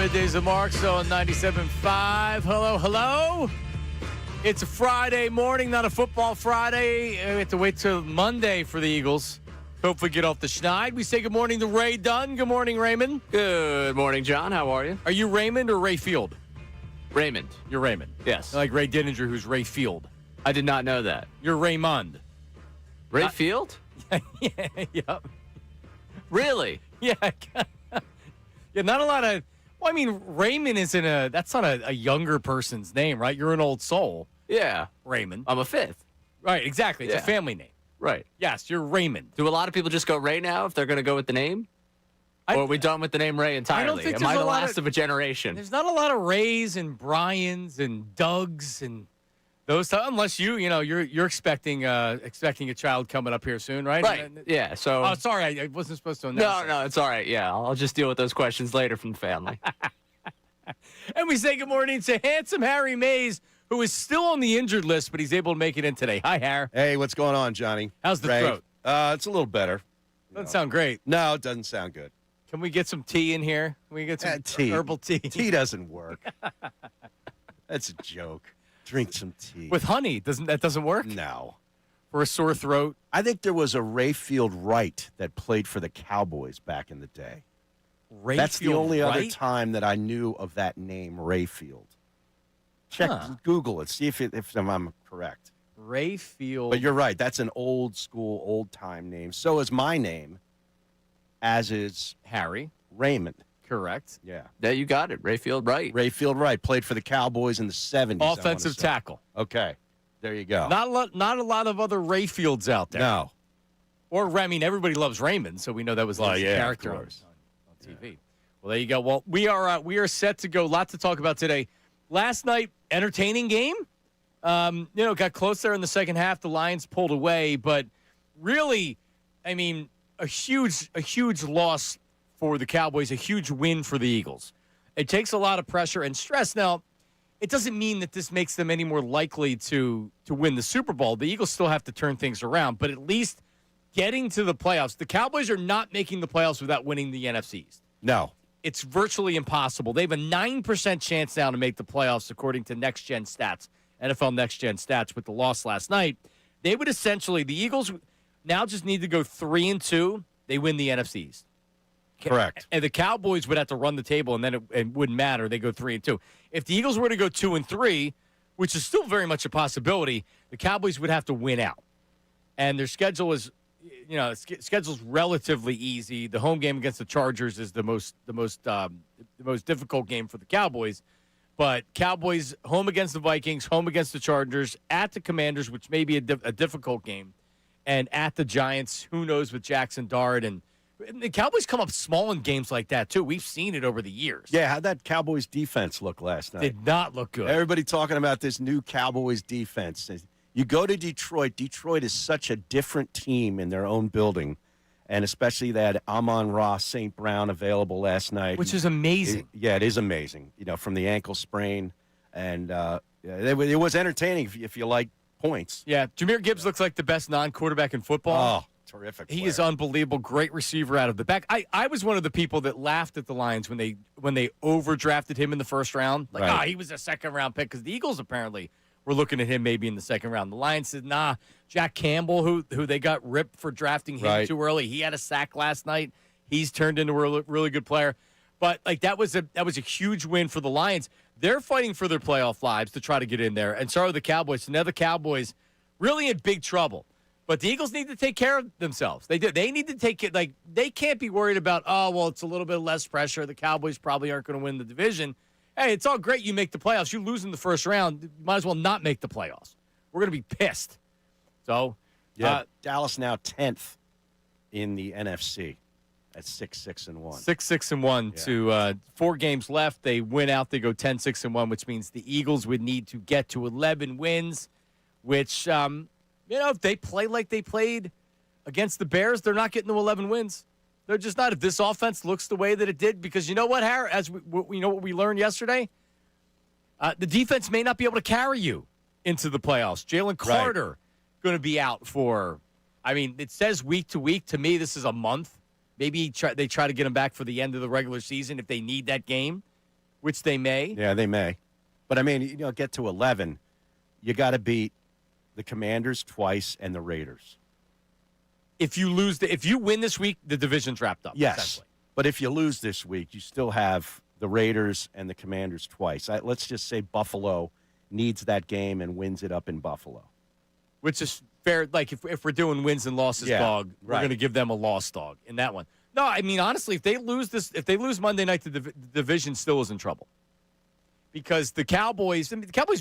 Middays with Mark, so on 97.5. Hello, hello. It's a Friday morning, not a football Friday. We have to wait till Monday for the Eagles. Hopefully get off the schneid. We say good morning to Ray Dunn. Good morning, Raymond. Good morning, John. How are you? Are you Raymond or Ray Field? Raymond. You're Raymond. Yes. Like Ray Dininger, who's Ray Field. I did not know that. You're Raymond. Ray Field? Yeah. Really? Yeah. Yeah, not a lot of... Well, I mean, Raymond isn't that's not a younger person's name, right? You're an old soul. Yeah. Raymond. I'm a fifth. Right, exactly. It's a family name. Right. Yes, you're Raymond. Do a lot of people just go Ray now if they're going to go with the name? Or are we done with the name Ray entirely? I don't think Am I there's the a lot last of a generation? There's not a lot of Rays and Bryans and Dougs and those unless you're expecting a child coming up here soon, right? Right. Yeah. So. Oh, sorry, I wasn't supposed to announce. No, it's all right. Yeah, I'll just deal with those questions later from the family. And we say good morning to handsome Harry Mays, who is still on the injured list, but he's able to make it in today. Hi, Harry. Hey, what's going on, Johnny? How's the Ray? throat? It's a little better. Doesn't sound great. No, it doesn't sound good. Can we get some tea in here? Can we get some tea. herbal tea? Tea doesn't work. That's a joke. Drink some tea. With honey, doesn't work? No. For a sore throat? I think there was a Rayfield Wright that played for the Cowboys back in the day. That's the only other time that I knew of that name, Rayfield. Check, Google it, see if I'm correct. Rayfield. But you're right. That's an old school, old time name. So is my name, as is Harry. Raymond. Correct. Yeah. Yeah, you got it. Rayfield Wright. Rayfield Wright played for the Cowboys in the 70s. Offensive tackle. Okay. There you go. Not a lot of other Rayfields out there. No. Or, I mean, everybody loves Raymond, so we know that was his character on TV. Yeah. Well, there you go. Well, we are set to go. A lot to talk about today. Last night, entertaining game. Got close there in the second half. The Lions pulled away, but really, I mean, a huge loss for the Cowboys, a huge win for the Eagles. It takes a lot of pressure and stress. Now, it doesn't mean that this makes them any more likely to win the Super Bowl. The Eagles still have to turn things around, but at least getting to the playoffs. The Cowboys are not making the playoffs without winning the NFC East. No. It's virtually impossible. They have a 9% chance now to make the playoffs, according to Next Gen Stats, NFL Next Gen Stats, with the loss last night. They would essentially, the Eagles now just need to go 3-2. They win the NFC East. Correct. And the Cowboys would have to run the table, and then it wouldn't matter. They go 3-2. If the Eagles were to go 2-3, which is still very much a possibility, the Cowboys would have to win out. And their schedule is, schedule's relatively easy. The home game against the Chargers is the most difficult game for the Cowboys. But Cowboys home against the Vikings, home against the Chargers, at the Commanders, which may be a difficult game, and at the Giants. Who knows with Jackson Dart, and the Cowboys come up small in games like that too. We've seen it over the years. Yeah, how'd that Cowboys defense look last night? Did not look good. Everybody talking about this new Cowboys defense. You go to Detroit. Detroit is such a different team in their own building, and especially they had Amon-Ra St. Brown available last night. Which is amazing. It is amazing, from the ankle sprain. And it was entertaining if you like points. Yeah, Jahmyr Gibbs looks like the best non-quarterback in football. Oh, terrific He player. is unbelievable. Great receiver out of the back. I was one of the people that laughed at the Lions when they overdrafted him in the first round. Like, he was a second-round pick, because the Eagles apparently were looking at him maybe in the second round. The Lions said, nah. Jack Campbell, who they got ripped for drafting him too early, he had a sack last night. He's turned into a really good player. But that was a huge win for the Lions. They're fighting for their playoff lives to try to get in there. And so are the Cowboys. So now the Cowboys really in big trouble. But the Eagles need to take care of themselves. They do. They need to take it. Like, they can't be worried about, it's a little bit less pressure. The Cowboys probably aren't going to win the division. Hey, it's all great you make the playoffs. You lose in the first round, you might as well not make the playoffs. We're going to be pissed. So, Dallas now 10th in the NFC at 6-6-1. 6-6-1 to 4 games left. They win out. They go 10-6-1, which means the Eagles would need to get to 11 wins, which, if they play like they played against the Bears, they're not getting to 11 wins. They're just not. If this offense looks the way that it did, because you know what, Harry, as we know what we learned yesterday, the defense may not be able to carry you into the playoffs. Jalen Carter going to be out for, it says week to week. To me, this is a month. Maybe they try to get him back for the end of the regular season if they need that game. which they may. Yeah, they may. But, I mean, get to 11, you got to beat the Commanders twice and the Raiders. If you win this week, the division's wrapped up. Yes. But if you lose this week, you still have the Raiders and the Commanders twice. Let's just say Buffalo needs that game and wins it up in Buffalo. Which is fair. Like, if we're doing wins and losses, dog, we're going to give them a loss dog in that one. No, I mean, honestly, if they lose Monday night, the division still is in trouble. Because the Cowboys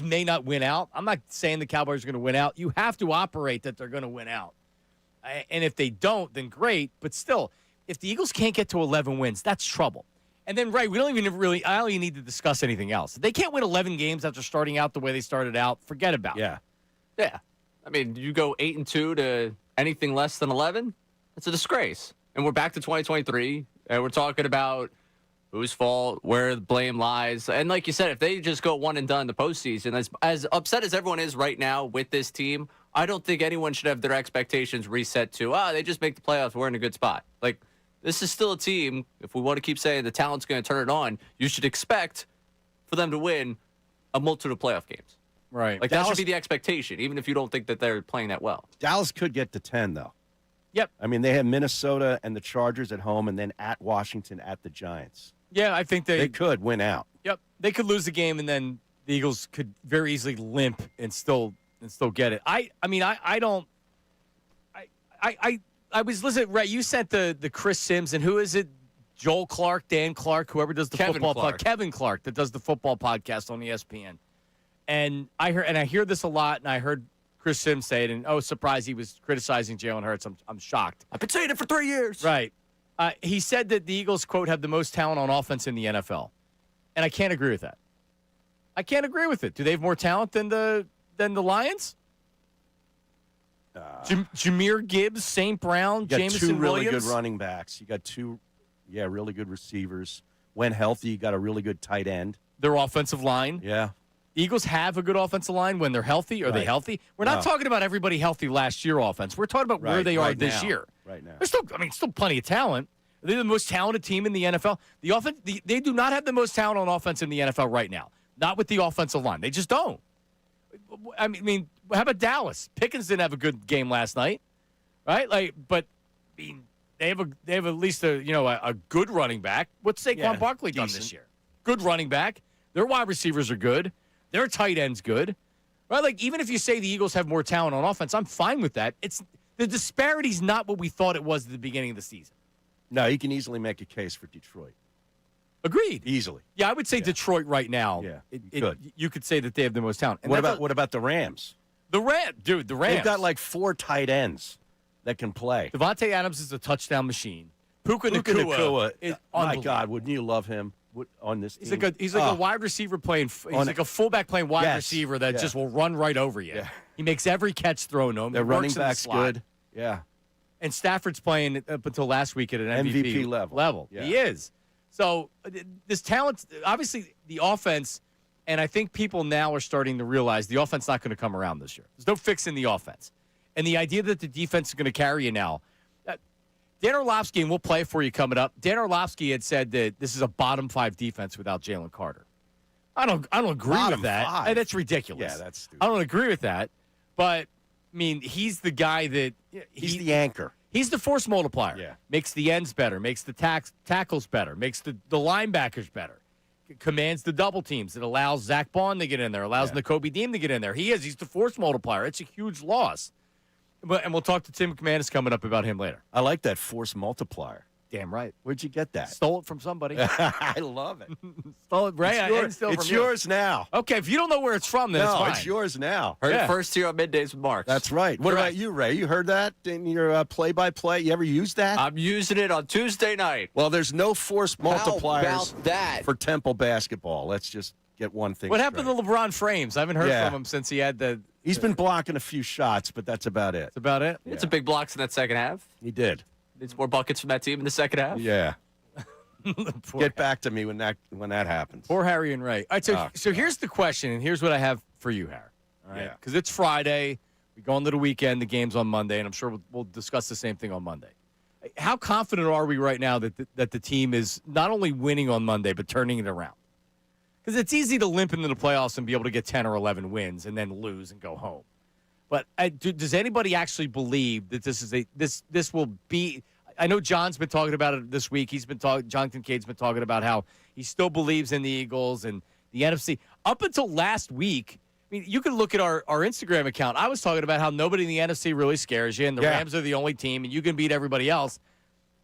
may not win out. I'm not saying the Cowboys are going to win out. You have to operate that they're going to win out. And if they don't, then great. But still, if the Eagles can't get to 11 wins, that's trouble. And then, right, I don't even need to discuss anything else. If they can't win 11 games after starting out the way they started out, forget about it. Yeah. I mean, you go 8-2 to anything less than 11, it's a disgrace. And we're back to 2023, and we're talking about whose fault, where the blame lies. And like you said, if they just go one and done in the postseason, as upset as everyone is right now with this team, I don't think anyone should have their expectations reset to, they just make the playoffs, we're in a good spot. Like, this is still a team, if we want to keep saying the talent's going to turn it on, you should expect for them to win a multitude of playoff games. Right. Like, that should be the expectation, even if you don't think that they're playing that well. Dallas could get to 10, though. Yep. I mean, they have Minnesota and the Chargers at home and then at Washington at the Giants. Yeah, I think they could win out. Yep. They could lose the game, and then the Eagles could very easily limp and still get it. I was listening, right, you sent the Chris Sims, and who is it? Joel Clark, Dan Clark, whoever does the football podcast. Kevin Clark that does the football podcast on ESPN. And I hear this a lot, and I heard Chris Sims say it, and surprise, he was criticizing Jalen Hurts. I'm shocked. I've been saying it for 3 years. Right. He said that the Eagles, quote, have the most talent on offense in the NFL. And I can't agree with that. I can't agree with it. Do they have more talent than the Lions? Jahmyr Gibbs, St. Brown, Jameson two really Williams. good running backs. You got two, really good receivers. When healthy, you got a really good tight end. Their offensive line. Yeah. The Eagles have a good offensive line when they're healthy. Are they healthy? We're not talking about everybody healthy last year offense. We're talking about where they are this year. Right now. There's still plenty of talent. Are they the most talented team in the NFL? The offense, they do not have the most talent on offense in the NFL right now. Not with the offensive line. They just don't. I mean, how about Dallas? Pickens didn't have a good game last night, right? But they have at least a good running back. What's Saquon Barkley done this year? Good running back. Their wide receivers are good. Their tight end's good, right? Like, even if you say the Eagles have more talent on offense, I'm fine with that. The disparity's not what we thought it was at the beginning of the season. No, you can easily make a case for Detroit. Agreed. Easily. Yeah, I would say Detroit right now. Yeah, you could say that they have the most talent. And what about the Rams? The Rams. They've got like 4 tight ends that can play. Devontae Adams is a touchdown machine. Puka Nacua is my God, wouldn't you love him on this team? He's like a wide receiver playing. He's like a fullback playing wide receiver that just will run right over you. Yeah. He makes every catch thrown to him. Their running back's good. Yeah. And Stafford's playing up until last week at an MVP level. Yeah. He is. So this talent, obviously the offense, and I think people now are starting to realize the offense is not going to come around this year. There's no fixing the offense. And the idea that the defense is going to carry you now. Dan Orlovsky, and we'll play for you coming up. Dan Orlovsky had said that this is a bottom 5 defense without Jalen Carter. I don't agree with that. 5. That's ridiculous. Yeah, that's stupid. I don't agree with that. But, I mean, he's the guy that he's the anchor. He's the force multiplier. Yeah. Makes the ends better, makes the tackles better, makes the linebackers better, commands the double teams. It allows Zach Bond to get in there, allows Nakobe Dean to get in there. He's the force multiplier. It's a huge loss. And we'll talk to Tim McManus coming up about him later. I like that force multiplier. Damn right. Where'd you get that? Stole it from somebody. I love it. Stole it, right? It's yours now. Okay, if you don't know where it's from, then it's fine. It's yours now. Heard it first here on Middays with Marks. That's right. What about you, Ray? You heard that in your play-by-play? You ever used that? I'm using it on Tuesday night. Well, there's no force multipliers How about that? for Temple basketball. Let's just get one thing What happened to LeBron Frames? I haven't heard from him since he had the... He's been blocking a few shots, but that's about it. That's about it? It's a big blocks in that second half. He did. Needs more buckets from that team in the second half. Yeah. Get back to me when that happens. Poor Harry and Ray. All right, so here's the question, and here's what I have for you, Harry. All right, because it's Friday, we go into the weekend, the game's on Monday, and I'm sure we'll discuss the same thing on Monday. How confident are we right now that the team is not only winning on Monday but turning it around? Because it's easy to limp into the playoffs and be able to get 10 or 11 wins and then lose and go home. But does anybody actually believe that this will be? I know John's been talking about it this week. John Kincaid's been talking about how he still believes in the Eagles and the NFC. Up until last week, I mean, you could look at our Instagram account. I was talking about how nobody in the NFC really scares you, and the Rams are the only team, and you can beat everybody else.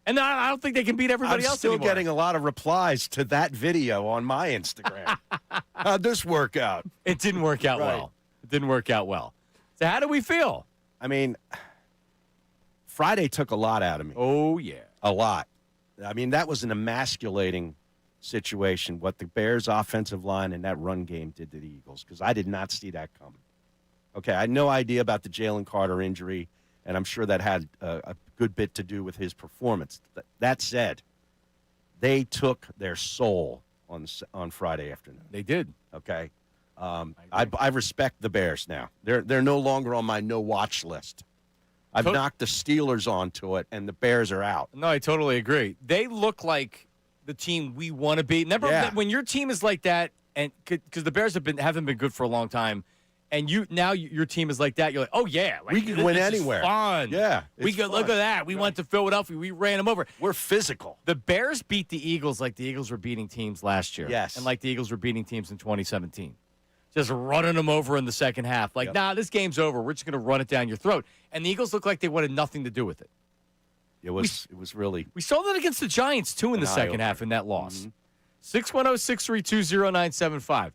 And I don't think they can beat everybody else anymore. I'm still getting a lot of replies to that video on my Instagram. How'd this work out? It didn't work out well. It didn't work out well. So how do we feel? I mean, Friday took a lot out of me. Oh, yeah. A lot. I mean, that was an emasculating situation, what the Bears' offensive line and that run game did to the Eagles, because I did not see that coming. Okay, I had no idea about the Jalen Carter injury, and I'm sure that had a good bit to do with his performance. That said, they took their soul on Friday afternoon. They did. Okay? I respect the Bears now. They're no longer on my no-watch list. I've knocked the Steelers onto it, and the Bears are out. No, I totally agree. They look like the team we want to be. Remember when your team is like that, and because the Bears haven't been good for a long time, and your team is like that, you're like, oh yeah, like, we can win anywhere. Fun. Yeah, we could look at that. We went to Philadelphia. We ran them over. We're physical. The Bears beat the Eagles like the Eagles were beating teams last year. Yes, and like the Eagles were beating teams in 2017. Just running them over in the second half. Like, nah, this game's over. We're just going to run it down your throat. And the Eagles look like they wanted nothing to do with it. It was really. We saw that against the Giants, too, in the second half in that loss. 610-632-0975.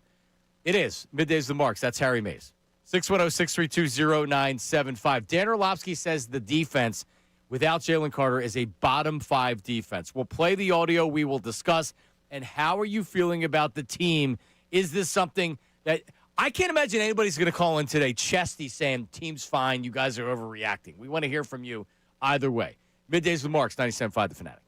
It is Middays the Marks. That's Harry Mays. 610-632-0975. Dan Orlovsky says the defense without Jalen Carter is a bottom 5 defense. We'll play the audio. We will discuss. And how are you feeling about the team? Is this something that I can't imagine anybody's going to call in today chesty saying, team's fine, you guys are overreacting. We want to hear from you either way. Middays with Marks, 97.5 The Fanatic.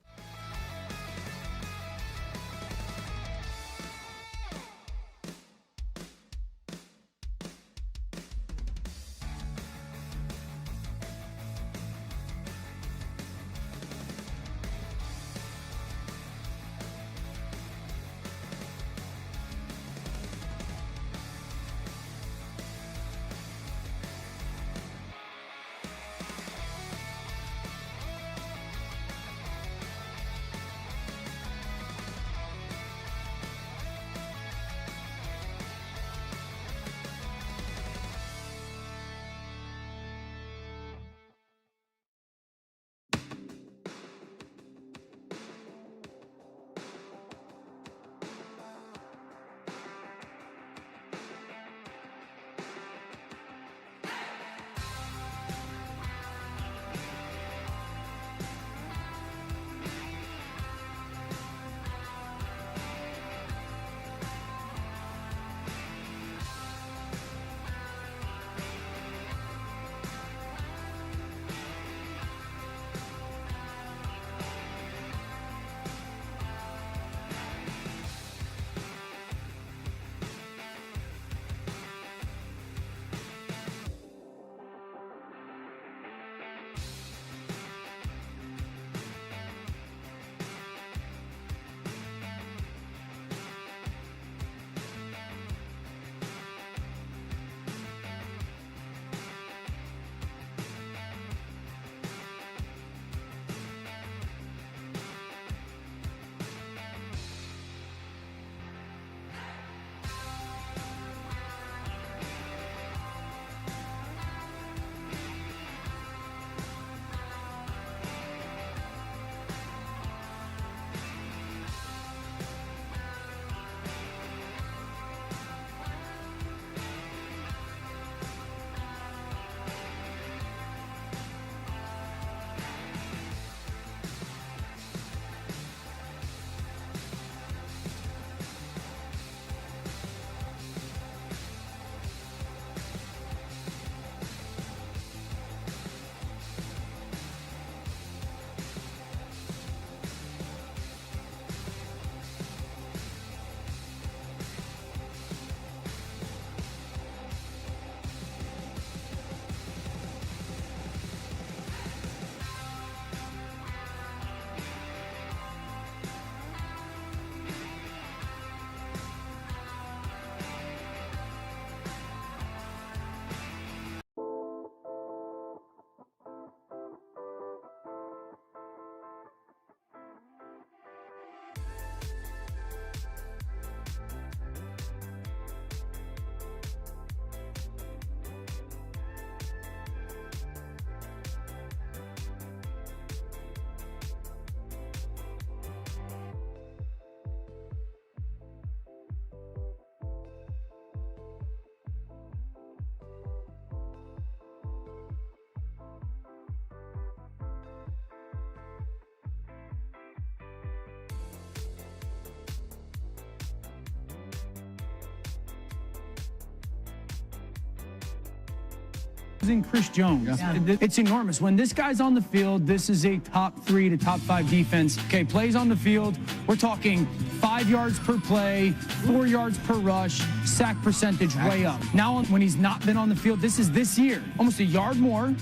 losing Chris Jones. Yeah. It's enormous. When this guy's on the field, this is a top 3 to top 5 defense. Okay, plays on the field, we're talking 5 yards per play, 4 yards per rush, sack percentage way up. Now, when he's not been on the field, this year, almost a yard more.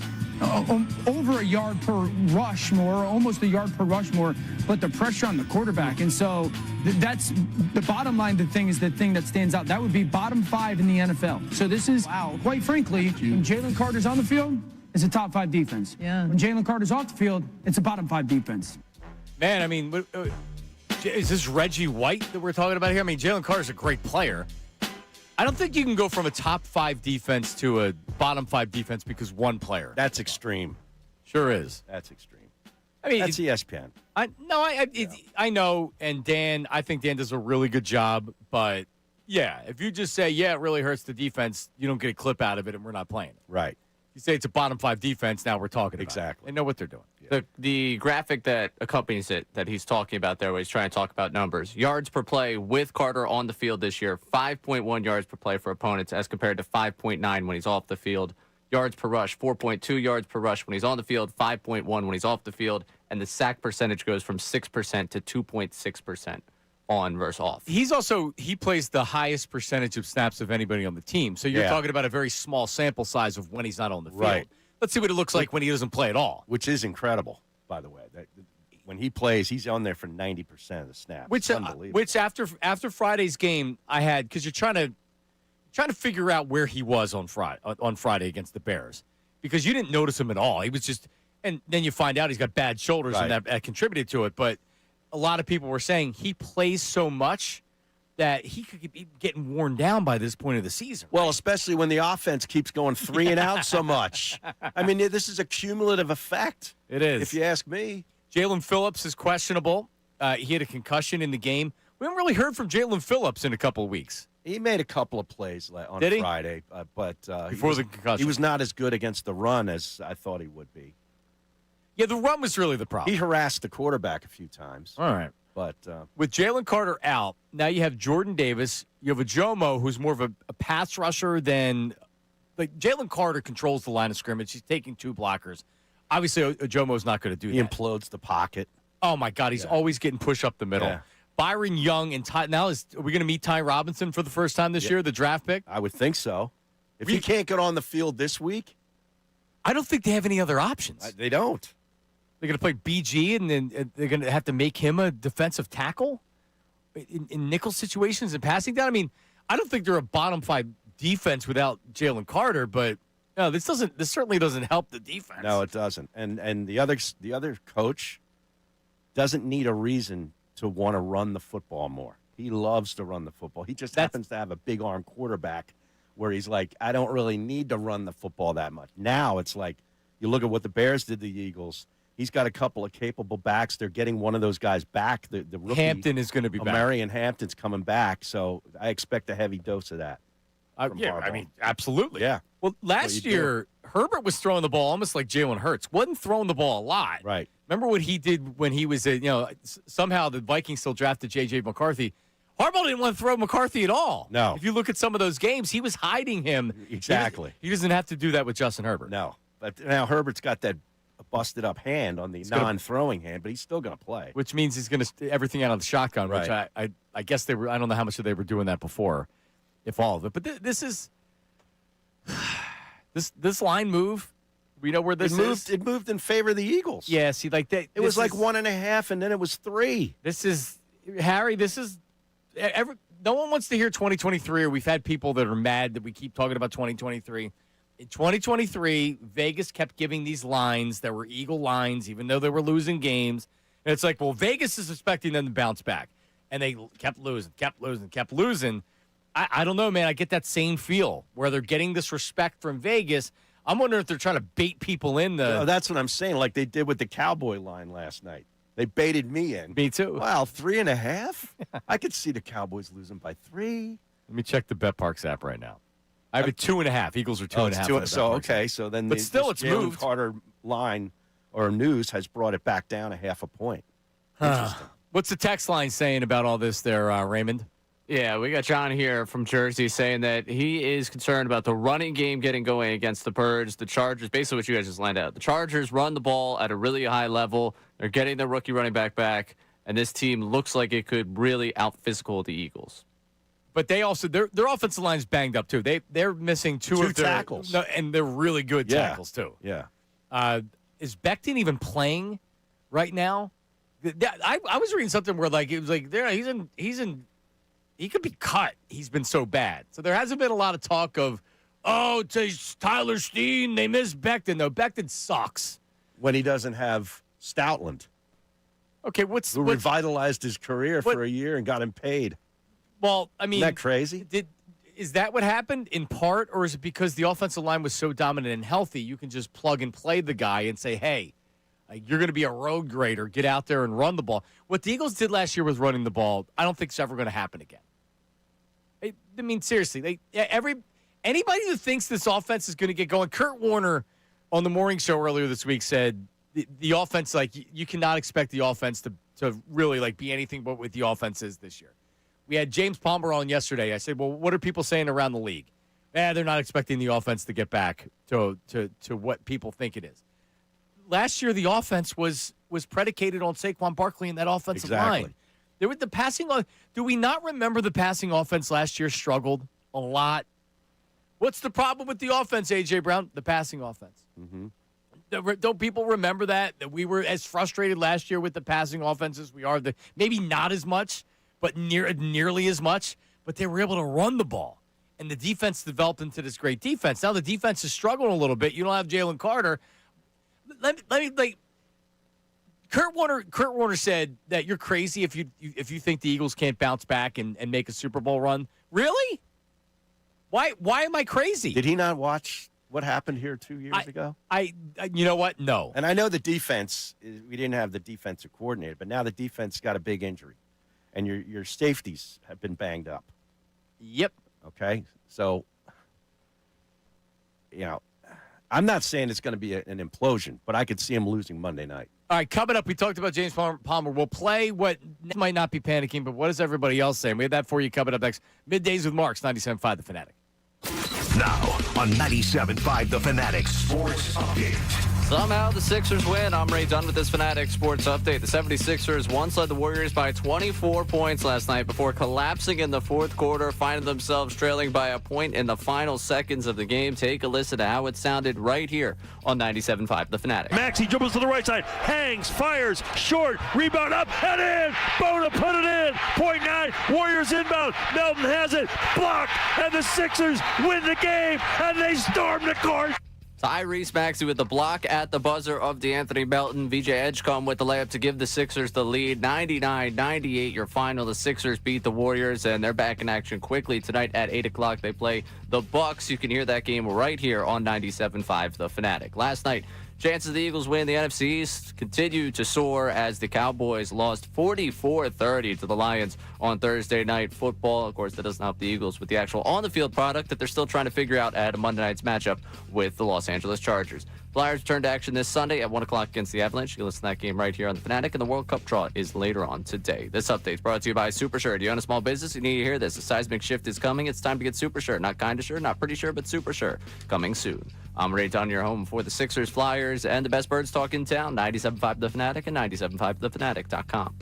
Over a yard per rush more, almost a yard per rush more, but the pressure on the quarterback. And so that's the bottom line. The thing is the thing that stands out. That would be bottom 5 in the NFL. So this is, quite frankly, when Jalen Carter's on the field, it's a top 5 defense. Yeah. When Jalen Carter's off the field, it's a bottom 5 defense. Man, I mean, is this Reggie White that we're talking about here? I mean, Jalen Carter's a great player. I don't think you can go from a top 5 defense to a bottom 5 defense because one player. That's extreme. Sure is. That's extreme. I mean, that's ESPN. I know, and Dan, I think Dan does a really good job. But yeah, if you just say, yeah, it really hurts the defense, you don't get a clip out of it, and we're not playing it. Right. You say it's a bottom 5 defense, now we're talking about exactly. It. They know what they're doing. Yeah. The graphic that accompanies it that he's talking about there, where he's trying to talk about numbers. Yards per play with Carter on the field this year, 5.1 yards per play for opponents as compared to 5.9 when he's off the field. Yards per rush, 4.2 yards per rush when he's on the field, 5.1 when he's off the field. And the sack percentage goes from 6% to 2.6% on versus off. He plays the highest percentage of snaps of anybody on the team. So you're talking about a very small sample size of when he's not on the field. Right. Let's see what it looks like when he doesn't play at all. Which is incredible, by the way. When he plays, he's on there for 90% of the snaps. Which after Friday's game, I had, because you're trying to figure out where he was on Friday against the Bears, because you didn't notice him at all. He was just, and then you find out he's got bad shoulders, and that contributed to it. But a lot of people were saying he plays so much that he could be getting worn down by this point of the season. Well, especially when the offense keeps going 3 and out so much. I mean, this is a cumulative effect. It is. If you ask me. Jalen Phillips is questionable. He had a concussion in the game. We haven't really heard from Jalen Phillips in a couple of weeks. He made a couple of plays on Friday, but before the concussion, he was not as good against the run as I thought he would be. Yeah, the run was really the problem. He harassed the quarterback a few times. All right. But with Jalen Carter out, now you have Jordan Davis. You have a Jomo who's more of a pass rusher than – like Jalen Carter controls the line of scrimmage. He's taking 2 blockers. Obviously, Jomo's not going to do that. He implodes the pocket. Oh, my God. He's always getting push up the middle. Yeah. Byron Young and Ty – now are we going to meet Ty Robinson for the first time this year, the draft pick? I would think so. If he can't get on the field this week. I don't think they have any other options. They don't. They're going to play BG, and then they're going to have to make him a defensive tackle in nickel situations and passing down. I mean, I don't think they're a bottom 5 defense without Jalen Carter, but no, this certainly doesn't help the defense. No, it doesn't. And the other coach doesn't need a reason to want to run the football more. He loves to run the football. He just happens to have a big arm quarterback where he's like, I don't really need to run the football that much. Now it's like you look at what the Bears did to the Eagles. He's got a couple of capable backs. They're getting one of those guys back. The rookie, Hampton is going to be back. Marion Hampton's coming back, so I expect a heavy dose of that. I mean, absolutely. Yeah. Well, last year, Herbert was throwing the ball almost like Jalen Hurts. Wasn't throwing the ball a lot. Right. Remember what he did when he was, somehow the Vikings still drafted J.J. McCarthy. Harbaugh didn't want to throw McCarthy at all. No. If you look at some of those games, he was hiding him. Exactly. He doesn't have to do that with Justin Herbert. No. But now Herbert's got that busted up hand on the non-throwing hand, but he's still going to play. Which means he's going to everything out of the shotgun, right. Which I guess they were. I don't know how much they were doing that before, if all of it. But this is this line move. We know where this is. It moved in favor of the Eagles. Yeah, see, like that. It was like 1.5, and then it was 3. This is Harry. This is no one wants to hear 2023. Or we've had people that are mad that we keep talking about 2023. In 2023, Vegas kept giving these lines that were Eagle lines, even though they were losing games. And it's like, well, Vegas is expecting them to bounce back. And they kept losing. I don't know, man. I get that same feel where they're getting this respect from Vegas. I'm wondering if they're trying to bait people in the. No, that's what I'm saying, like they did with the Cowboy line last night. They baited me in. Me too. Wow, 3.5? I could see the Cowboys losing by 3. Let me check the BetParks app right now. I have a 2.5. Eagles are 2.5. So okay, so then but still it's Jalen moved. Carter line or news has brought it back down 0.5 point. What's the text line saying about all this there, Raymond? Yeah, we got John here from Jersey saying that he is concerned about the running game getting going against the Birds. The Chargers, basically what you guys just lined out. The Chargers run the ball at a really high level. They're getting their rookie running back, and this team looks like it could really out-physical the Eagles. But they also their offensive line's banged up too. They're missing two of their tackles, and they're really good tackles too. Yeah. Is Becton even playing right now? I was reading something where like it was like there he could be cut. He's been so bad. So there hasn't been a lot of talk of it's Tyler Steen. They miss Becton. No, Becton sucks when he doesn't have Stoutland. Okay, who revitalized his career for a year and got him paid. Well, I mean, isn't that crazy? Is that what happened in part, or is it because the offensive line was so dominant and healthy, you can just plug and play the guy and say, hey, you're going to be a road grader. Get out there and run the ball. What the Eagles did last year with running the ball, I don't think it's ever going to happen again. I mean, seriously, anybody who thinks this offense is going to get going, Kurt Warner on the morning show earlier this week said the offense, like, you cannot expect the offense to really, like, be anything but what the offense is this year. We had James Palmer on yesterday. I said, well, what are people saying around the league? They're not expecting the offense to get back to what people think it is. Last year, the offense was predicated on Saquon Barkley and that offensive line. There was the passing. Do we not remember the passing offense last year struggled a lot? What's the problem with the offense, A.J. Brown? The passing offense. Mm-hmm. Don't people remember that we were as frustrated last year with the passing offense as we are? Maybe not as much, but nearly as much. But they were able to run the ball, and the defense developed into this great defense. Now the defense is struggling a little bit. You don't have Jalen Carter. Let me Kurt Warner said that you're crazy if you think the Eagles can't bounce back and make a Super Bowl run. Really? Why am I crazy? Did he not watch what happened here 2 years ago? You know what? No. And I know the defense, we didn't have the defensive coordinator, but now the defense got a big injury. And your safeties have been banged up. Yep. Okay? So, I'm not saying it's going to be an implosion, but I could see him losing Monday night. All right, coming up, we talked about James Palmer. We'll play what might not be panicking, but what is everybody else saying? We have that for you coming up next. Middays with Marks, 97.5 The Fanatic. Now on 97.5 The Fanatic Sports Update. Somehow the Sixers win. I'm Ray Dunn with this Fanatic Sports Update. The 76ers once led the Warriors by 24 points last night before collapsing in the fourth quarter, finding themselves trailing by a point in the final seconds of the game. Take a listen to how it sounded right here on 97.5 The Fanatic. Maxey dribbles to the right side, hangs, fires, short, rebound up, and in. Bona put it in. Point 9, Warriors inbound. Melton has it, blocked, and the Sixers win the game, and they storm the court. Tyrese Maxey with the block at the buzzer of DeAnthony Melton. VJ Edgecombe with the layup to give the Sixers the lead. 99-98 your final. The Sixers beat the Warriors, and they're back in action quickly tonight at 8 o'clock. They play the Bucks. You can hear that game right here on 97.5 The Fanatic. Last night, chances the Eagles win the NFC East continue to soar as the Cowboys lost 44-30 to the Lions on Thursday Night Football. Of course, that doesn't help the Eagles with the actual on-the-field product that they're still trying to figure out at a Monday night's matchup with the Los Angeles Chargers. Flyers return to action this Sunday at 1 o'clock against the Avalanche. You can listen to that game right here on The Fanatic, and the World Cup draw is later on today. This update is brought to you by Super Sure. Do you own a small business? You need to hear this. A seismic shift is coming. It's time to get Super Sure. Not kind of sure, not pretty sure, but Super Sure. Coming soon. I'm Ray Dunn, your home for the Sixers, Flyers, and the best birds talk in town. 97.5 The Fanatic and 97.5thefanatic.com.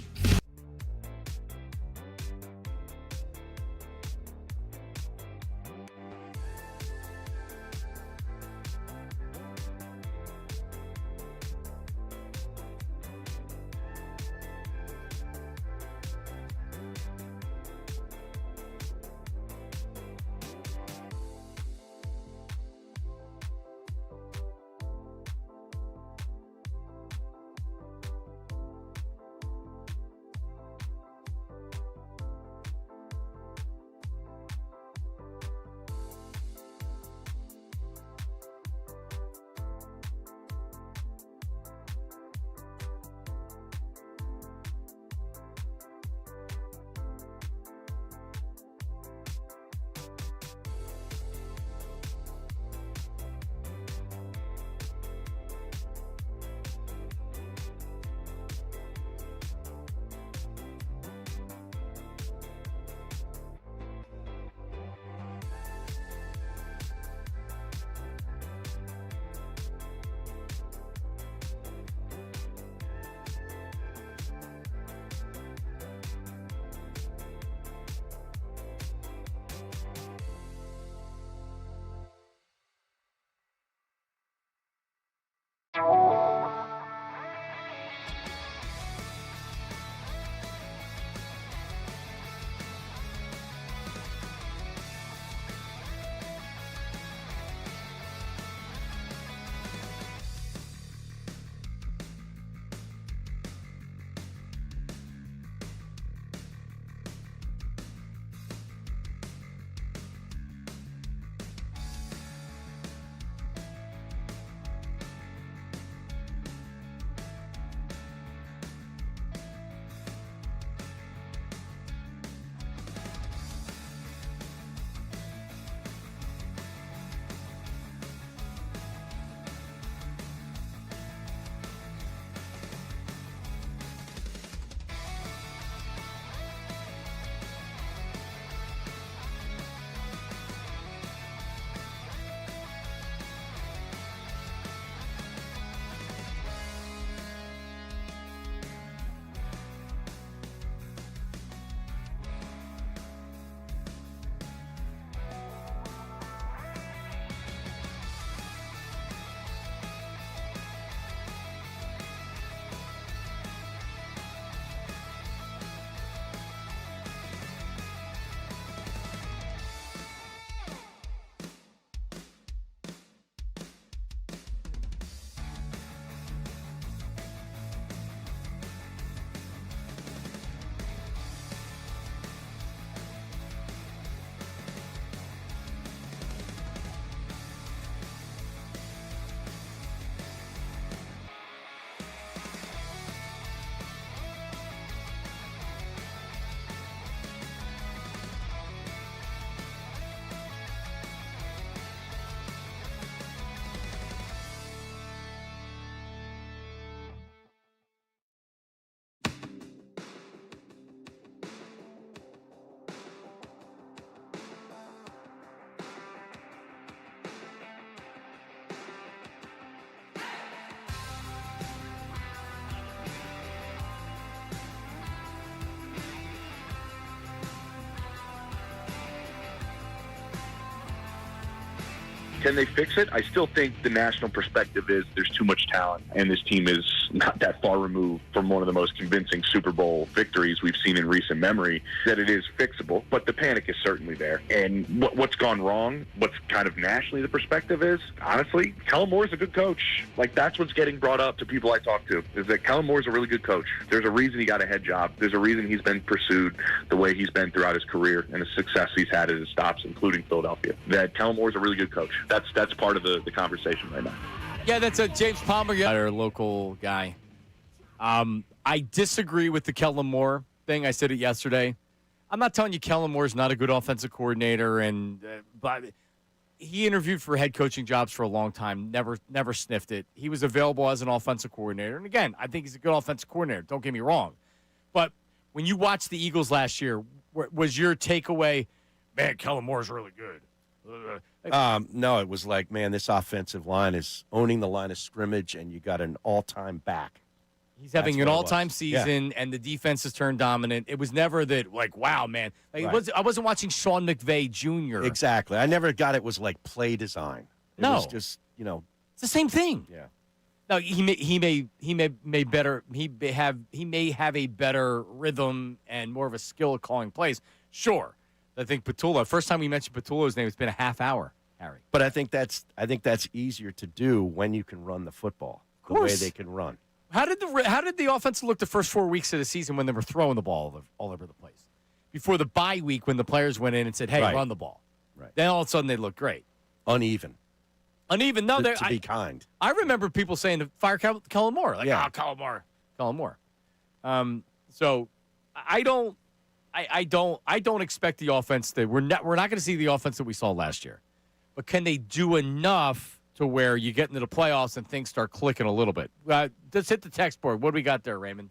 Can they fix it? I still think the national perspective is there's too much talent, and this team is not that far removed from one of the most convincing Super Bowl victories we've seen in recent memory, that it is fixable. But the panic is certainly there. And what's gone wrong, what's kind of nationally the perspective is, honestly, Kellen Moore's a good coach. Like, that's what's getting brought up to people I talk to, is that Kellen Moore's a really good coach. There's a reason he got a head job. There's a reason he's been pursued the way he's been throughout his career and the success he's had at his stops, including Philadelphia. That Kellen Moore's a really good coach. That's part of the conversation right now. Yeah, that's a James Palmer, our local guy. I disagree with the Kellen Moore thing. I said it yesterday. I'm not telling you Kellen Moore's not a good offensive coordinator, but he interviewed for head coaching jobs for a long time. Never sniffed it. He was available as an offensive coordinator, and again, I think he's a good offensive coordinator. Don't get me wrong, but when you watched the Eagles last year, was your takeaway, man, Kellen Moore's really good? No, it was like, man, this offensive line is owning the line of scrimmage, and you got an all-time back. He's having an all-time season, and the defense has turned dominant. It was never that, like, wow, man. Like, Right. I wasn't watching Sean McVay Jr. Exactly. I never got it was like play design. It was just, It's the same thing. yeah. No, he may have a better rhythm and more of a skill at calling plays. Sure. I think Petula, first time we mentioned Petula's name, it's been a half hour, Harry. But I think that's easier to do when you can run the football the way they can run. How did the offense look the first 4 weeks of the season when they were throwing the ball all over the place? Before the bye week when the players went in and said, hey, Right. run the ball. Right. Then all of a sudden they looked great. Uneven. No, To be kind. I remember people saying to fire Kellen Moore. Like, Yeah. Kellen Moore. So I don't expect the offense that we're not going to see the offense that we saw last year. But can they do enough to where you get into the playoffs and things start clicking a little bit? Let's hit the text board. What do we got there, Raymond?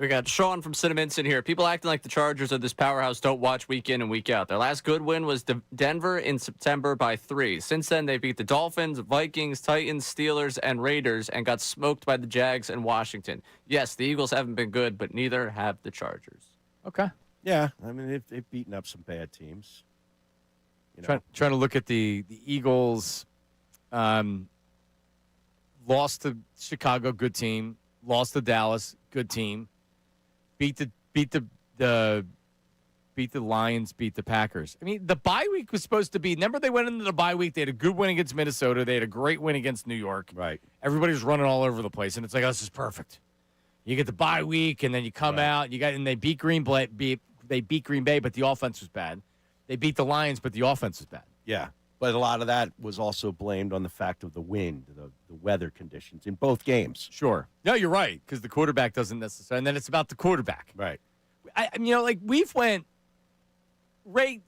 We got Sean from Cinnaminson here. People acting like the Chargers of this powerhouse don't watch week in and week out. Their last good win was Denver in September by 3. Since then, they beat the Dolphins, Vikings, Titans, Steelers, and Raiders and got smoked by the Jags and Washington. Yes, the Eagles haven't been good, but neither have the Chargers. Okay. Yeah, I mean, they've beaten up some bad teams. Trying to look at the Eagles. Lost to Chicago, good team. Lost to Dallas, good team. Beat the Lions, beat the Packers. I mean, the bye week was supposed to be. Remember, they went into the bye week. They had a good win against Minnesota. They had a great win against New York. Right. Everybody was running all over the place, and it's like, oh, this is perfect. You get the bye week, and then you come out. And they beat Green Bay. They beat Green Bay, but the offense was bad. They beat the Lions, but the offense was bad. Yeah. But a lot of that was also blamed on the fact of the wind, the weather conditions in both games. Sure. No, you're right, because the quarterback doesn't necessarily. And then it's about the quarterback. Right. We've went. Ray,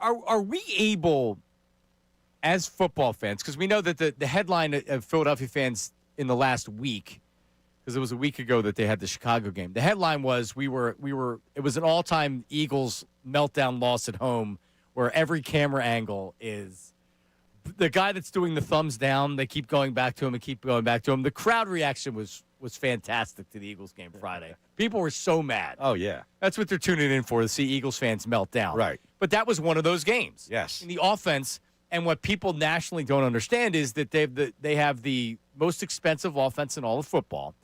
are we able, as football fans, because we know that the headline of Philadelphia fans in the last week, because it was a week ago that they had the Chicago game. The headline was it was an all-time Eagles meltdown loss at home, where every camera angle is the guy that's doing the thumbs down. They keep going back to him and keep going back to him. The crowd reaction was fantastic to the Eagles game Friday. People were so mad. Oh, yeah. That's what they're tuning in for, to see Eagles fans melt down. Right. But that was one of those games. Yes. In the offense, and what people nationally don't understand is that they have the most expensive offense in all of football.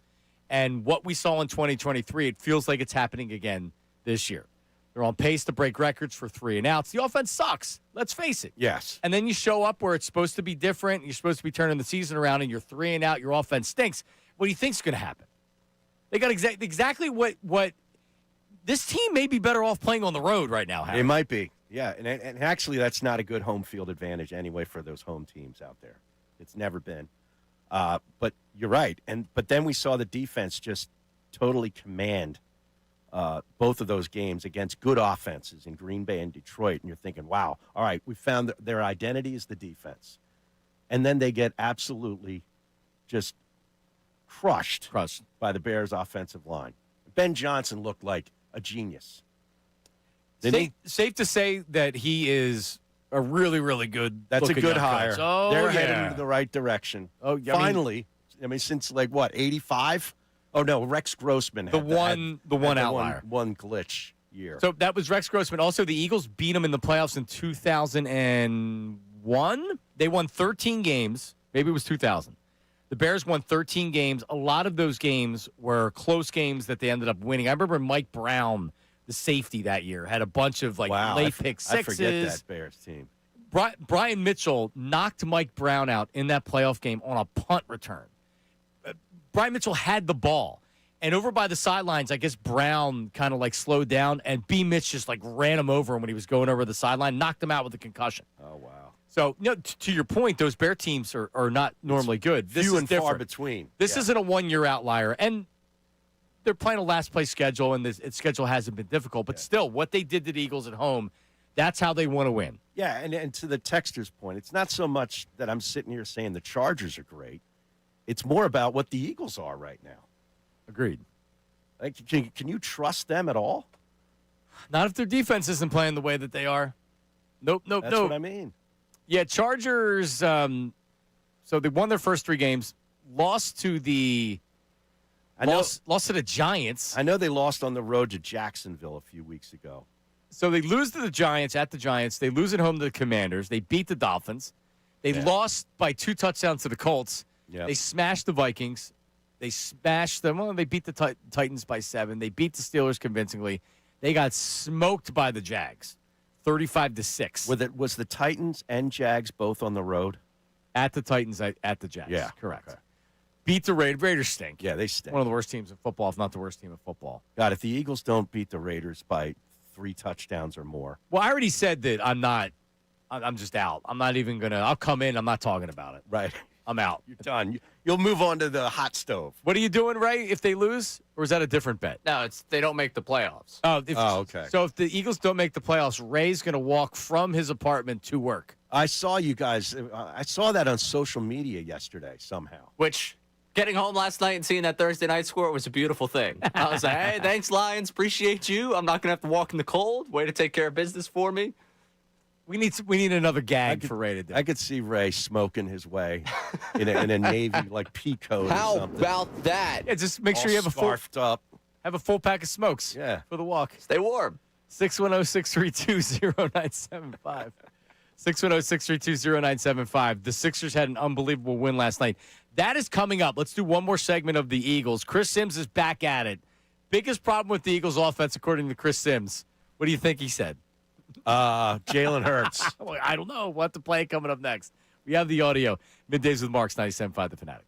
And what we saw in 2023, it feels like it's happening again this year. They're on pace to break records for 3 and outs. The offense sucks. Let's face it. Yes. And then you show up where it's supposed to be different. You're supposed to be turning the season around, and you're 3 and out. Your offense stinks. What do you think's going to happen? They got exactly what this team may be better off playing on the road right now. Harry. It might be. Yeah, and actually that's not a good home field advantage anyway for those home teams out there. It's never been. But you're right. But then we saw the defense just totally command both of those games against good offenses in Green Bay and Detroit. And you're thinking, wow, all right, we found their identity is the defense. And then they get absolutely just crushed by the Bears' offensive line. Ben Johnson looked like a genius. Safe to say that he is a really, really good. That's a good hire. Oh, they're heading in the right direction. Oh, finally. I mean, since like what, 85? Oh no, Rex Grossman. The one outlier, one glitch year. So that was Rex Grossman. Also, the Eagles beat him in the playoffs in 2001. They won 13 games. Maybe it was 2000. The Bears won 13 games. A lot of those games were close games that they ended up winning. I remember Mike Brown, the safety that year, had a bunch of late pick sixes. I forget that Bears team. Brian Mitchell knocked Mike Brown out in that playoff game on a punt return. Brian Mitchell had the ball. And over by the sidelines, I guess Brown kind of slowed down, and B. Mitch just ran him over when he was going over the sideline, knocked him out with a concussion. Oh, wow. So, to your point, those Bear teams are not normally good. This few is and different. far between. This isn't a one-year outlier. And they're playing a last-place schedule, and its schedule hasn't been difficult. But still, what they did to the Eagles at home, that's how they want to win. Yeah, and to the texter's point, it's not so much that I'm sitting here saying the Chargers are great. It's more about what the Eagles are right now. Agreed. Can you trust them at all? Not if their defense isn't playing the way that they are. Nope. That's what I mean. Yeah, Chargers, so they won their first 3 games, lost to the Giants. I know they lost on the road to Jacksonville a few weeks ago. So they lose to the Giants at the Giants. They lose at home to the Commanders. They beat the Dolphins. They lost by 2 touchdowns to the Colts. Yep. They smashed the Vikings. They smashed them. Well, they beat the Titans by 7. They beat the Steelers convincingly. They got smoked by the Jags, 35-6. Was the Titans and Jags both on the road? At the Titans, at the Jags. Yeah, correct. Okay. Beat the Raiders. Raiders stink. Yeah, they stink. One of the worst teams in football, if not the worst team in football. God, if the Eagles don't beat the Raiders by 3 touchdowns or more. Well, I already said that I'm just out. I'm not even going to – I'll come in. I'm not talking about it. Right. I'm out. You're done. You'll move on to the hot stove. What are you doing, Ray, if they lose? Or is that a different bet? No, they don't make the playoffs. Okay. So if the Eagles don't make the playoffs, Ray's going to walk from his apartment to work. I saw you guys. I saw that on social media yesterday somehow. Which, getting home last night and seeing that Thursday night score was a beautiful thing. I was like, hey, thanks, Lions. Appreciate you. I'm not going to have to walk in the cold. Way to take care of business for me. We need another gag for Ray to do. I could see Ray smoking his way in a Navy pea coat. How or something. about that? Yeah, just make sure you have a full pack of smokes. Yeah. For the walk. Stay warm. 610-632-0975. 610-632-0975. The Sixers had an unbelievable win last night. That is coming up. Let's do one more segment of the Eagles. Chris Sims is back at it. Biggest problem with the Eagles offense, according to Chris Sims. What do you think he said? Jalen Hurts. I don't know. We'll have to play it coming up next. We have the audio. Middays with Marks, 97.5 The Fanatic.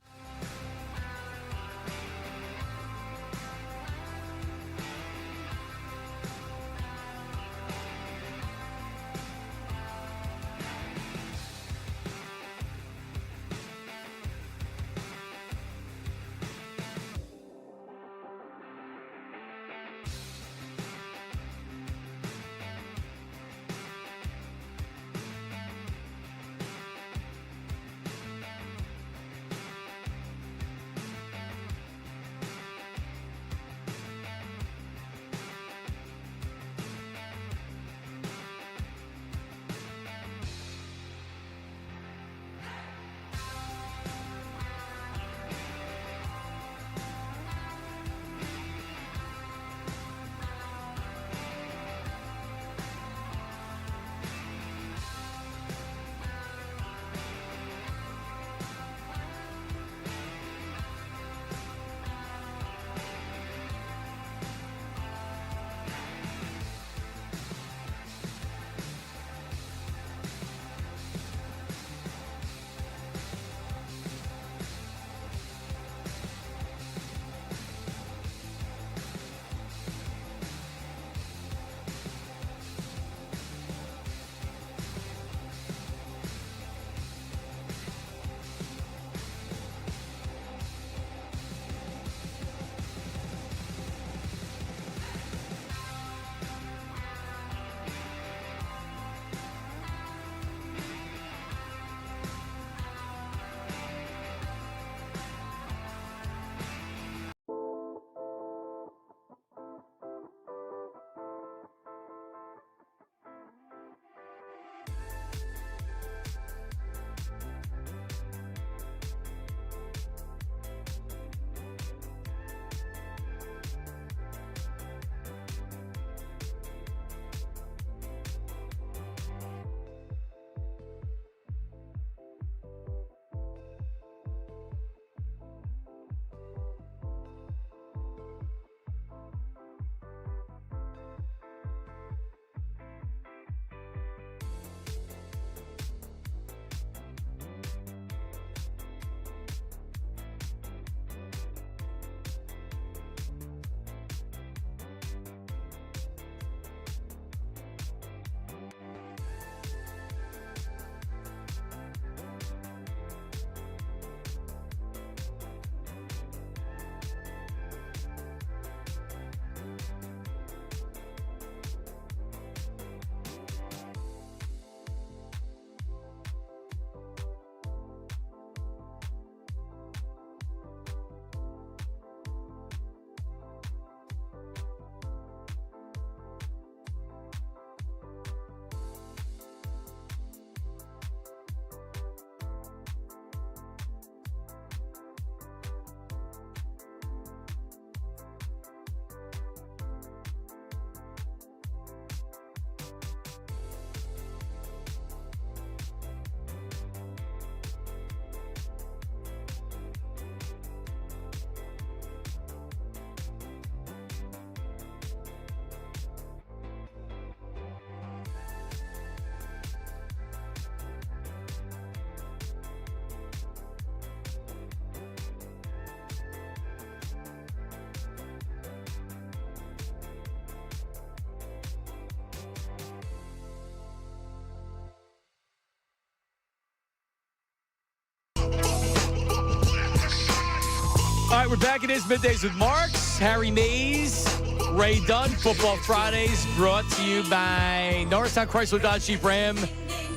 right, we're back. It is Middays with Marks, Harry Mays, Ray Dunn. Football Fridays brought to you by Norristown Chrysler Dodge Jeep Ram.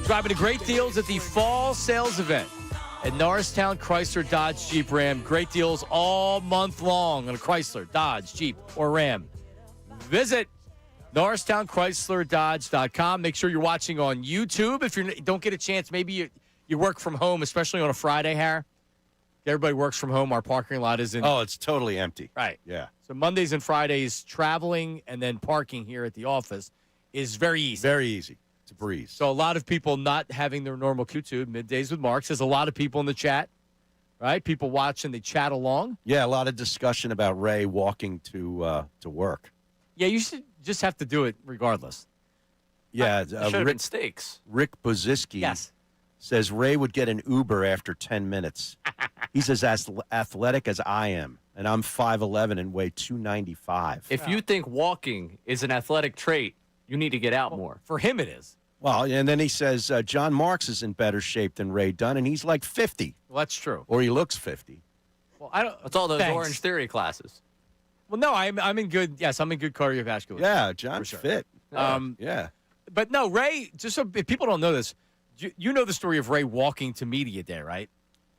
Driving to great deals at the fall sales event at Norristown Chrysler Dodge Jeep Ram. Great deals all month long on a Chrysler, Dodge, Jeep, or Ram. Visit NorristownChryslerDodge.com. Make sure you're watching on YouTube. If you don't get a chance, maybe you work from home, especially on a Friday, Harry. Everybody works from home. Our parking lot isn't. Oh, it's totally empty. Right. Yeah. So Mondays and Fridays, traveling and then parking here at the office is very easy. Very easy. It's a breeze. So a lot of people not having their normal Q2, Middays with Marks. There's a lot of people in the chat, right? People watch and they chat along. Yeah, a lot of discussion about Ray walking to work. Yeah, you should just have to do it regardless. Yeah. Should have been steaks. Rick Boziski says Ray would get an Uber after 10 minutes. He's as athletic as I am, and I'm 5'11" and weigh 295. If you think walking is an athletic trait, you need to get out more. For him, it is. Well, and then he says John Marks is in better shape than Ray Dunn, and he's like 50. Well, that's true. Or he looks 50. Well, I don't. It's all those Thanks. Orange Theory classes. Well, no, I'm in good. Yes, I'm in good cardiovascular. Yeah, John's sure. fit. Yeah. But no, Ray. Just so if people don't know this, you know the story of Ray walking to media day, right?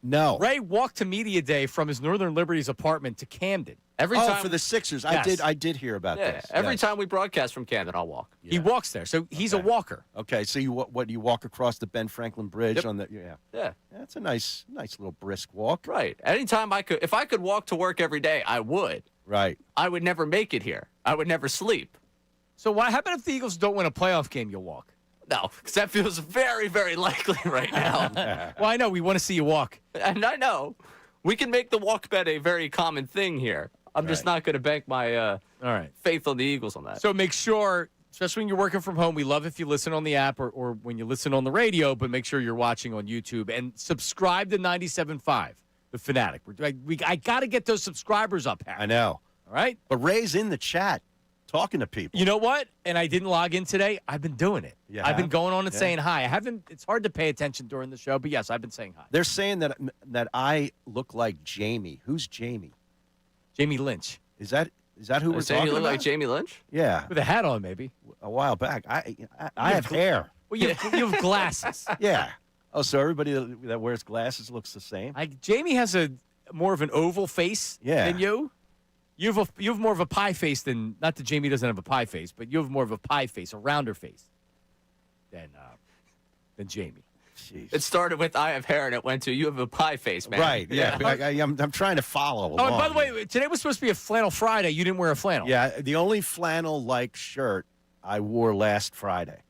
No. Ray walked to media day from his Northern Liberties apartment to Camden. Every time for the Sixers. Yes. I did hear about this. Every Yes. time we broadcast from Camden, I'll walk. Yeah. He walks there, so he's a walker. Okay, so you walk across the Ben Franklin Bridge Yep. on the yeah. Yeah. That's a nice little brisk walk. Right. Anytime if I could walk to work every day, I would. Right. I would never make it here. I would never sleep. So why? How about if the Eagles don't win a playoff game, you'll walk? No, because that feels very, very likely right now. Well, I know we want to see you walk. And I know we can make the walk bet a very common thing here. I'm just not going to bank my All right. faith on the Eagles on that. So make sure, especially when you're working from home, we love if you listen on the app or when you listen on the radio, but make sure you're watching on YouTube and subscribe to 97.5, the Fanatic. I got to get those subscribers up, Harry. I know. All right? But Ray's in the chat talking to people. You know what? And I didn't log in today. I've been doing it. You I've been have? going on and Yeah. saying hi. I haven't. It's hard to pay attention during the show, but yes, I've been saying hi. They're saying that I look like Jamie. Who's Jamie? Jamie Lynch Is that who we're saying talking you look about? like Jamie Lynch? Yeah, with a hat on, maybe. a while back. I have hair. Well, you have glasses. Yeah. Oh, so everybody that wears glasses looks the same? Jamie has a more of an oval face than you. You have more of a pie face than, not that Jamie doesn't have a pie face, but you have more of a pie face, a rounder face than Jamie. Jeez. It started with I have hair and it went to you have a pie face, man. Right, yeah. I'm trying to follow along. Oh, and by the way, today was supposed to be a flannel Friday. You didn't wear a flannel. Yeah, the only flannel-like shirt I wore last Friday.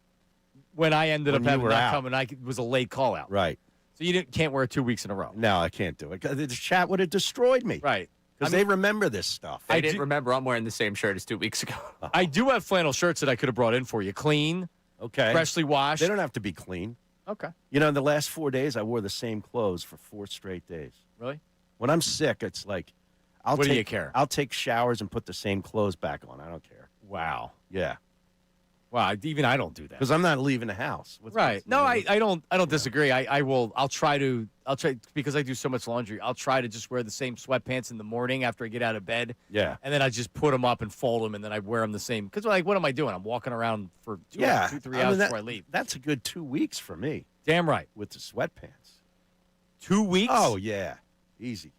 When I ended When up you having were not out. coming, it was a late call out. Right. So you can't wear it 2 weeks in a row. No, I can't do it. The chat would have destroyed me. Right. Because they remember this stuff. I didn't remember I'm wearing the same shirt as 2 weeks ago. I do have flannel shirts that I could have brought in for you. Clean, Okay. freshly washed. They don't have to be clean. Okay. You know, in the last 4 days, I wore the same clothes for 4 straight days. Really? When I'm sick, it's like, What do you care? I'll take showers and put the same clothes back on. I don't care. Wow. Yeah. Wow. Even I don't do that. Because I'm not leaving the house. Right. No, I don't disagree. I'll try because I do so much laundry. I'll try to just wear the same sweatpants in the morning after I get out of bed. Yeah. And then I just put them up and fold them, and then I wear them the same. Because what am I doing? I'm walking around for 3 hours before I leave. That's a good 2 weeks for me Damn right. with the sweatpants. 2 weeks? Oh, yeah. Easy.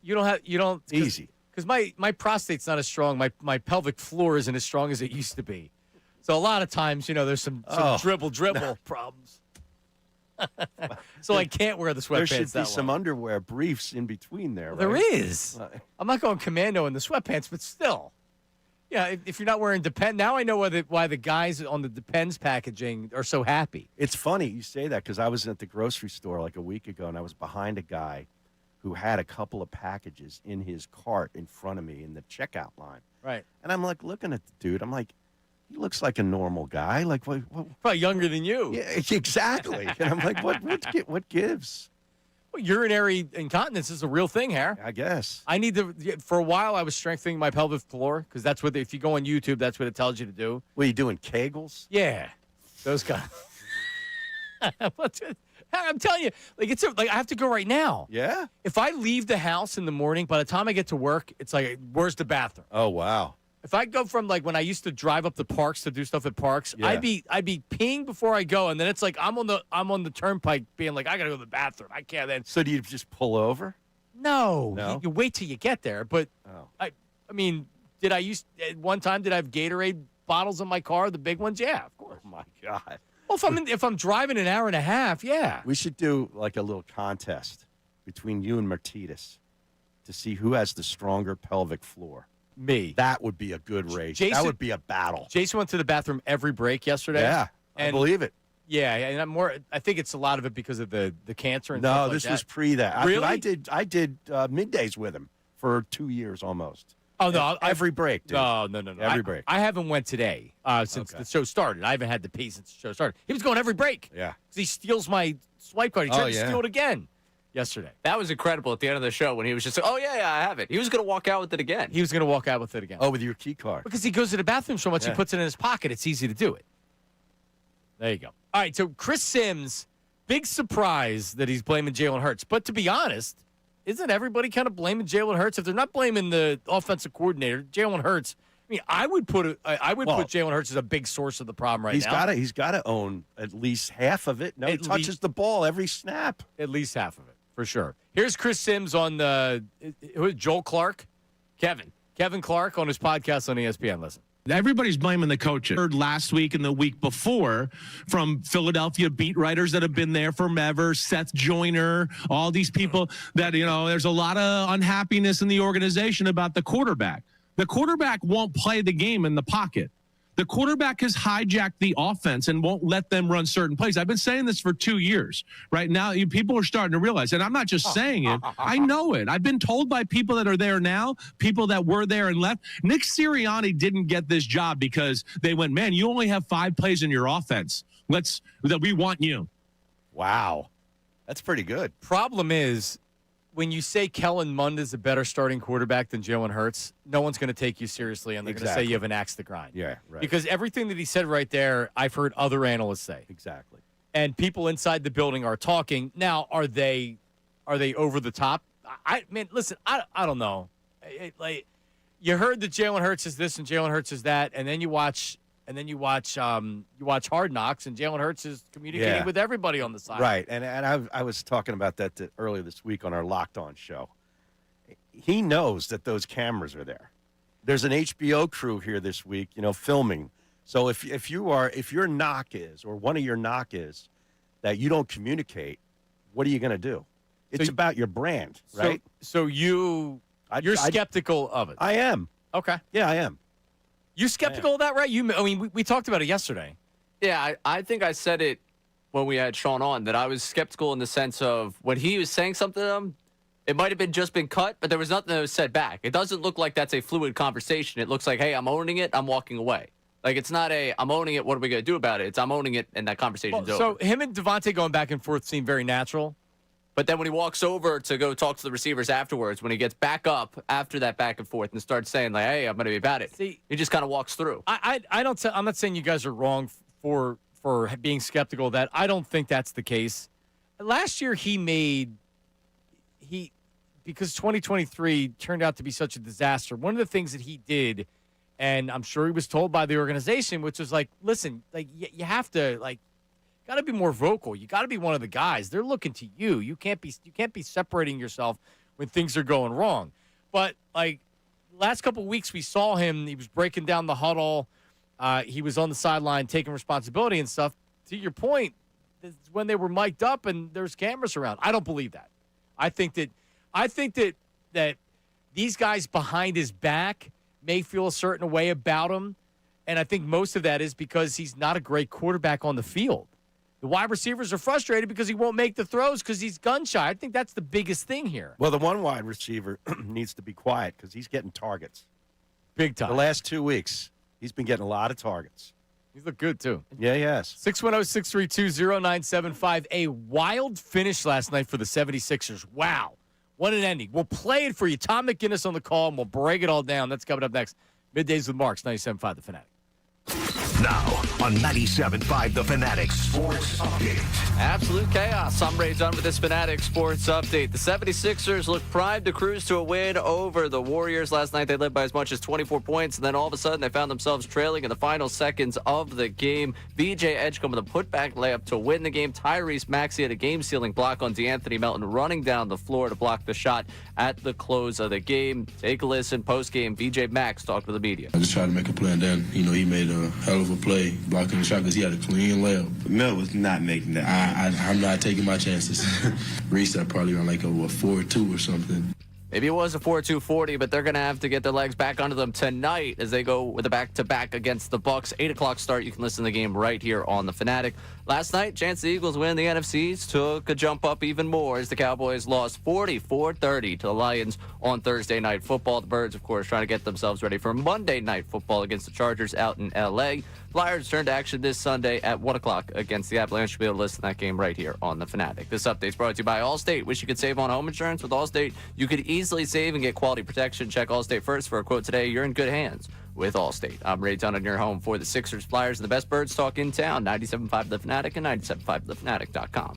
You don't. Easy. Because my prostate's not as strong. My pelvic floor isn't as strong as it used to be. So a lot of times, there's some dribble problems. So I can't wear the sweatpants There should be that some long. underwear briefs in between there, right? There is. I'm not going commando in the sweatpants, but still. Yeah, if you're not wearing Depend, now I know why the guys on the Depends packaging are so happy. It's funny you say that because I was at the grocery store like a week ago, and I was behind a guy who had a couple of packages in his cart in front of me in the checkout line. Right. And I'm like looking at the dude. I'm like, he looks like a normal guy. Like, what? Probably younger than you. Yeah, exactly. And I'm like, what gives? Well, urinary incontinence is a real thing, Harry. I guess. I need to. For a while, I was strengthening my pelvic floor because that's what. If you go on YouTube, that's what it tells you to do. What are you doing, Kegels? Yeah, those guys. I'm telling you, like I have to go right now. Yeah? If I leave the house in the morning, by the time I get to work, it's like, where's the bathroom? Oh, wow. If I go from like when I used to drive up the parks to do stuff at parks, Yeah. I'd be peeing before I go, and then it's like I'm on the turnpike being like, I gotta go to the bathroom. I can't then. So do you just pull over? No. You wait till you get there. But Oh. I mean, at one time did I have Gatorade bottles in my car, the big ones? Yeah, of course. Oh, my God. Well, if I'm driving an hour and a half, yeah. We should do like a little contest between you and Martitas to see who has the stronger pelvic floor. Me. That would be a good race. Jason- that would be a battle. Jason went to the bathroom every break yesterday. Yeah, I And- believe it. Yeah, and I think it's a lot of it because of the cancer and No, stuff like this that. was pre that. Really? I did middays with him for 2 years almost. Oh no! Every break, dude. No. Every break. I haven't went today since Okay. the show started. I haven't had the pee since the show started. He was going every break. Yeah. 'Cause he steals my swipe card. He tried to yeah. steal it again yesterday. That was incredible at the end of the show when he was just like, oh, yeah, I have it. He was going to walk out with it again. He was going to walk out with it again. Oh, with your key card. Because he goes to the bathroom so much, he Yeah. puts it in his pocket. It's easy to do it. There you go. All right, so Chris Sims, big surprise that he's blaming Jalen Hurts. But to be honest, isn't everybody kind of blaming Jalen Hurts? If they're not blaming the offensive coordinator, Jalen Hurts, I mean, I would put Jalen Hurts as a big source of the problem right now. He's got to own at least half of it. No, he At touches the ball every snap. At least half of it, for sure. Here's Chris Sims on Joel Clark? Kevin Clark on his podcast on ESPN. Listen. Everybody's blaming the coaches. Heard last week and the week before from Philadelphia beat writers that have been there forever, Seth Joyner, all these people that, there's a lot of unhappiness in the organization about the quarterback. The quarterback won't play the game in the pocket. The quarterback has hijacked the offense and won't let them run certain plays. I've been saying this for 2 years. Right now, people are starting to realize, and I'm not just saying it. I know it. I've been told by people that are there now, people that were there and left. Nick Sirianni didn't get this job because they went, man, you only have 5 plays in your offense. We want you. Wow. That's pretty good. Problem is, when you say Kellen Mond is a better starting quarterback than Jalen Hurts, no one's going to take you seriously, and they're going to say you have an axe to grind. Yeah, right. Because everything that he said right there, I've heard other analysts say. Exactly. And people inside the building are talking. Now, are they over the top? Listen, I don't know. You heard that Jalen Hurts is this and Jalen Hurts is that, and then you watch Hard Knocks, and Jalen Hurts is communicating with everybody on the side. Right, and I was talking about that earlier this week on our Locked On show. He knows that those cameras are there. There's an HBO crew here this week, filming. So if your knock is, or one of your knock is, that you don't communicate, what are you going to do? It's about your brand, right? So you're skeptical of it. I am. Okay. Yeah, I am. You skeptical of that, right? We talked about it yesterday. Yeah, I think I said it when we had Sean on, that I was skeptical in the sense of when he was saying something to them, it might have just been cut, but there was nothing that was said back. It doesn't look like that's a fluid conversation. It looks like, hey, I'm owning it, I'm walking away. Like, it's not I'm owning it, what are we going to do about it? It's I'm owning it, and that conversation's over. So him and Devontae going back and forth seemed very natural. But then when he walks over to go talk to the receivers afterwards, when he gets back up after that back and forth and starts saying, like, hey, I'm going to be about it, he just kind of walks through. I'm not saying you guys are wrong for being skeptical of that. I don't think that's the case. Last year because 2023 turned out to be such a disaster, one of the things that he did, and I'm sure he was told by the organization, which was like, listen, like you have to got to be more vocal. You got to be one of the guys. They're looking to you. You can't be separating yourself when things are going wrong. But last couple of weeks, we saw him. He was breaking down the huddle. He was on the sideline taking responsibility and stuff. To your point, when they were mic'd up and there's cameras around, I don't believe that. I think that these guys behind his back may feel a certain way about him, and I think most of that is because he's not a great quarterback on the field. The wide receivers are frustrated because he won't make the throws because he's gun shy. I think that's the biggest thing here. Well, the one wide receiver needs to be quiet because he's getting targets. Big time. The last 2 weeks, he's been getting a lot of targets. He's looked good, too. Yeah, yes. 610-632-0975. A wild finish last night for the 76ers. Wow. What an ending. We'll play it for you. Tom McGinnis on the call, and we'll break it all down. That's coming up next. Middays with Marks, 97.5 The Fanatic. Now on 97.5 The Fanatic Sports Update. Absolute chaos. I'm Ray Dunn with this Fanatic Sports Update. The 76ers look primed to cruise to a win over the Warriors. Last night they led by as much as 24 points, and then all of a sudden they found themselves trailing in the final seconds of the game. VJ Edgecombe with a putback layup to win the game. Tyrese Maxey had a game-sealing block on DeAnthony Melton running down the floor to block the shot at the close of the game. Take a listen. Post-game, VJ Max talked to the media. I just tried to make a play, and then, he made a hell of a play blocking the shot because he had a clean layup. Mel was not making that. I'm not taking my chances. Reset probably on like a 4-2 or something. Maybe it was a 4-2-40, but they're going to have to get their legs back under them tonight as they go with a back-to-back against the Bucks. 8 o'clock start. You can listen to the game right here on the Fanatic. Last night, chance the Eagles win the NFCs took a jump up even more as the Cowboys lost 44-30 to the Lions on Thursday Night Football. The Birds, of course, trying to get themselves ready for Monday Night Football against the Chargers out in L.A. Flyers turn to action this Sunday at 1 o'clock against the Avalanche. You'll be able to listen to that game right here on the Fanatic. This update is brought to you by Allstate. Wish you could save on home insurance? With Allstate, you could easily save and get quality protection. Check Allstate first for a quote today. You're in good hands with Allstate. I'm Ray Dunn on your home for the Sixers, Flyers, and the best Birds talk in town. 97.5 The Fanatic and 97.5thefanatic.com.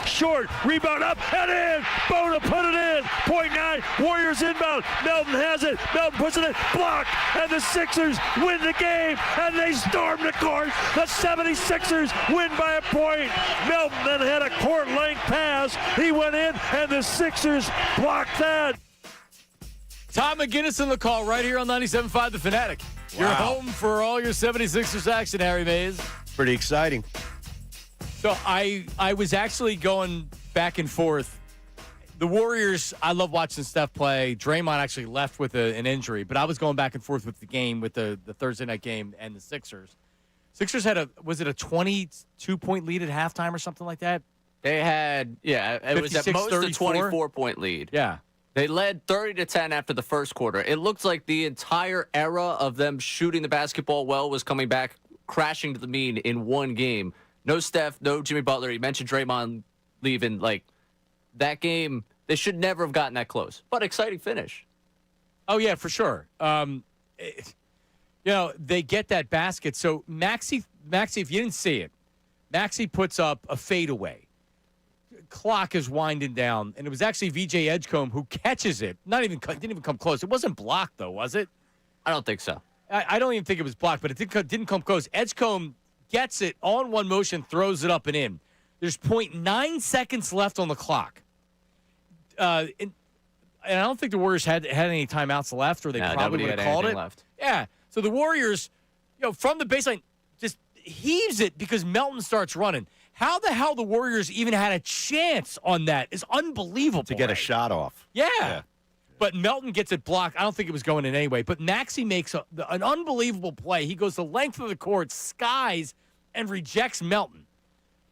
Short, rebound up and in. Bona put it in. .9. Warriors inbound. Melton has it. Melton puts it in. Block. And the Sixers win the game. And they storm the court. The 76ers win by a point. Melton then had a court length pass. He went in and the Sixers blocked that. Tom McGinnis on the call right here on 97.5 The Fanatic. You're home for all your 76ers action, Harry Mays. Pretty exciting. So I was actually going back and forth. The Warriors, I love watching Steph play. Draymond actually left with an injury, but I was going back and forth with the game, with the Thursday night game and the Sixers. Sixers had was it a 22-point lead at halftime or something like that? They had, it was at most a 24-point lead. Yeah. They led 30-10 after the first quarter. It looked like the entire era of them shooting the basketball well was coming back, crashing to the mean in one game. No Steph, no Jimmy Butler. You mentioned Draymond leaving. Like, that game, they should never have gotten that close. But exciting finish. Oh, yeah, for sure. They get that basket. So, Maxey, if you didn't see it, Maxey puts up a fadeaway. Clock is winding down, and it was actually VJ Edgecombe who catches it. Didn't even come close. It wasn't blocked, though, was it? I don't think so. I don't even think it was blocked, but it didn't come close. Edgecombe gets it on one motion, throws it up and in. There's 0.9 seconds left on the clock. And I don't think the Warriors had any timeouts left, or they probably would have called it. Left. Yeah. So the Warriors, from the baseline, just heaves it because Melton starts running. How the hell the Warriors even had a chance on that is unbelievable. To get a shot off. Yeah. But Melton gets it blocked. I don't think it was going in anyway. But Maxey makes an unbelievable play. He goes the length of the court, skies, and rejects Melton.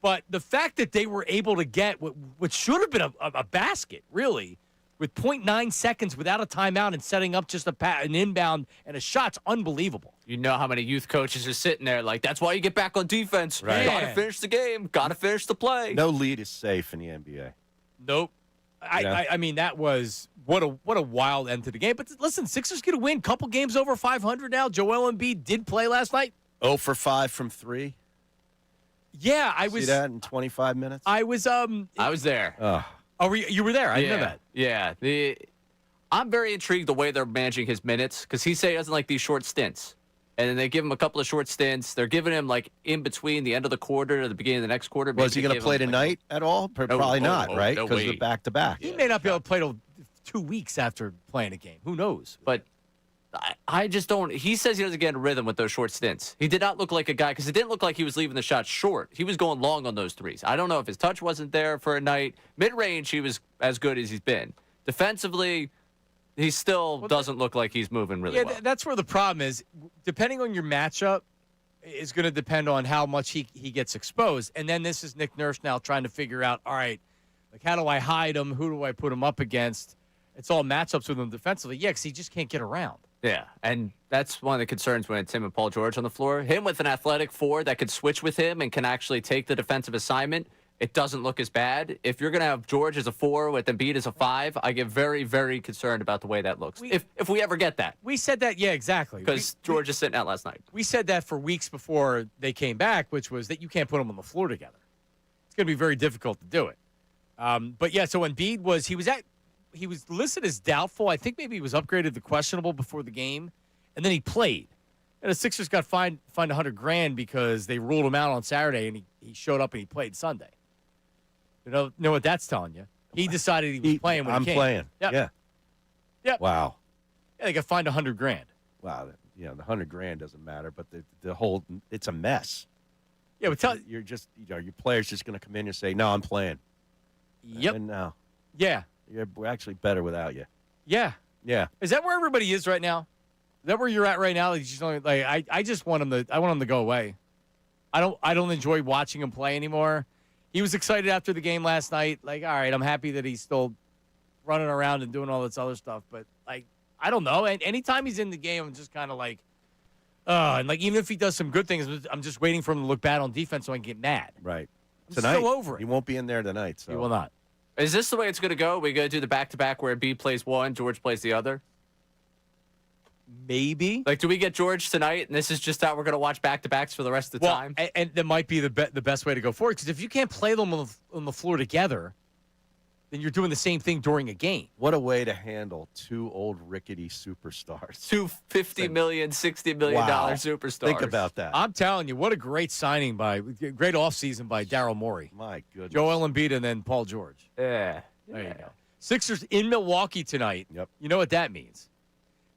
But the fact that they were able to get what should have been a basket, really, with 0.9 seconds without a timeout and setting up just an inbound and a shot's unbelievable. You know how many youth coaches are sitting there like, that's why you get back on defense. Right. Got to finish the game. Got to finish the play. No lead is safe in the NBA. Nope. I mean, that was what a wild end to the game. But listen, Sixers get a win. Couple games over 500 now. Joel Embiid did play last night. 0 for 5 from 3. Yeah, I was. See that in 25 minutes? I was there. Oh, you were there? I didn't know that. Yeah. I'm very intrigued the way they're managing his minutes because he said he doesn't like these short stints. And then they give him a couple of short stints. They're giving him, like, in between the end of the quarter to the beginning of the next quarter. Was he going to play tonight at all? Probably not, right? Because of the back-to-back. He may not be able to play till 2 weeks after playing a game. Who knows? But I just don't. He says he doesn't get in a rhythm with those short stints. He did not look like a guy because it didn't look like he was leaving the shot short. He was going long on those threes. I don't know if his touch wasn't there for a night. Mid-range, he was as good as he's been. Defensively, he still doesn't look like he's moving really well. That's where the problem is. Depending on your matchup is going to depend on how much he gets exposed. And then this is Nick Nurse now trying to figure out, all right, like how do I hide him? Who do I put him up against? It's all matchups with him defensively. Yeah, because he just can't get around. Yeah, and that's one of the concerns when it's him and Paul George on the floor. Him with an athletic four that could switch with him and can actually take the defensive assignment, it doesn't look as bad. If you're going to have George as a 4 with Embiid as a 5, I get very, very concerned about the way that looks. If we ever get that. We said that, yeah, exactly. Because George is sitting out last night. We said that for weeks before they came back, which was that you can't put them on the floor together. It's going to be very difficult to do it. But, yeah, so Embiid he was listed as doubtful. I think maybe he was upgraded to questionable before the game, and then he played. And the Sixers got fined $100,000 because they ruled him out on Saturday, and he showed up and he played Sunday. You know what that's telling you? He decided he was playing when he came. I'm playing. Yep. Yeah. Yep. Wow. Yeah, they got fined $100,000. Wow. The $100,000 doesn't matter, but the whole it's a mess. Yeah, but you're just your player's just going to come in and say, "No, I'm playing." Yep. And no. Yeah. We're actually better without you. Yeah. Yeah. Is that where everybody is right now? Is that where you're at right now? I just want him to go away. I don't enjoy watching him play anymore. He was excited after the game last night. Like, all right, I'm happy that he's still running around and doing all this other stuff. But, like, I don't know. And anytime he's in the game, I'm just kind of like, and, like, even if he does some good things, I'm just waiting for him to look bad on defense so I can get mad. Right. I'm Tonight, still over it. He won't be in there tonight. So. He will not. Is this the way it's going to go? We going to do the back-to-back where B plays one, George plays the other? maybe. Like, do we get George tonight, and this is just how we're going to watch back-to-backs for the rest of the time? And that might be the best way to go forward, because if you can't play them on the floor together, then you're doing the same thing during a game. What a way to handle two old rickety superstars. Two $50 million, $60 million superstars. Think about that. I'm telling you, what a great signing great offseason by Daryl Morey. My goodness. Joel Embiid and then Paul George. Yeah. There you go. Sixers in Milwaukee tonight. Yep. You know what that means?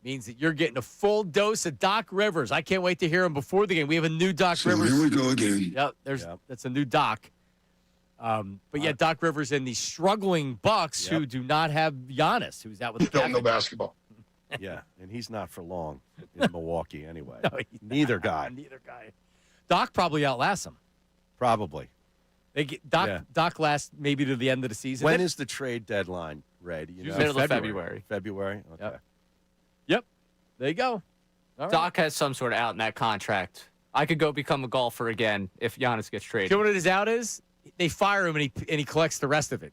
It means that you're getting a full dose of Doc Rivers. I can't wait to hear him before the game. We have a new Doc Rivers. Here we go again. Yep, that's a new Doc. Doc Rivers and the struggling Bucks who do not have Giannis, who's out with the Don't know basketball. Yeah, and he's not for long in Milwaukee anyway. No, Neither guy. Neither guy. Doc probably outlasts him. Probably. They get Doc lasts maybe to the end of the season. When is the trade deadline, Ray? Do you know? Middle of February. February? Okay. Yep. There you go. All right. Doc has some sort of out in that contract. I could go become a golfer again if Giannis gets traded. You know what his out is? They fire him and he collects the rest of it.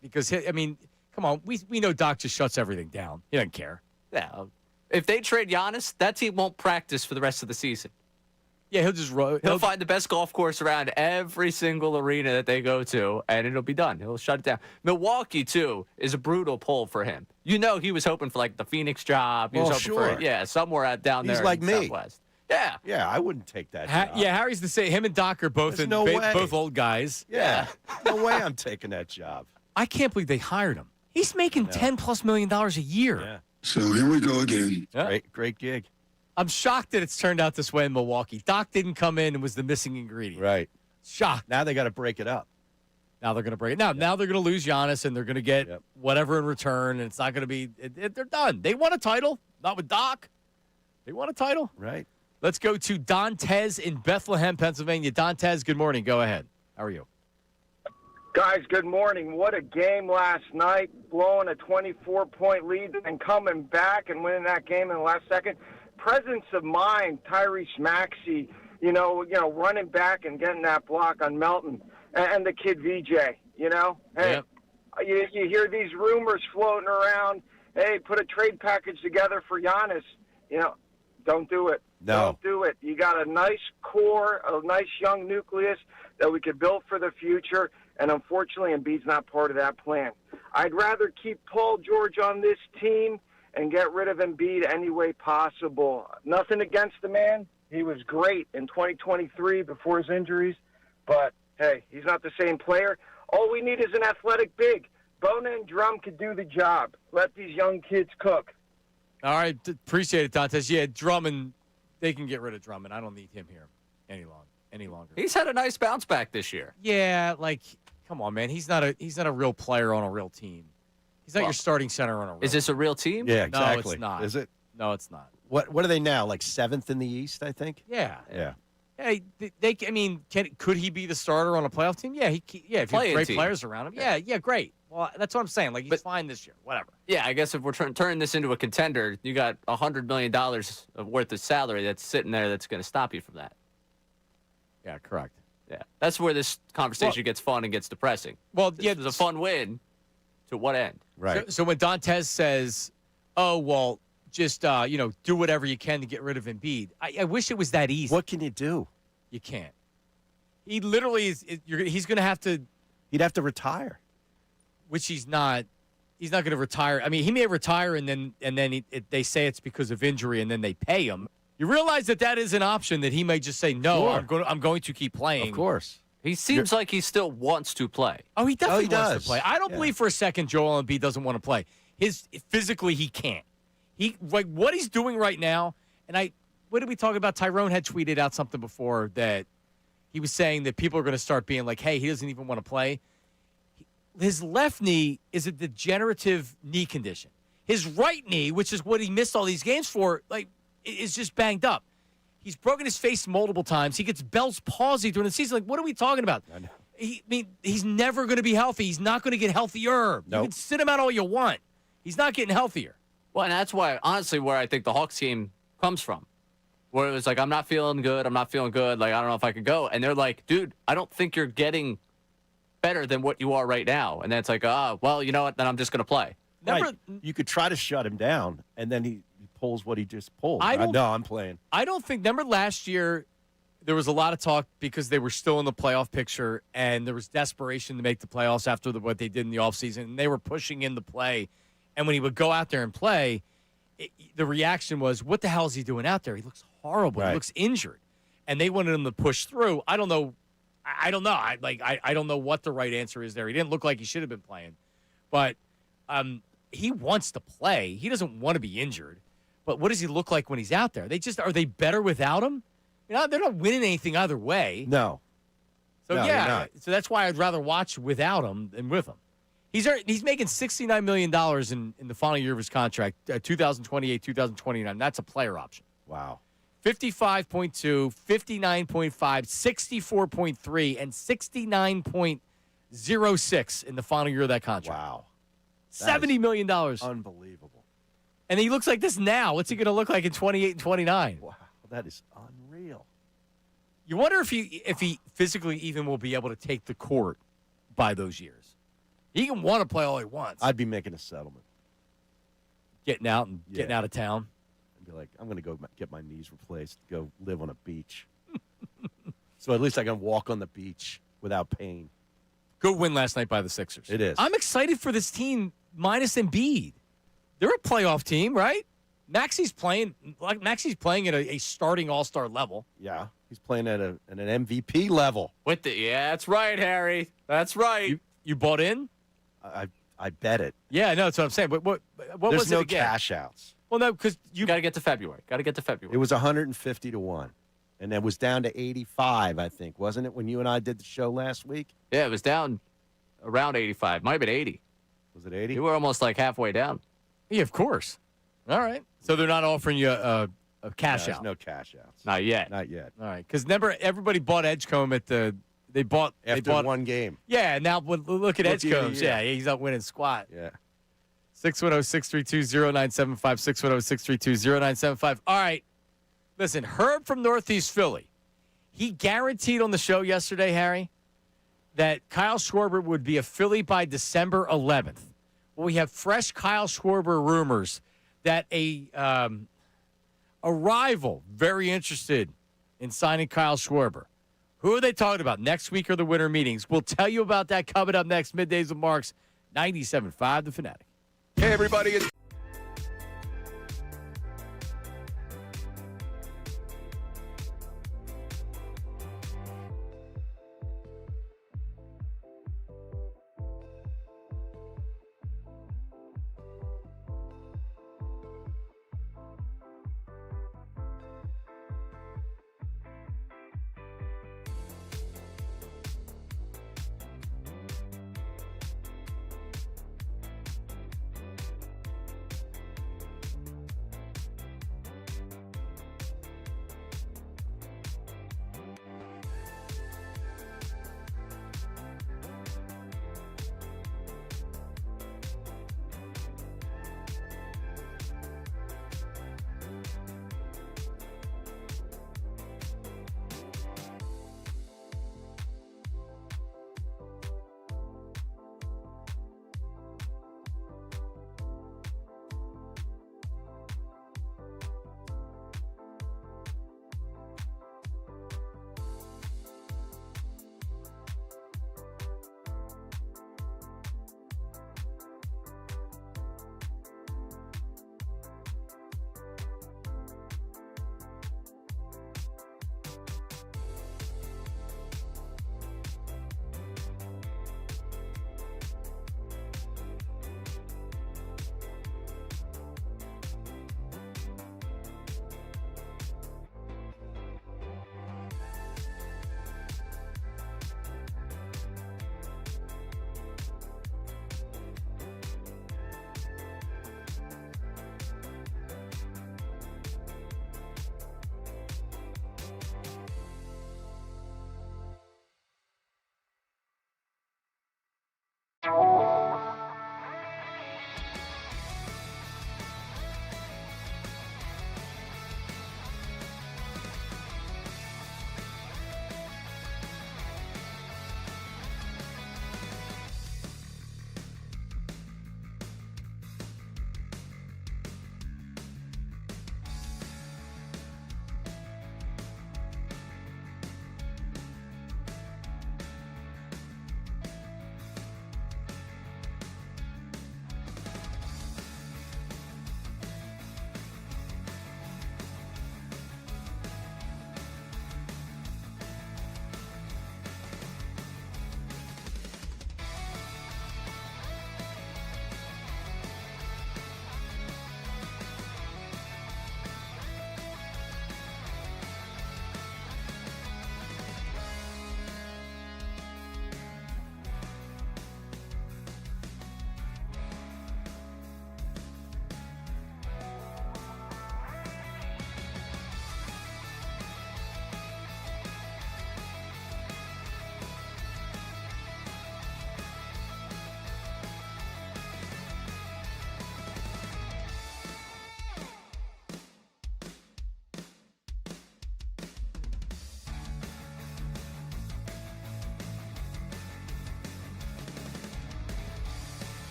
Because, come on, we know Doc just shuts everything down. He doesn't care. Yeah. If they trade Giannis, that team won't practice for the rest of the season. Yeah, he'll just He'll find the best golf course around every single arena that they go to, and it'll be done. He'll shut it down. Milwaukee, too, is a brutal pull for him. You know he was hoping for, like, the Phoenix job. He was hoping for, somewhere out down there like in me. Southwest. Yeah. Yeah, I wouldn't take that job. Harry's the same. Him and Doc are both There's no way. both old guys. Yeah. No way I'm taking that job. I can't believe they hired him. He's making $10+ million a year. Yeah. So here we go again. Yeah. Great gig. I'm shocked that it's turned out this way in Milwaukee. Doc didn't come in and was the missing ingredient. Right. Shocked. Now they got to break it up. Now they're going to break it. Now they're going to lose Giannis, and they're going to get whatever in return, and it's not going to be they're done. They won a title. Not with Doc. They won a title. Right. Let's go to Dantes in Bethlehem, Pennsylvania. Dantes, good morning. Go ahead. How are you? Guys, good morning. What a game last night, blowing a 24-point lead and coming back and winning that game in the last second. Presence of mind, Tyrese Maxey, running back and getting that block on Melton, and the kid VJ, Hey, you hear these rumors floating around, hey, put a trade package together for Giannis. Don't do it. No. Don't do it. You got a nice core, a nice young nucleus that we could build for the future, and unfortunately, Embiid's not part of that plan. I'd rather keep Paul George on this team and get rid of Embiid any way possible. Nothing against the man. He was great in 2023 before his injuries, but, hey, he's not the same player. All we need is an athletic big. Bona and Drum could do the job. Let these young kids cook. All right. Appreciate it, Dantes. Yeah, Drummond, they can get rid of Drummond. I don't need him here any longer. He's had a nice bounce back this year. Yeah, come on, man. He's not a real player on a real team. He's not your starting center on a real Is this a real team? Yeah, exactly. No, it's not. Is it? No, it's not. What are they now? Like 7th in the East, I think? Yeah. Yeah. Yeah, could he be the starter on a playoff team? Yeah, if you have great players around him. Yeah, great. Well, that's what I'm saying. He's fine this year. Whatever. Yeah, I guess if we're turning this into a contender, you got $100 million worth of salary that's sitting there that's going to stop you from that. Yeah, correct. Yeah, that's where this conversation gets fun and gets depressing. Well, this is a fun win. To what end? Right. So when Dantes says, "Oh, well, just do whatever you can to get rid of Embiid," I wish it was that easy. What can you do? You can't. He literally is. He's going to have to. He'd have to retire. Which he's not. He's not going to retire. I mean, he may retire, and then they say it's because of injury, and then they pay him. You realize that is an option that he may just say, "No, Sure. I'm going to keep playing." Of course. He seems like he still wants to play. Oh, he definitely wants does. to play. I don't believe for a second Joel Embiid doesn't want to play. Physically he can't. What he's doing right now, and what did we talk about? Tyrone had tweeted out something before that he was saying that people are going to start being like, "Hey, he doesn't even want to play." His left knee is a degenerative knee condition. His right knee, which is what he missed all these games for, is just banged up. He's broken his face multiple times. He gets Bell's palsy during the season. What are we talking about? I know. He's never going to be healthy. He's not going to get healthier. Nope. You can sit him out all you want. He's not getting healthier. Well, and that's why, honestly, where I think the Hawks game comes from. Where it was like, I'm not feeling good. I don't know if I could go. And they're like, dude, I don't think you're getting better than what you are right now. And then it's like, well, you know what? Then I'm just going to play. Right. You could try to shut him down, and then he pulls what he just pulled. I know I'm playing. I don't think. Remember last year, there was a lot of talk because they were still in the playoff picture, and there was desperation to make the playoffs after what they did in the offseason, and they were pushing in the play. And when he would go out there and play, the reaction was, "What the hell is he doing out there? He looks horrible. Right. He looks injured." And they wanted him to push through. I don't know. I don't know. I don't know what the right answer is there. He didn't look like he should have been playing, but he wants to play. He doesn't want to be injured. But what does he look like when he's out there? Are they better without him? They're not winning anything either way. No. So No, yeah. they're not. So that's why I'd rather watch without him than with him. He's making $69 million in the final year of his contract, 2028, 2029. That's a player option. Wow. 55.2, 59.5, 64.3, and 69.06 in the final year of that contract. Wow. $70 million. Unbelievable. And he looks like this now. What's he going to look like in 28 and 29? Wow. That is unreal. You wonder if he physically even will be able to take the court by those years. He can want to play all he wants. I'd be making a settlement. Getting out of town. Be like, I'm going to go get my knees replaced, go live on a beach. So at least I can walk on the beach without pain. Good win last night by the Sixers. It is. I'm excited for this team minus Embiid. They're a playoff team, right? Maxi's playing at a starting all-star level. Yeah, he's playing at an MVP level. Yeah, that's right, Harry. That's right. You bought in? I bet it. Yeah, I know. That's what I'm saying. But what There's was it no again? cash outs. Well, no, because You got to get to February. It was 150 to 1. And it was down to 85, I think, wasn't it, when you and I did the show last week? Yeah, it was down around 85. Might have been 80. Was it 80? You were almost like halfway down. Yeah, of course. All right. So they're not offering you a cash There's out. no cash outs. Not yet. Not yet. All right. Because everybody bought Edgecombe After one game. Yeah, now look at Rookie of the Edgecombe. year. Yeah, he's up winning squat. Yeah. 610-632-0975, 610-632-0975. All right. Listen, Herb from Northeast Philly, he guaranteed on the show yesterday, Harry, that Kyle Schwarber would be a Philly by December 11th. Well, we have fresh Kyle Schwarber rumors that a rival very interested in signing Kyle Schwarber. Who are they talking about? Next week are the winter meetings. We'll tell you about that coming up next. Middays with Marks, 97.5 The Fanatic. Hey, everybody.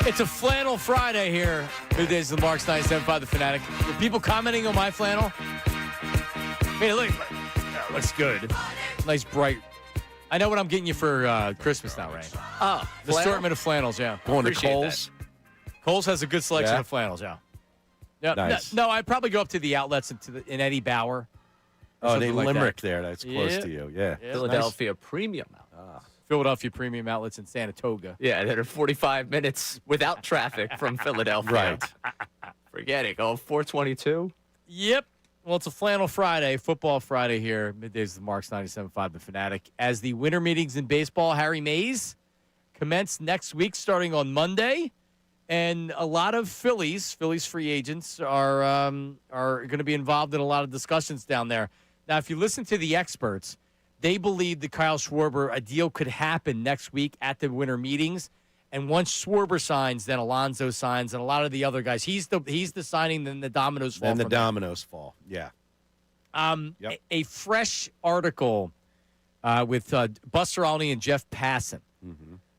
It's a flannel Friday here. Middays of the Marks 97.5 The Fanatic. Were people commenting on my flannel? Hey, look, that looks good. Nice bright. I know what I'm getting you for Christmas now, Ray. Oh, An assortment of flannels, yeah. Going to Appreciate Kohl's. Kohl's has a good selection Yeah? of flannels, yeah. Yeah, Nice. No, I'd probably go up to the outlets in Eddie Bauer. Oh, Something they like Limerick that. there. That's close Yeah. to you. Yeah. Yeah. Philadelphia Premium Outlets. Philadelphia Premium Outlets in Saratoga. Yeah, that are 45 minutes without traffic from Philadelphia. Right. Forget it. Go 422. Yep. Well, it's a flannel Friday, football Friday here. Middays of the Marks 97.5 The Fanatic. As the winter meetings in baseball, Harry Mays, commence next week starting on Monday. And a lot of Phillies free agents are going to be involved in a lot of discussions down there. Now, if you listen to the experts, they believe that Kyle Schwarber, a deal could happen next week at the winter meetings. And once Schwarber signs, then Alonso signs, and a lot of the other guys. He's the signing, then the dominoes fall. Then the from there. dominoes fall. Yeah. Yep. A fresh article with Buster Olney and Jeff Passan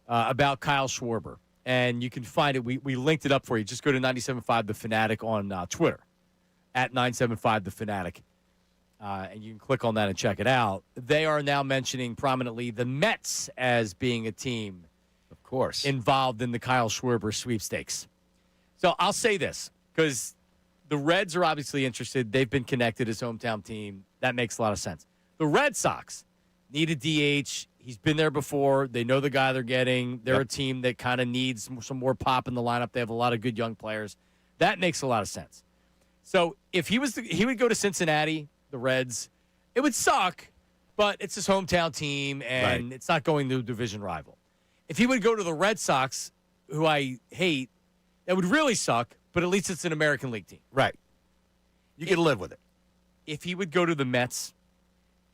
about Kyle Schwarber. And you can find it. We linked it up for you. Just go to 97.5 The Fanatic on Twitter, at 97.5 The Fanatic. And you can click on that and check it out. They are now mentioning prominently the Mets as being a team, Of course. involved in the Kyle Schwarber sweepstakes. So I'll say this, because the Reds are obviously interested. They've been connected as hometown team. That makes a lot of sense. The Red Sox need a DH. He's been there before. They know the guy they're getting. They're a team that kind of needs some more pop in the lineup. They have a lot of good young players. That makes a lot of sense. So if he would go to Cincinnati, the Reds, it would suck, but it's his hometown team, and it's not going to a division rival. If he would go to the Red Sox, who I hate, that would really suck, but at least it's an American League team. Right. You can live with it. If he would go to the Mets,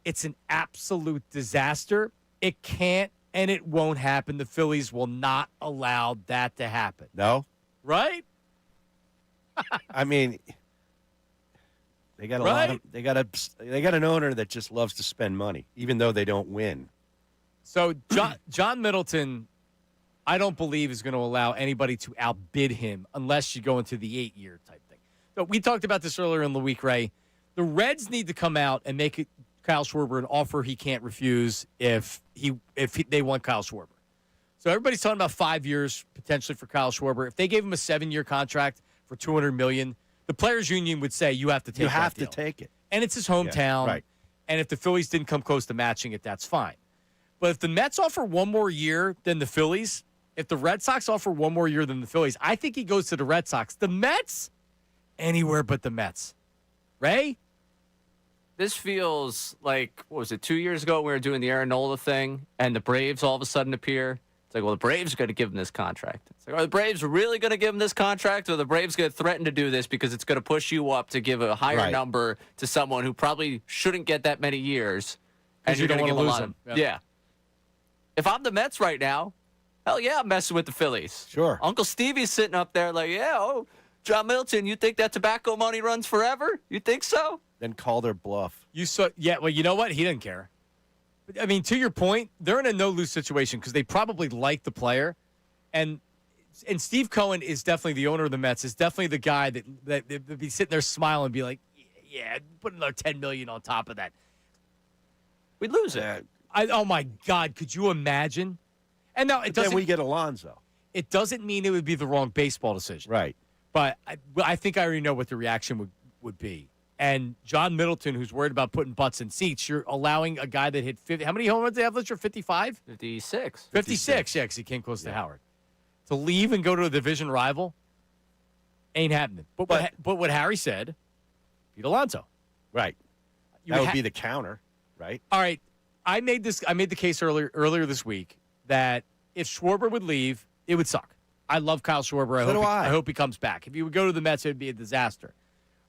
it's an absolute disaster. It can't and it won't happen. The Phillies will not allow that to happen. No? Right? I mean, they got they got an owner that just loves to spend money, even though they don't win. So John Middleton, I don't believe is going to allow anybody to outbid him unless you go into the 8-year type thing. So we talked about this earlier in the week, Ray. The Reds need to come out and make Kyle Schwarber an offer he can't refuse if they want Kyle Schwarber. So everybody's talking about 5 years potentially for Kyle Schwarber. If they gave him a 7-year contract for $200 million, the players' union would say you have to take. You have that deal. to take it, and it's his hometown. Yeah, right. And if the Phillies didn't come close to matching it, that's fine. But if the Mets offer one more year than the Phillies, if the Red Sox offer one more year than the Phillies, I think he goes to the Red Sox. The Mets, anywhere but the Mets. Ray? This feels like, what was it, 2 years ago we were doing the Aaron Nola thing, and the Braves all of a sudden appear. It's like, well, the Braves are going to give him this contract. It's like, are the Braves really going to give him this contract, or are the Braves going to threaten to do this because it's going to push you up to give a higher number to someone who probably shouldn't get that many years, and you're going to give a lot of him. Yeah. If I'm the Mets right now, hell yeah, I'm messing with the Phillies. Sure. Uncle Stevie's sitting up there like, John Middleton, you think that tobacco money runs forever? You think so? Then call their bluff. Well, you know what? He didn't care. But, I mean, to your point, they're in a no-lose situation because they probably like the player. And Steve Cohen is definitely the owner of the Mets, is definitely the guy that would be sitting there smiling and be like, yeah, put another $10 million on top of that. We'd lose it. Oh, my God. Could you imagine? And now Then we get Alonso. It doesn't mean it would be the wrong baseball decision. Right. But I think I already know what the reaction would be. And John Middleton, who's worried about putting butts in seats, you're allowing a guy that hit 50. How many home runs did they have this year? 55? 56. 56, yeah, because he came close to Howard. To leave and go to a division rival ain't happening. But what Harry said, Pete Alonso. Right. That would be the counter, right? All right. I made the case earlier this week that if Schwarber would leave, it would suck. I love Kyle Schwarber. I hope he comes back. If he would go to the Mets, it would be a disaster.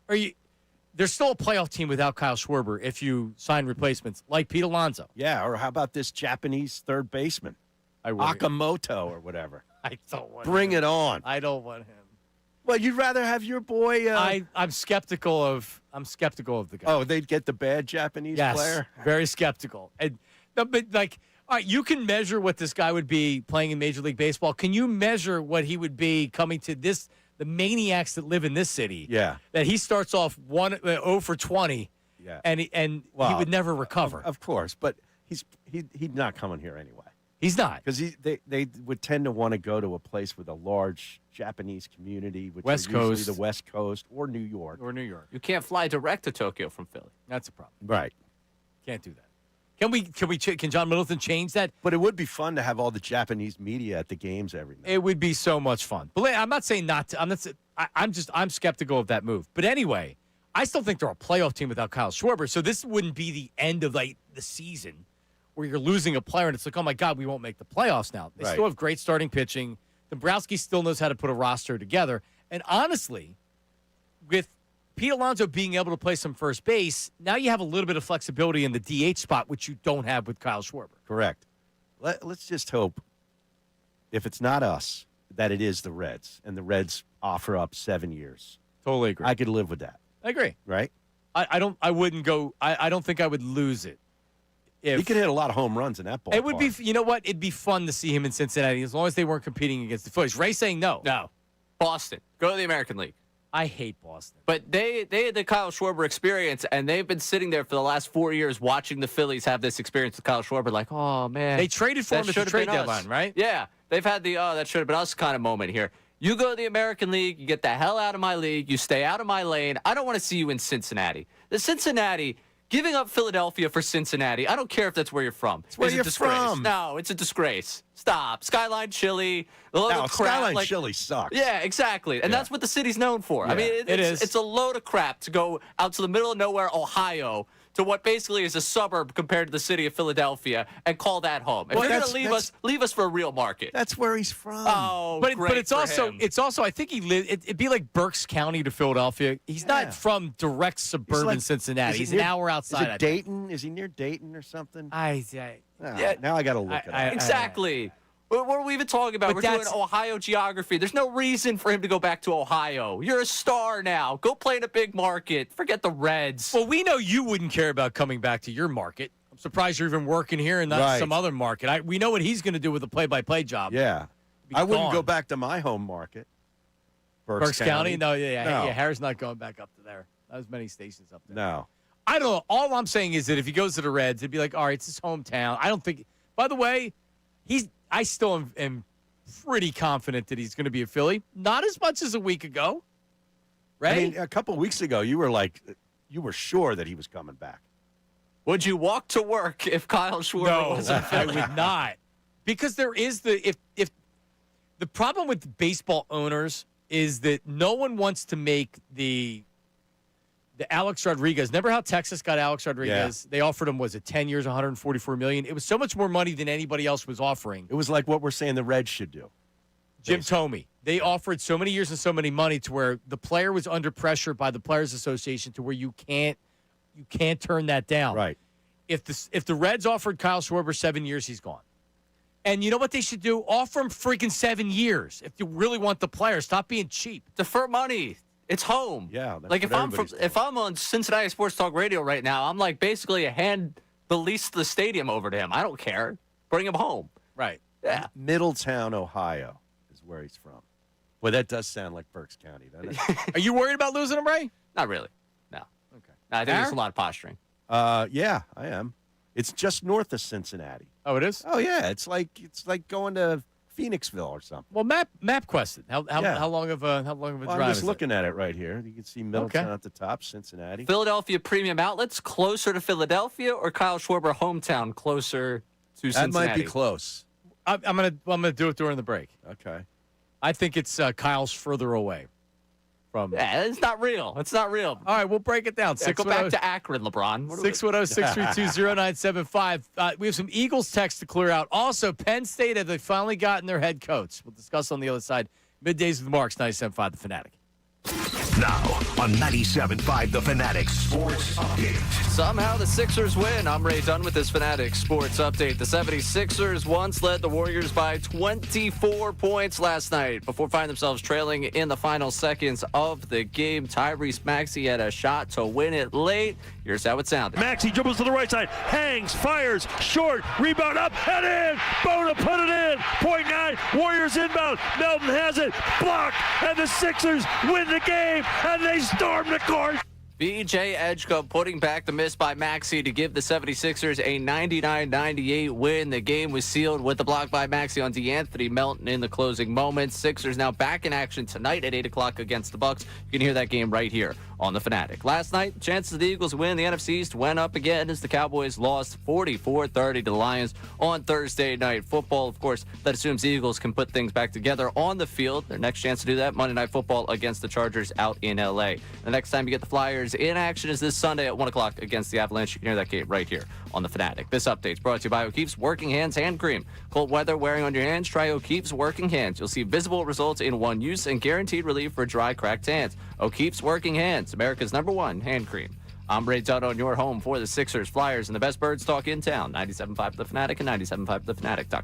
There's still a playoff team without Kyle Schwarber if you sign replacements like Pete Alonso. Yeah, or how about this Japanese third baseman? Akamoto or whatever. I don't want Bring him. it on. I don't want him. Well, you'd rather have your boy. I'm skeptical of the guy. Oh, they'd get the bad Japanese player. Very skeptical. And but like All right, you can measure what this guy would be playing in Major League Baseball. Can you measure what he would be coming to the maniacs that live in this city? Yeah. That he starts off 0 for 20. Yeah. And he would never recover. Of course, but he's not coming here anyway. He's not. Because they would tend to want to go to a place with a large Japanese community, which West is usually Coast. the West Coast or New York. You can't fly direct to Tokyo from Philly. That's a problem. Right. Can't do that. Can John Middleton change that? But it would be fun to have all the Japanese media at the games every night. It would be so much fun. But I'm not saying not to. I'm skeptical of that move. But anyway, I still think they're a playoff team without Kyle Schwarber. So this wouldn't be the end of the season where you're losing a player and it's like, oh my God, we won't make the playoffs now. They still have great starting pitching. Dombrowski still knows how to put a roster together. And honestly, with Pete Alonso being able to play some first base, now you have a little bit of flexibility in the DH spot, which you don't have with Kyle Schwarber. Correct. Let's just hope, if it's not us, that it is the Reds, and the Reds offer up 7 years. Totally agree. I could live with that. I agree. Right? I don't think I would lose it. He could hit a lot of home runs in that ballpark. It would be, you know what? It'd be fun to see him in Cincinnati as long as they weren't competing against the Phillies. Ray's saying no. No. Boston. Go to the American League. I hate Boston. But they had the Kyle Schwarber experience, and they've been sitting there for the last 4 years watching the Phillies have this experience with Kyle Schwarber. Like, oh, man. They traded for him at the trade deadline, right? Yeah. They've had the, that should have been us kind of moment here. You go to the American League, you get the hell out of my league, you stay out of my lane. I don't want to see you in Cincinnati. The Cincinnati, giving up Philadelphia for Cincinnati, I don't care if that's where you're from. It's where a you're disgrace. from. No, it's a disgrace. Stop. Skyline Chili. No, Skyline Chili sucks. Yeah, exactly. And that's what the city's known for. Yeah, I mean, is. It's a load of crap to go out to the middle of nowhere, Ohio, to what basically is a suburb compared to the city of Philadelphia, and call that home. If Well, you're going to leave us for a real market. That's where he's from. Oh, But great it's for also him. I think he lived. It'd be like Berks County to Philadelphia. He's not from direct suburban Cincinnati. He's an hour outside. Is it Dayton? Is he near Dayton or something? Now I got to look it up. Exactly. What are we even talking about? But We're doing Ohio geography. There's no reason for him to go back to Ohio. You're a star now. Go play in a big market. Forget the Reds. Well, we know you wouldn't care about coming back to your market. I'm surprised you're even working here and not some other market. We know what he's going to do with a play-by-play job. Yeah. I wouldn't go back to my home market. Berks County? No, No. yeah, Harry's not going back up to there. Not as many stations up there. No. I don't know. All I'm saying is that if he goes to the Reds, it'd be like, all right, it's his hometown. I don't think. By the way, I still am pretty confident that he's going to be a Philly. Not as much as a week ago. Right? I mean, a couple of weeks ago, you were sure that he was coming back. Would you walk to work if Kyle Schwarber wasn't a I Philly? would not. Because there is if the problem with baseball owners is that no one wants to make the Alex Rodriguez. Remember how Texas got Alex Rodriguez? Yeah. They offered him, was it 10 years, $144 million? It was so much more money than anybody else was offering. It was like what we're saying the Reds should do. Jim Thome. They offered so many years and so many money to where the player was under pressure by the Players Association to where you can't turn that down. Right. If the Reds offered Kyle Schwarber 7 years, he's gone. And you know what they should do? Offer him freaking 7 years if you really want the player. Stop being cheap. Defer money. It's home. Yeah. That's like what if I'm on Cincinnati Sports Talk Radio right now, I'm like basically hand the lease to the stadium over to him. I don't care. Bring him home. Right. Yeah. Middletown, Ohio is where he's from. Well, that does sound like Berks County, doesn't it? Are you worried about losing him, Ray? Not really. No. Okay. No, I think there's a lot of posturing. Yeah, I am. It's just north of Cincinnati. Oh, it is? Oh yeah, it's like going to Phoenixville or something. Well, MapQuest it. How long of a drive? I'm just is looking at it right here. You can see Middletown at the top, Cincinnati. Philadelphia Premium Outlets closer to Philadelphia, or Kyle Schwarber hometown closer to Cincinnati? That might be close. I'm gonna do it during the break. Okay. I think it's Kyle's further away from. Yeah, it's not real. It's not real. All right, we'll break it down. Yeah, go back to Akron, LeBron. 610-632-0975. We have some Eagles text to clear out. Also, Penn State, have they finally gotten their head coach? We'll discuss on the other side. Middays with Marks, 97.5 The Fanatic. Now on 97.5 The Fanatic Sports Update. Somehow the Sixers win. I'm Ray Dunn with this Fanatic Sports Update. The 76ers once led the Warriors by 24 points last night before finding themselves trailing in the final seconds of the game. Tyrese Maxey had a shot to win it late. Here's how it sounded. Maxey dribbles to the right side, hangs, fires, short, rebound up and in. Bona put it in. .9, Warriors inbound. Melton has it, blocked, and the Sixers win the game, and they storm the court. B.J. Edgecombe putting back the miss by Maxey to give the 76ers a 99-98 win. The game was sealed with the block by Maxey on DeAnthony Melton in the closing moments. Sixers now back in action tonight at 8 o'clock against the Bucks. You can hear that game right here on the Fanatic. Last night, chances of the Eagles win the NFC East went up again as the Cowboys lost 44-30 to the Lions on Thursday Night Football. Of course, that assumes the Eagles can put things back together on the field. Their next chance to do that, Monday Night Football against the Chargers out in L.A. The next time you get the Flyers in action is this Sunday at 1 o'clock against the Avalanche. You can hear that game right here on the Fanatic. This update is brought to you by O'Keefe's Working Hands Hand Cream. Cold weather wearing on your hands? Try O'Keefe's Working Hands. You'll see visible results in one use and guaranteed relief for dry, cracked hands. O'Keefe's Working Hands, America's #1 hand cream. I'm Ray Dutt on your home for the Sixers, Flyers, and the best birds talk in town. 97.5 The Fanatic and 97.5 TheFanatic.com.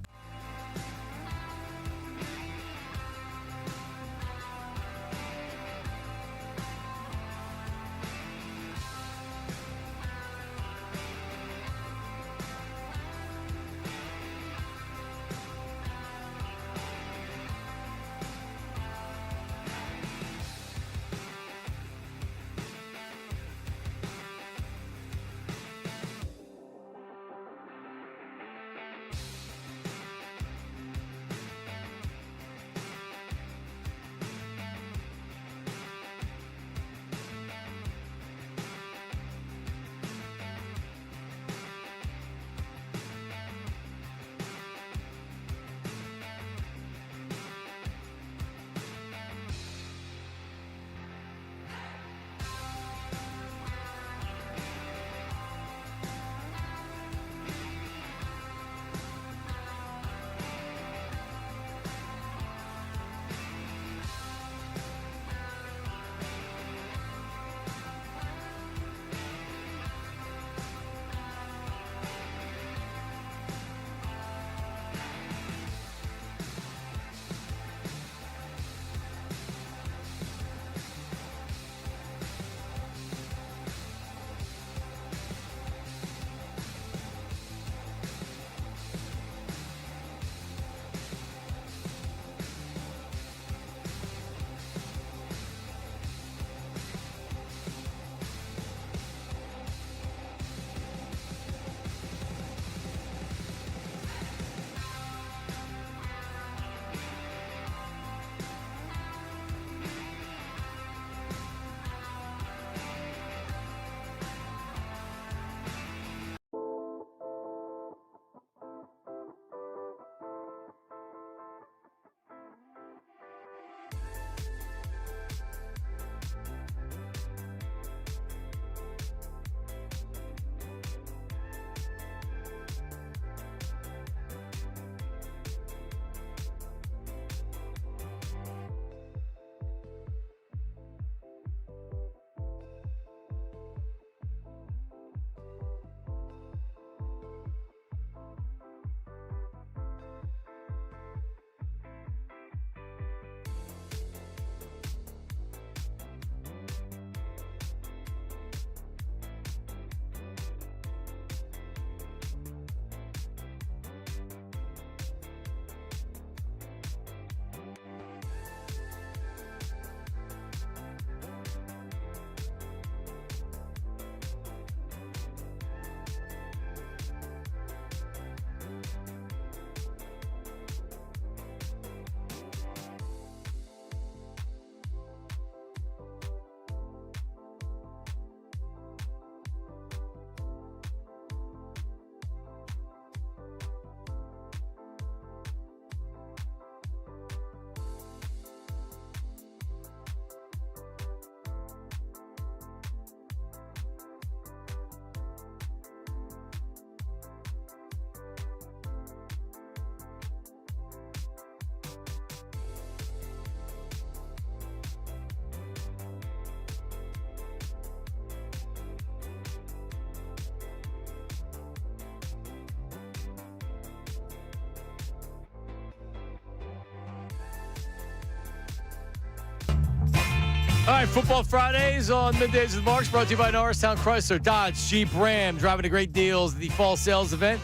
All right, Football Fridays on Middays with Marks, brought to you by Norristown Chrysler, Dodge, Jeep, Ram. Driving to great deals at the fall sales event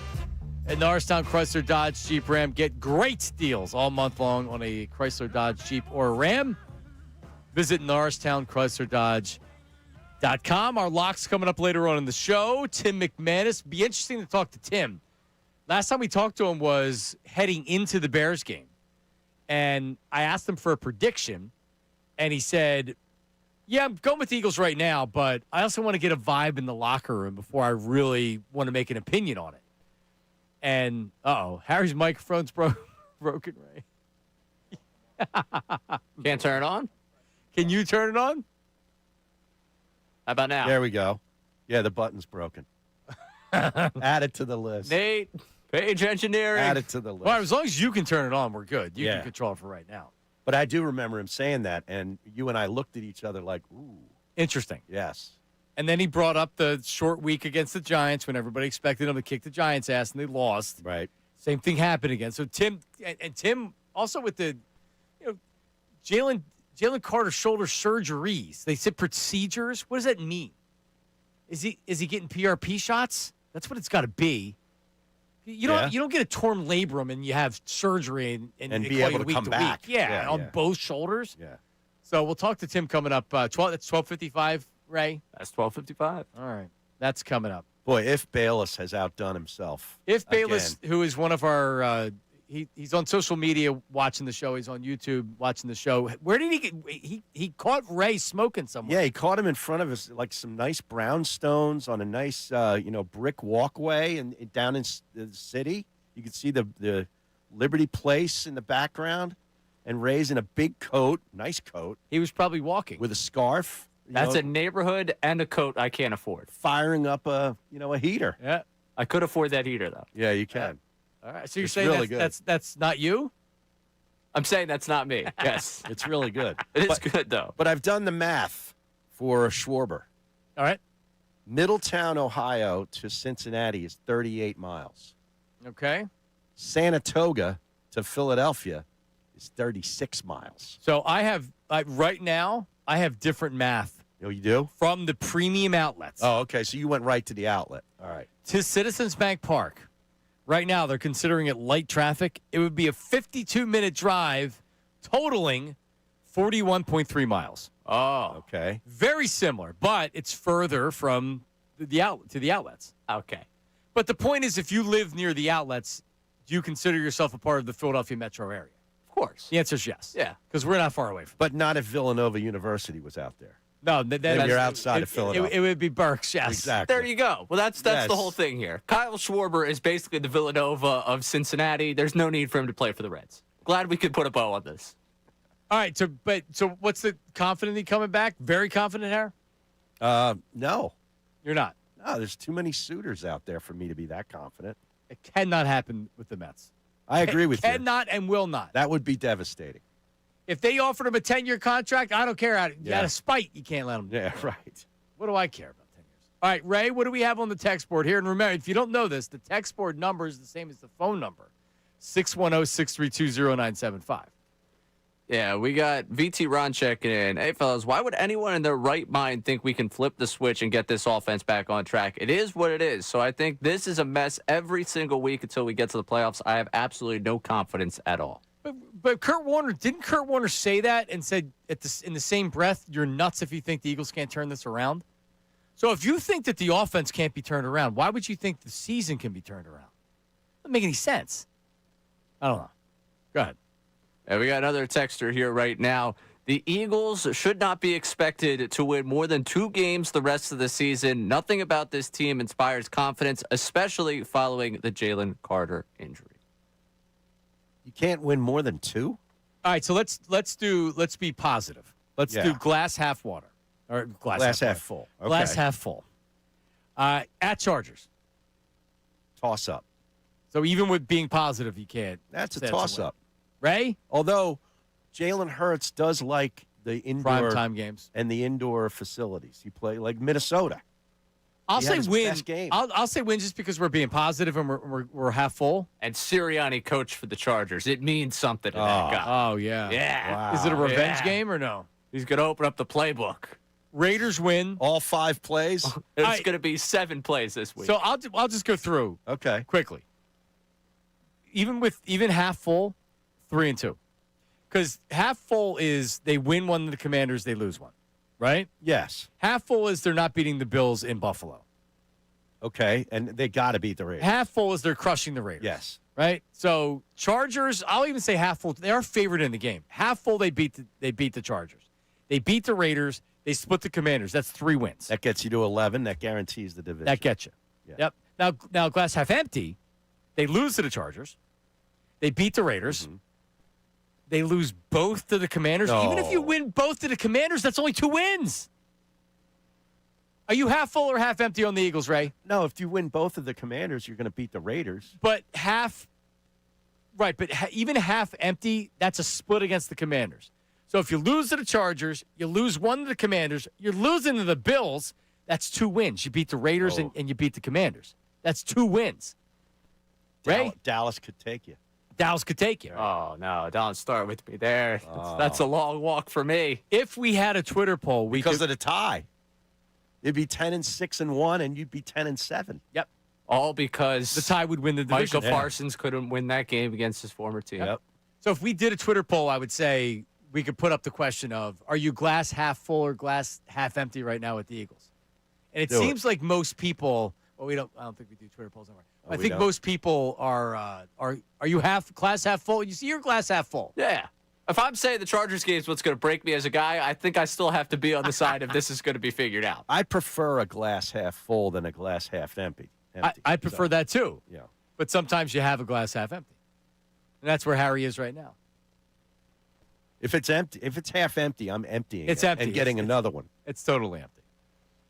at Norristown Chrysler, Dodge, Jeep, Ram. Get great deals all month long on a Chrysler, Dodge, Jeep, or Ram. Visit NorristownChryslerDodge.com. Our lock's coming up later on in the show. Tim McManus. Be interesting to talk to Tim. Last time we talked to him was heading into the Bears game. And I asked him for a prediction, and he said, yeah, I'm going with the Eagles right now, but I also want to get a vibe in the locker room before I really want to make an opinion on it. And, Harry's microphone's broken, Ray. Can't turn it on? Can you turn it on? How about now? There we go. Yeah, the button's broken. Add it to the list. Nate, page engineering. Add it to the list. Well, as long as you can turn it on, we're good. You can control it for right now. But I do remember him saying that, and you and I looked at each other like, ooh. Interesting. Yes. And then he brought up the short week against the Giants when everybody expected him to kick the Giants' ass, and they lost. Right. Same thing happened again. So Tim, and Tim also with the, Jalen Carter shoulder surgeries. They said procedures. What does that mean? Is he getting PRP shots? That's what it's got to be. You don't get a torn labrum and you have surgery and be able to come back. Yeah, on both shoulders. Yeah. So we'll talk to Tim coming up. 12. That's 12:55. Ray. That's 12:55. All right, that's coming up. Boy, if Bayless has outdone himself. If Bayless, who is one of our, he's on social media watching the show. He's on YouTube watching the show. Where did he get? He caught Ray smoking somewhere. Yeah, he caught him in front of us, like some nice brownstones on a nice, brick walkway and down in the city. You could see the Liberty Place in the background, and Ray's in a big coat, nice coat. He was probably walking with a scarf. That's a neighborhood and a coat I can't afford. Firing up a heater. Yeah, I could afford that heater though. Yeah, you can. All right, so you're saying that's not you? I'm saying that's not me. Yes, it's really good. It is good though. But I've done the math for Schwarber. All right, Middletown, Ohio to Cincinnati is 38 miles. Okay. Saratoga to Philadelphia is 36 miles. So right now I have different math. Oh, you do? From the premium outlets. Oh, okay. So you went right to the outlet. All right. To Citizens Bank Park. Right now, they're considering it light traffic. It would be a 52-minute drive, totaling 41.3 miles. Oh, okay. Very similar, but it's further from the outlets. Okay. But the point is, if you live near the outlets, do you consider yourself a part of the Philadelphia metro area? Of course. The answer is yes. Yeah. Because we're not far away from it. But not if Villanova University was out there. No, then you're outside of Philadelphia. It would be Berks, yes. Exactly. There you go. Well, that's the whole thing here. Kyle Schwarber is basically the Villanova of Cincinnati. There's no need for him to play for the Reds. Glad we could put a bow on this. All right, so what's the confident he coming back? Very confident, Harry? No. You're not? No, there's too many suitors out there for me to be that confident. It cannot happen with the Mets. I agree with you. Cannot and will not. That would be devastating. If they offered him a 10-year contract, I don't care. Out of spite, you can't let him do Yeah, that. right. What do I care about 10 years? All right, Ray, what do we have on the text board here? And remember, if you don't know this, the text board number is the same as the phone number, 610-632-0975. Yeah, we got VT Ron checking in. Hey, fellas, why would anyone in their right mind think we can flip the switch and get this offense back on track? It is what it is. So I think this is a mess every single week until we get to the playoffs. I have absolutely no confidence at all. But Kurt Warner say that and said in the same breath, you're nuts if you think the Eagles can't turn this around? So if you think that the offense can't be turned around, why would you think the season can be turned around? Doesn't make any sense. I don't know. Go ahead. We got another texter here right now. The Eagles should not be expected to win more than 2 games the rest of the season. Nothing about this team inspires confidence, especially following the Jalen Carter injury. You can't win more than 2? All right, so let's be positive. Let's do glass half water. Or glass half full. Okay. Glass half full. At Chargers. Toss up. So even with being positive, you can't. That's a toss up. Ray? Although Jalen Hurts does like the indoor primetime games and the indoor facilities. He play like Minnesota. I'll say win. Best game. I'll say win just because we're being positive and we're half full. And Sirianni coached for the Chargers. It means something to that guy. Oh yeah. Yeah. Wow. Is it a revenge game or no? He's going to open up the playbook. Raiders win. All 5 plays? It's going to be 7 plays this week. So I'll just go through quickly. Even half full, 3-2. Because half full is they win one of the Commanders, they lose one, right? Yes. Half full is they're not beating the Bills in Buffalo. Okay, and they got to beat the Raiders. Half full is they're crushing the Raiders. Yes. Right? So Chargers, I'll even say half full. They are favored in the game. Half full, they beat the Chargers. They beat the Raiders. They split the Commanders. That's 3 wins. That gets you to 11. That guarantees the division. That gets you. Yeah. Yep. Now glass half empty. They lose to the Chargers. They beat the Raiders. Mm-hmm. They lose both to the Commanders. No. Even if you win both to the Commanders, that's only 2 wins. Are you half full or half empty on the Eagles, Ray? No, if you win both of the Commanders, you're going to beat the Raiders. But even half empty, that's a split against the Commanders. So if you lose to the Chargers, you lose one to the Commanders, you're losing to the Bills, that's 2 wins. You beat the Raiders and you beat the Commanders. That's 2 wins. Ray? Dallas could take you. Dallas could take you. Oh, no. Don't start with me there. That's a long walk for me. If we had a Twitter poll, because of the tie. It'd be 10-6-1, and you'd be 10-7. Yep. All because the tie would win the division. Michael Parsons couldn't win that game against his former team. Yep. So if we did a Twitter poll, I would say we could put up the question of, are you glass half full or glass half empty right now with the Eagles? And it seems like most people, I don't think we do Twitter polls anymore. I think most people are you glass half full? You see your glass half full. Yeah. If I'm saying the Chargers game is what's going to break me as a guy, I think I still have to be on the side of this is going to be figured out. I prefer a glass half full than a glass half empty. I prefer that too. Yeah. But sometimes you have a glass half empty. And that's where Harry is right now. If it's empty, if it's half empty, I'm emptying it's it empty. and getting another one. It's totally empty.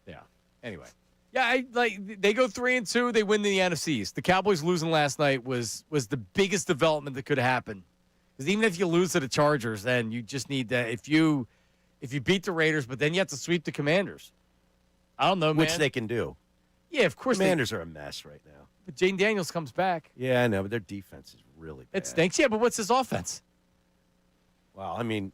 Yeah. Anyway. Yeah, they go 3-2. They win the NFC East. The Cowboys losing last night was the biggest development that could happen. Because even if you lose to the Chargers, then you just need that. If you beat the Raiders, but then you have to sweep the Commanders. I don't know, man. Which they can do. Yeah, of course. Commanders are a mess right now. But Jane Daniels comes back. Yeah, I know, but their defense is really bad. It stinks. Yeah, but what's his offense? Well, I mean,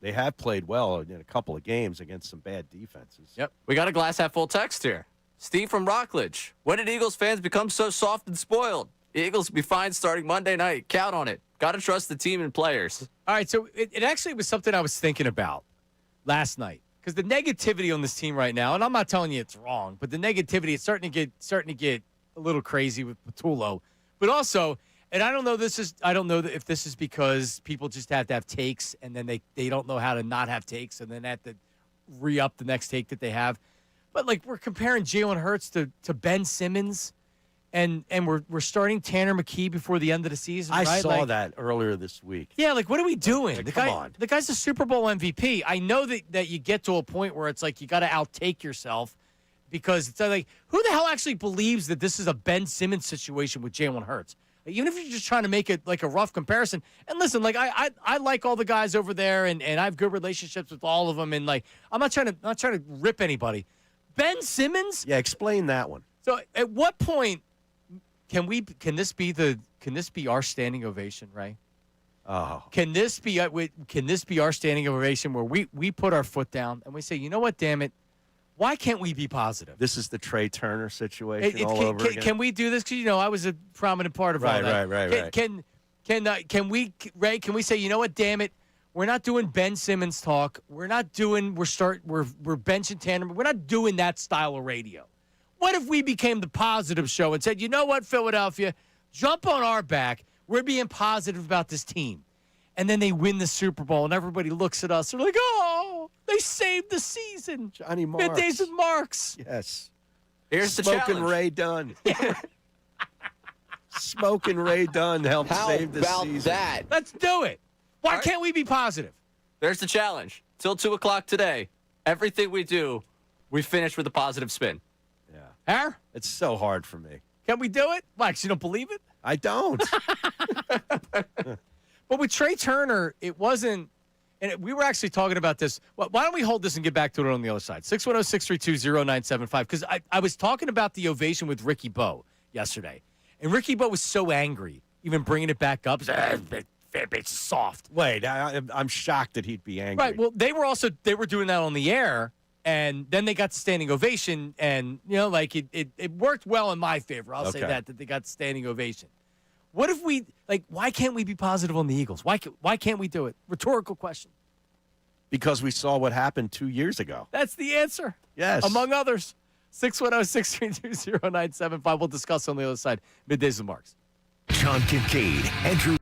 they have played well in a couple of games against some bad defenses. Yep. We got a glass half full text here. Steve from Rockledge. When did Eagles fans become so soft and spoiled? The Eagles will be fine starting Monday night. Count on it. Got to trust the team and players. All right, so it actually was something I was thinking about last night. Because the negativity on this team right now, and I'm not telling you it's wrong, but the negativity is starting to get a little crazy with Tulo. But also, and I don't know if this is because people just have to have takes and then they don't know how to not have takes and then have to re-up the next take that they have. But like we're comparing Jalen Hurts to Ben Simmons, and we're starting Tanner McKee before the end of the season. I right? saw that earlier this week. Yeah, like what are we doing? Like, come on. The guy's a Super Bowl MVP. I know that you get to a point where it's like you got to outtake yourself because it's like who the hell actually believes that this is a Ben Simmons situation with Jalen Hurts? Like, even if you're just trying to make it like a rough comparison. And listen, like I like all the guys over there, and I have good relationships with all of them, and like I'm not trying to rip anybody. Ben Simmons? Yeah, explain that one. So at what point can this be our standing ovation, Ray? Oh. Can this be our standing ovation where we put our foot down and we say, you know what, damn it, why can't we be positive? This is the Trey Turner situation all over again. Can we do this? Because I was a prominent part of all that. Right. Can we, Ray? Can we say, you know what, damn it, we're not doing Ben Simmons talk. We're benching Tanner. We're not doing that style of radio. What if we became the positive show and said, you know what, Philadelphia, jump on our back. We're being positive about this team. And then they win the Super Bowl, and everybody looks at us. They're like, oh, they saved the season. Johnny Marks. Middays with Marks. Yes. Here's the Smoking challenge. Ray Dunn. Smoking Ray Dunn helped save the season. That? Let's do it. Why can't we be positive? There's the challenge. Till 2 o'clock today, everything we do, we finish with a positive spin. Yeah. Har? It's so hard for me. Can we do it? Why, 'cause you don't believe it? I don't. But with Trey Turner, it wasn't, and we were actually talking about this. Why don't we hold this and get back to it on the other side? 610-632-0975. Because I was talking about the ovation with Ricky Bo yesterday. And Ricky Bo was so angry, even bringing it back up. fan base is soft. Wait, I'm shocked that he'd be angry. Right. Well, they were doing that on the air, and then they got the standing ovation, and it worked well in my favor. I'll say that they got the standing ovation. What if we why can't we be positive on the Eagles? Why can't we do it? Rhetorical question. Because we saw what happened 2 years ago. That's the answer. Yes. Among others. 610-632-0975. We'll discuss on the other side. Middays with Marks. John Kincade, Andrew.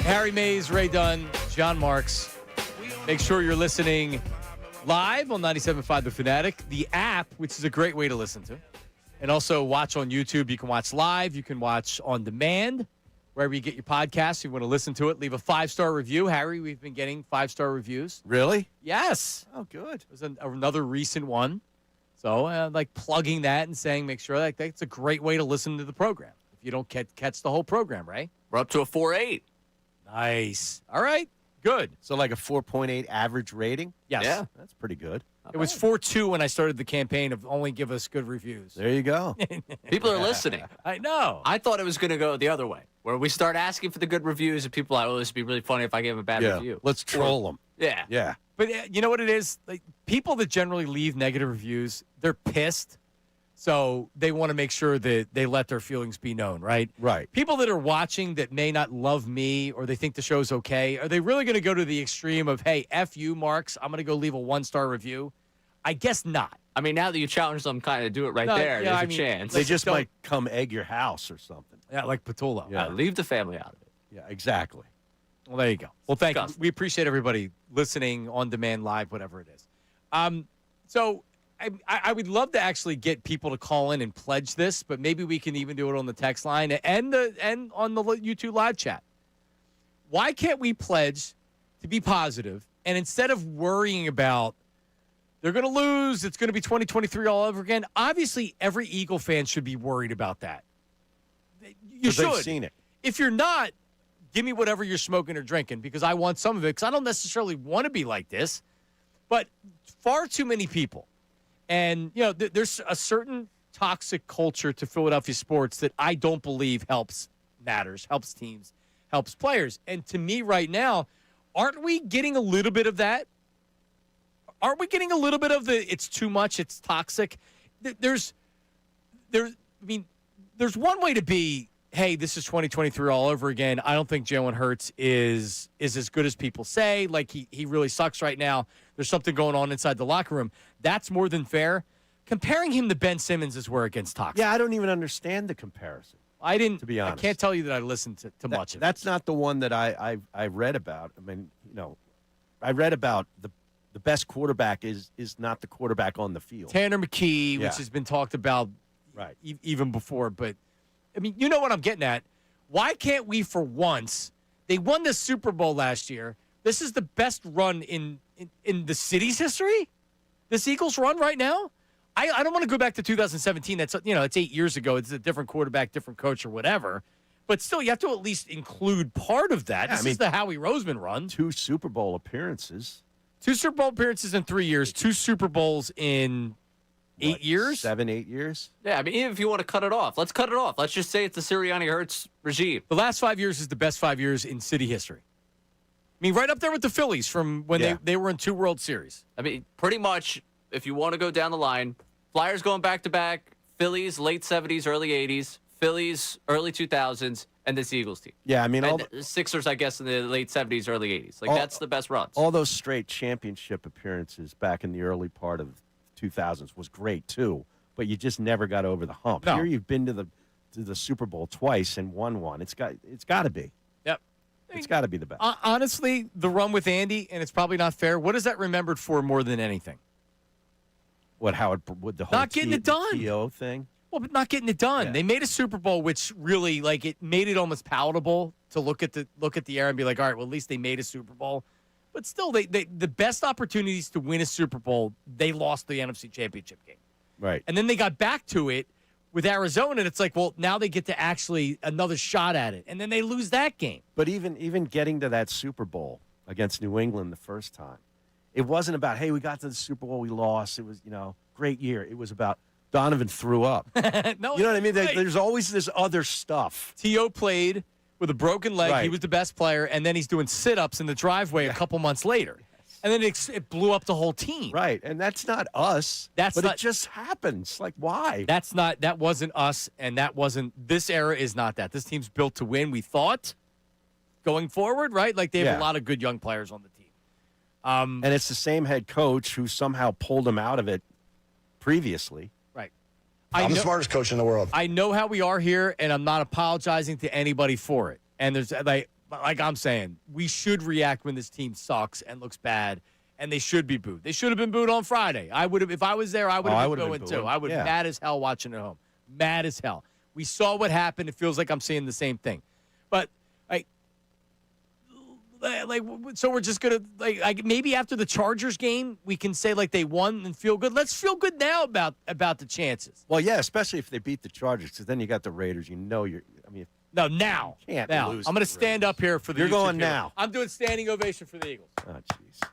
Harry Mays, Ray Dunn, John Marks. Make sure you're listening live on 97.5 The Fanatic, the app, which is a great way to listen to. And also watch on YouTube. You can watch live. You can watch on demand, wherever you get your podcasts. If you want to listen to it, leave a 5-star review. Harry, we've been getting 5-star reviews. Really? Yes. Oh, good. There's another recent one. So, plugging that and saying, make sure that's a great way to listen to the program. If you don't catch the whole program, right? We're up to a 4.8. Nice. All right. Good. So like a 4.8 average rating? Yes. Yeah. That's pretty good. It was 4-2 when I started the campaign of only give us good reviews. There you go. People are listening. I know. I thought it was going to go the other way, where we start asking for the good reviews, and people are like, oh, this would be really funny if I gave a bad review. Let's troll them. Yeah. Yeah. But you know what it is? Like, people that generally leave negative reviews, they're pissed. So they want to make sure that they let their feelings be known, right? Right. People that are watching that may not love me or they think the show's okay, are they really going to go to the extreme of, hey, F you, Marks, I'm going to go leave a 1-star review? I guess not. I mean, now that you challenge them kind of do it there, there's a chance. They just might come egg your house or something. Yeah, like Patullo. Yeah. Leave the family out of it. Yeah, exactly. Well, there you go. Well, thank you. We appreciate everybody listening on demand, live, whatever it is. So I would love to actually get people to call in and pledge this, but maybe we can even do it on the text line and on the YouTube live chat. Why can't we pledge to be positive, and instead of worrying about they're going to lose, it's going to be 2023 all over again? Obviously, every Eagle fan should be worried about that. You should. They've seen it. If you're not, give me whatever you're smoking or drinking, because I want some of it, because I don't necessarily want to be like this. But far too many people, and there's a certain toxic culture to Philadelphia sports that I don't believe helps teams, helps players. And to me right now, aren't we getting a little bit of that? Aren't we getting a little bit of the it's too much, it's toxic? There's one way to be, hey, this is 2023 all over again. I don't think Jalen Hurts is as good as people say. Like, he really sucks right now. There's something going on inside the locker room. That's more than fair. Comparing him to Ben Simmons is where it gets toxic. Yeah, I don't even understand the comparison. I didn't, to be honest. I can't tell you that I listened to much of it. That's not the one that I read about. I mean, I read about the best quarterback is not the quarterback on the field. Tanner McKee, which has been talked about right even before. But, I mean, you know what I'm getting at. Why can't we, for once, they won the Super Bowl last year. This is the best run in the city's history? This Eagles run right now? I don't want to go back to 2017. That's, it's 8 years ago. It's a different quarterback, different coach or whatever. But still, you have to at least include part of that. This is the Howie Roseman run. 2 Super Bowl appearances. 2 Super Bowl appearances in 3 years. 2 Super Bowls in 8 years? 7, 8 years? Yeah, I mean, even if you want to cut it off, let's cut it off. Let's just say it's the Sirianni Hurts regime. The last 5 years is the best 5 years in city history. I mean, right up there with the Phillies from when they were in 2 World Series. I mean, pretty much, if you want to go down the line, Flyers going back-to-back, Phillies late 70s, early 80s, Phillies early 2000s, and this Eagles team. Yeah, I mean, and Sixers, I guess, in the late 70s, early 80s. That's the best runs. All those straight championship appearances back in the early part of 2000s was great, too, but you just never got over the hump. No. Here you've been to the Super Bowl twice and won one. It's got to be. Yep. It's got to be the best. Honestly, the run with Andy, and it's probably not fair, what is that remembered for more than anything? How it would the whole not getting it done. TO thing? Well, but not getting it done. Yeah. They made a Super Bowl, which really, it made it almost palatable to look at the era and be like, all right, well, at least they made a Super Bowl. But still, the best opportunities to win a Super Bowl, they lost the NFC Championship game. Right. And then they got back to it with Arizona, and it's like, well, now they get to actually another shot at it. And then they lose that game. But even getting to that Super Bowl against New England the first time, it wasn't about, hey, we got to the Super Bowl, we lost. It was, great year. It was about Donovan threw up. No, you know what I mean? Right. There's always this other stuff. T.O. played with a broken leg. Right. He was the best player, and then he's doing sit-ups in the driveway a couple months later. And then it blew up the whole team. Right, and that's not us. But it just happens. Like, why? That wasn't us, and this era is not that. This team's built to win, we thought, going forward, right? Like, they have a lot of good young players on the team. And it's the same head coach who somehow pulled him out of it previously. Right. I'm the smartest coach in the world. I know how we are here, and I'm not apologizing to anybody for it. And there's like I'm saying, we should react when this team sucks and looks bad, and they should be booed. They should have been booed on Friday. I would have, if I was there, I would have been booing too. I would be mad as hell watching at home. Mad as hell. We saw what happened. It feels like I'm seeing the same thing. But so we're just gonna maybe after the Chargers game we can say they won and feel good. Let's feel good now about the chances. Well, yeah, especially if they beat the Chargers, because then you got the Raiders. Now. You can't now. lose. I'm going to stand up here for the. You're YouTube going here. now. I'm doing standing ovation for the Eagles. Oh, jeez.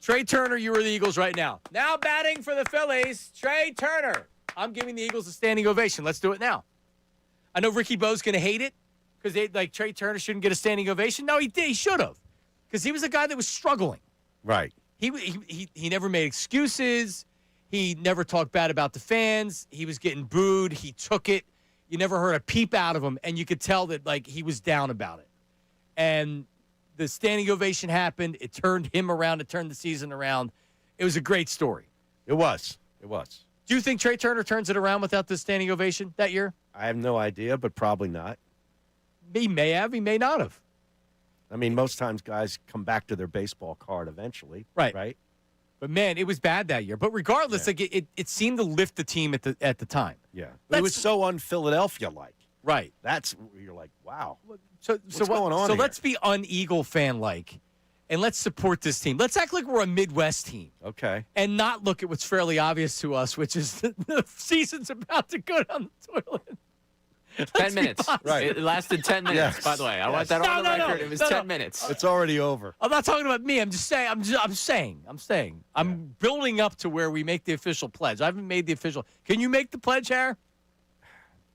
Trey Turner, you were the Eagles right now. Now batting for the Phillies, Trey Turner. I'm giving the Eagles a standing ovation. Let's do it now. I know Ricky Bo's going to hate it because Trey Turner shouldn't get a standing ovation. No, he did. He should have because he was a guy that was struggling. Right. He never made excuses. He never talked bad about the fans. He was getting booed. He took it. You never heard a peep out of him, and you could tell that he was down about it. And the standing ovation happened. It turned him around. It turned the season around. It was a great story. It was. Do you think Trey Turner turns it around without the standing ovation that year? I have no idea, but probably not. He may have. He may not have. I mean, most times guys come back to their baseball card eventually. Right. But, man, it was bad that year. But regardless, it seemed to lift the team at the time. Yeah. It was so un-Philadelphia-like. Right. That's you're like, wow. So what's going on So here? let's be un-Eagle fan-like, and let's support this team. Let's act like we're a Midwest team. Okay. And not look at what's fairly obvious to us, which is the season's about to go down the toilet. 10 minutes. Right. It lasted 10 minutes, Yes. by the way. I want that on the record. It was 10 minutes. It's already over. I'm not talking about me. I'm just saying. I'm saying. I'm building up to where we make the official pledge. I haven't made the official. Can you make the pledge, Harry?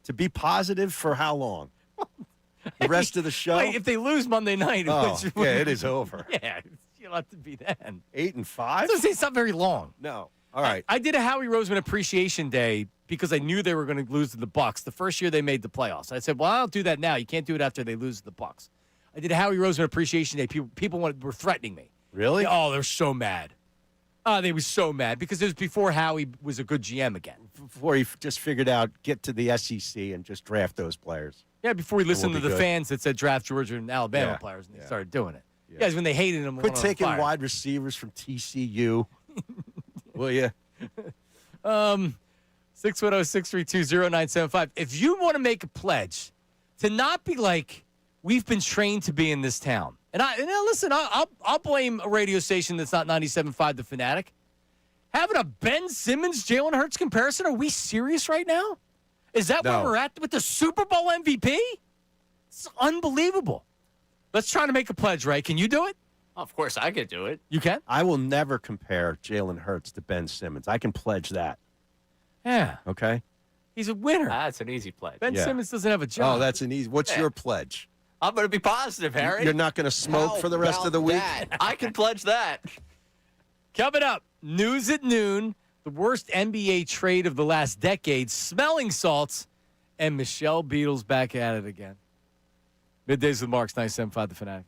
To be positive for how long? The rest of the show? Wait, if they lose Monday night, it is over. Yeah, you'll have to be then. 8-5? It's not very long. No. All right. I did a Howie Roseman Appreciation Day because I knew they were going to lose to the Bucks the first year they made the playoffs. I said, well, I'll do that now. You can't do it after they lose to the Bucks. I did a Howie Roseman Appreciation Day. People were threatening me. Really? Oh, they're so mad. They were so mad because it was before Howie was a good GM again. Before he just figured out, get to the SEC and just draft those players. Yeah, before he listened to the good. fans that said draft Georgia and Alabama players, and they started doing it. Yeah. Guys, when they hated him, Quit taking wide receivers from TCU. Will you? 610-632-0975. If you want to make a pledge to not be like we've been trained to be in this town, and listen, I'll blame a radio station that's not 97.5 The Fanatic. Having a Ben Simmons, Jalen Hurts comparison, are we serious right now? Is that where we're at with the Super Bowl MVP? It's unbelievable. Let's try to make a pledge, Ray. Can you do it? Of course, I could do it. You can? I will never compare Jalen Hurts to Ben Simmons. I can pledge that. Yeah. Okay? He's a winner. That's an easy pledge. Ben Simmons doesn't have a job. Oh, that's an easy. What's your pledge? I'm going to be positive, Harry. You're not going to smoke for the rest of the week? I can pledge that. Coming up, news at noon, the worst NBA trade of the last decade, smelling salts, and Michelle Beadle's back at it again. Middays with Marks, 97.5 The Fanatic.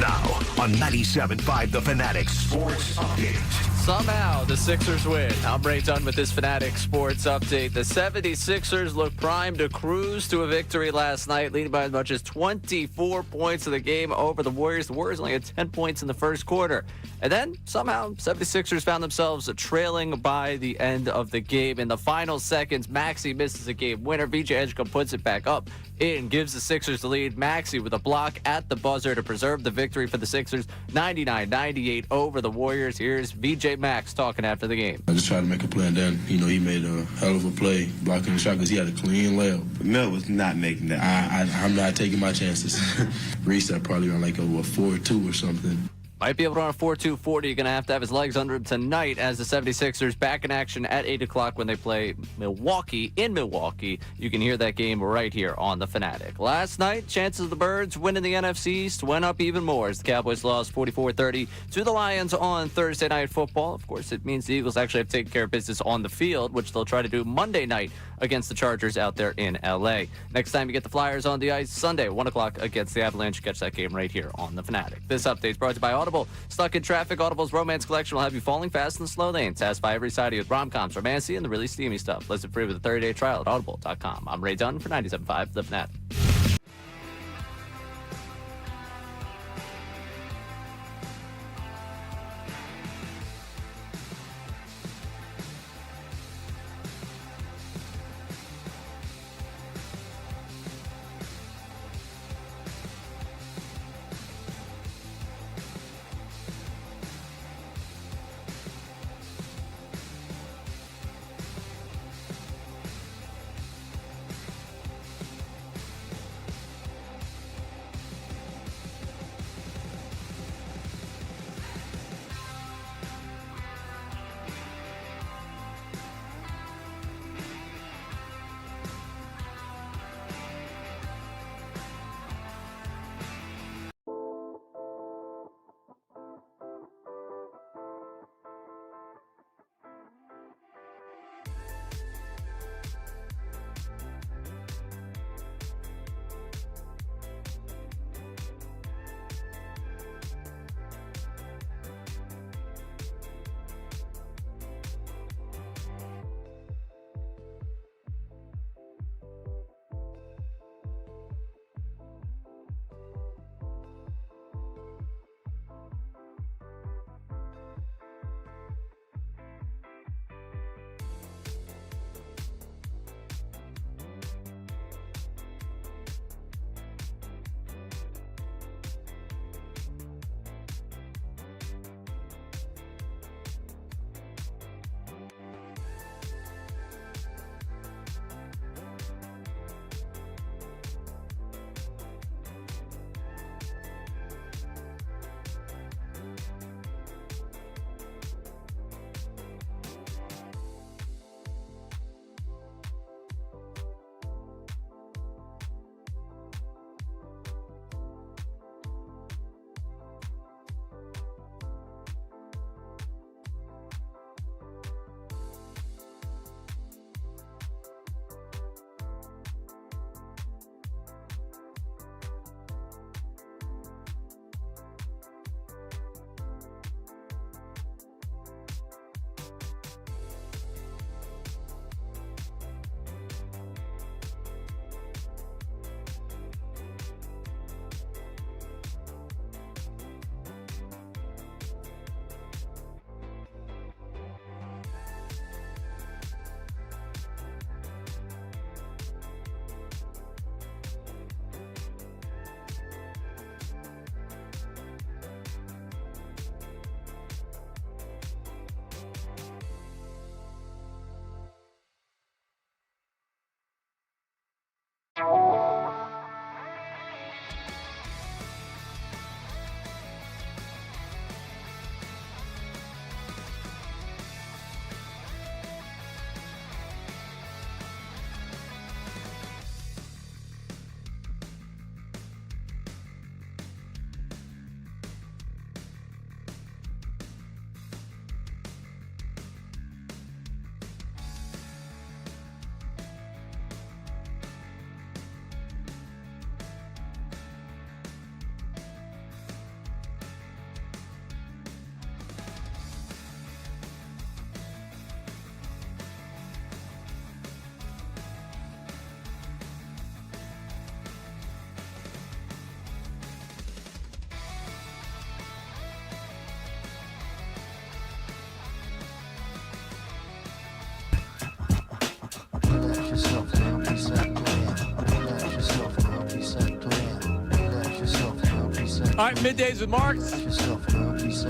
Now on 97.5 The Fanatic Sports Update. Somehow the Sixers win. I'm Ray Dunn with this Fanatic Sports Update. The 76ers look primed to cruise to a victory last night, leading by as much as 24 points in the game over the Warriors. The Warriors only had 10 points in the first quarter. And then somehow 76ers found themselves trailing by the end of the game. In the final seconds, Maxey misses a game winner. VJ Edgecombe puts it back up and gives the Sixers the lead. Maxey with a block at the buzzer to preserve the victory for the Sixers. 99-98 over the Warriors. Here's VJ Max talking after the game. I just tried to make a play, and then, he made a hell of a play blocking the shot because he had a clean layup. Mel was not making that. I'm not taking my chances. Reset probably on like a 4-2 or something. Might be able to run a 4-2-40. You're going to have his legs under him tonight as the 76ers back in action at 8 o'clock when they play Milwaukee in Milwaukee. You can hear that game right here on The Fanatic. Last night, chances of the Birds winning the NFC East went up even more as the Cowboys lost 44-30 to the Lions on Thursday Night Football. Of course, it means the Eagles actually have taken care of business on the field, which they'll try to do Monday night against the Chargers out there in L.A. Next time you get the Flyers on the ice, Sunday, 1 o'clock against the Avalanche. Catch that game right here on The Fanatic. This update is brought to you by Audible. Stuck in traffic? Audible's romance collection will have you falling fast in the slow lane. Satisfy every side of you with rom-coms, romancy, and the really steamy stuff. Listen free with a 30-day trial at audible.com. I'm Ray Dunn for 97.5 The Fanatic. right, Middays with Mark.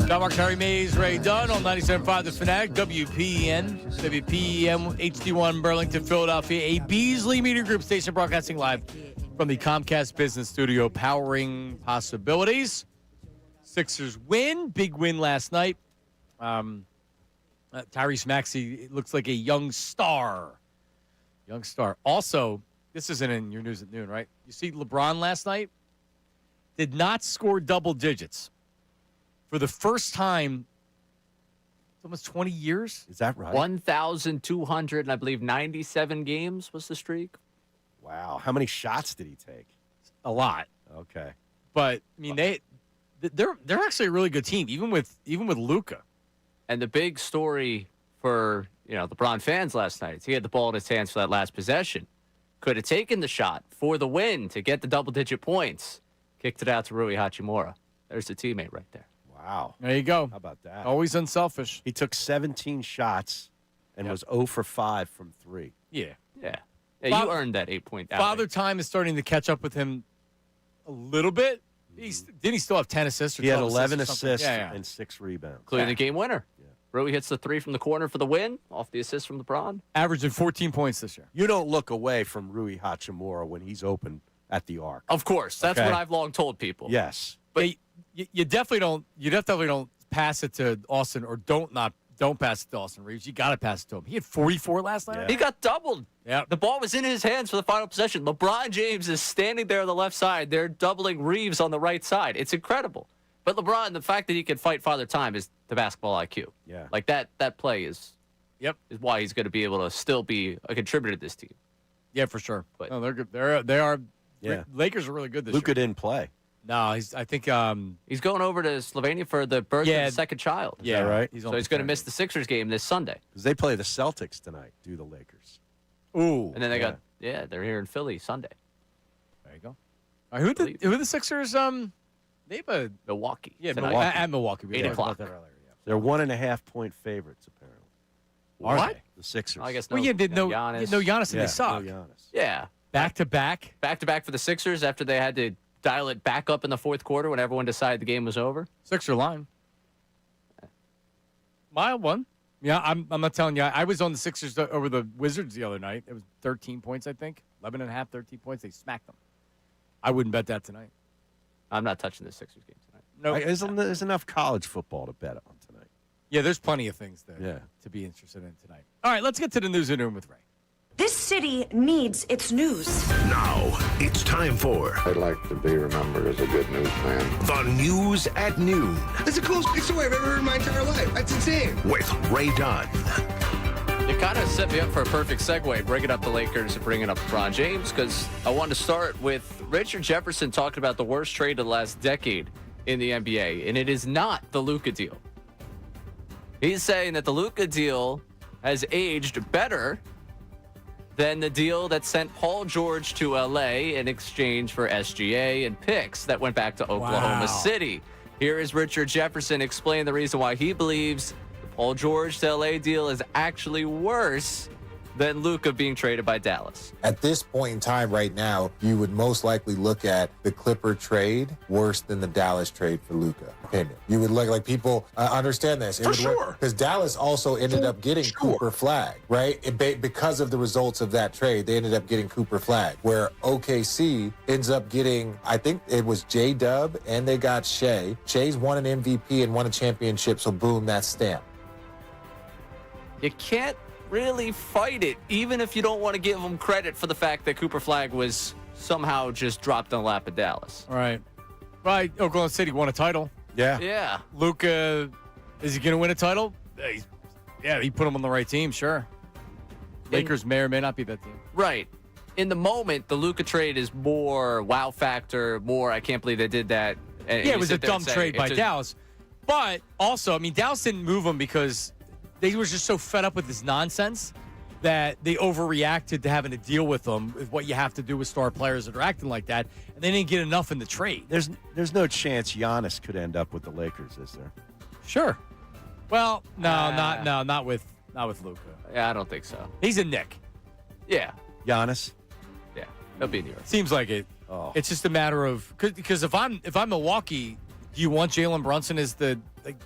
John Mark, Harry Mays, Ray Dunn on 97.5 The Fanatic, WPEM, HD1 Burlington, Philadelphia, a Beasley Media Group station broadcasting live from the Comcast Business Studio, powering possibilities. Sixers win. Big win last night. Tyrese Maxey looks like a young star. Also, this isn't in your news at noon, right? You see LeBron last night did not score double digits for the first time almost 20 years. Is that right? 1,200 and I believe 97 games was the streak. Wow. How many shots did he take? A lot. Okay. But I mean they're actually a really good team, even with Luka. And the big story for LeBron fans last night is he had the ball in his hands for that last possession. Could have taken the shot for the win to get the double-digit points. Kicked it out to Rui Hachimura. There's the teammate right there. Wow. There you go. How about that? Always unselfish. He took 17 shots and was 0 for 5 from 3. Yeah. Yeah. You earned that 8-point outing. Father Time is starting to catch up with him a little bit. Didn't he still have 10 assists? Or he had 12 11 assists and 6 rebounds. Including the game winner. Yeah. Rui hits the 3 from the corner for the win off the assist from LeBron. Averaging 14 points this year. You don't look away from Rui Hachimura when he's open at the arc. Of course. That's what I've long told people. Yes. But you definitely don't pass it to Austin, or don't pass it to Austin Reeves. You got to pass it to him. He had 44 last night. Yeah. He got doubled. Yeah. The ball was in his hands for the final possession. LeBron James is standing there on the left side. They're doubling Reeves on the right side. It's incredible. But LeBron, the fact that he can fight Father Time is the basketball IQ. Yeah. Like that play is why he's going to be able to still be a contributor to this team. Yeah, for sure. But no, they're good. They are. Yeah. Lakers are really good this Luka year. didn't play. No, I think he's going over to Slovenia for the birth of his second child. Is that right? So he's going to miss the Sixers game this Sunday. Because they play the Celtics tonight, do the Lakers. Ooh. And then they're here in Philly Sunday. There you go. All right, who are the Sixers? They have a Milwaukee. Yeah, tonight. Milwaukee. At Milwaukee. 8 o'clock. They're 1.5-point favorites, apparently. Are they? The Sixers. I guess no Giannis. No Giannis, and they suck. No Giannis. Yeah. Back-to-back for the Sixers after they had to dial it back up in the fourth quarter when everyone decided the game was over. Sixer line. Mild one. Yeah, I'm not telling you. I was on the Sixers over the Wizards the other night. It was 13 points, I think. 11.5, 13 points. They smacked them. I wouldn't bet that tonight. I'm not touching the Sixers game tonight. No. There's enough college football to bet on tonight. Yeah, there's plenty of things to be interested in tonight. All right, let's get to the news and room with Ray. This city needs its news. Now, it's time for I'd like to be remembered as a good newsman. the News at Noon. That's the coolest big story I've ever heard in my entire life. That's insane. With Ray Dunn. You kind of set me up for a perfect segue, bringing up the Lakers and bringing up LeBron James, because I wanted to start with Richard Jefferson talking about the worst trade of the last decade in the NBA, and it is not the Luka deal. He's saying that the Luka deal has aged better than the deal that sent Paul George to L.A. in exchange for SGA and picks that went back to Oklahoma City. Here is Richard Jefferson explaining the reason why he believes the Paul George to L.A. deal is actually worse than Luka being traded by Dallas. At this point in time right now, you would most likely look at the Clipper trade worse than the Dallas trade for Luka. Opinion. You would look like people understand this. For sure. Because Dallas also ended up getting Cooper Flag, right? Because of the results of that trade, they ended up getting Cooper Flag, where OKC ends up getting, I think it was J-Dub, and they got Shea. Shea's won an MVP and won a championship, so boom, that's stamp. You can't really fight it, even if you don't want to give them credit for the fact that Cooper Flag was somehow just dropped in the lap of Dallas. All right. Right. Oklahoma City won a title. Yeah. Yeah. Luka, is he going to win a title? Yeah, he put him on the right team, sure. Lakers may or may not be that team. Right. In the moment, the Luka trade is more wow factor, more I can't believe they did that. And yeah, it was a dumb trade by Dallas. But also, I mean, Dallas didn't move him because they were just so fed up with this nonsense that they overreacted to having to deal with them, with what you have to do with star players that are acting like that, and they didn't get enough in the trade. There's no chance Giannis could end up with the Lakers, is there? Sure. Well, not with Luka. Yeah, I don't think so. He's a Knick. Yeah. Giannis? Yeah, he'll be in New York. Seems like it. Oh. It's just a matter of because if I'm Milwaukee, do you want Jalen Brunson as do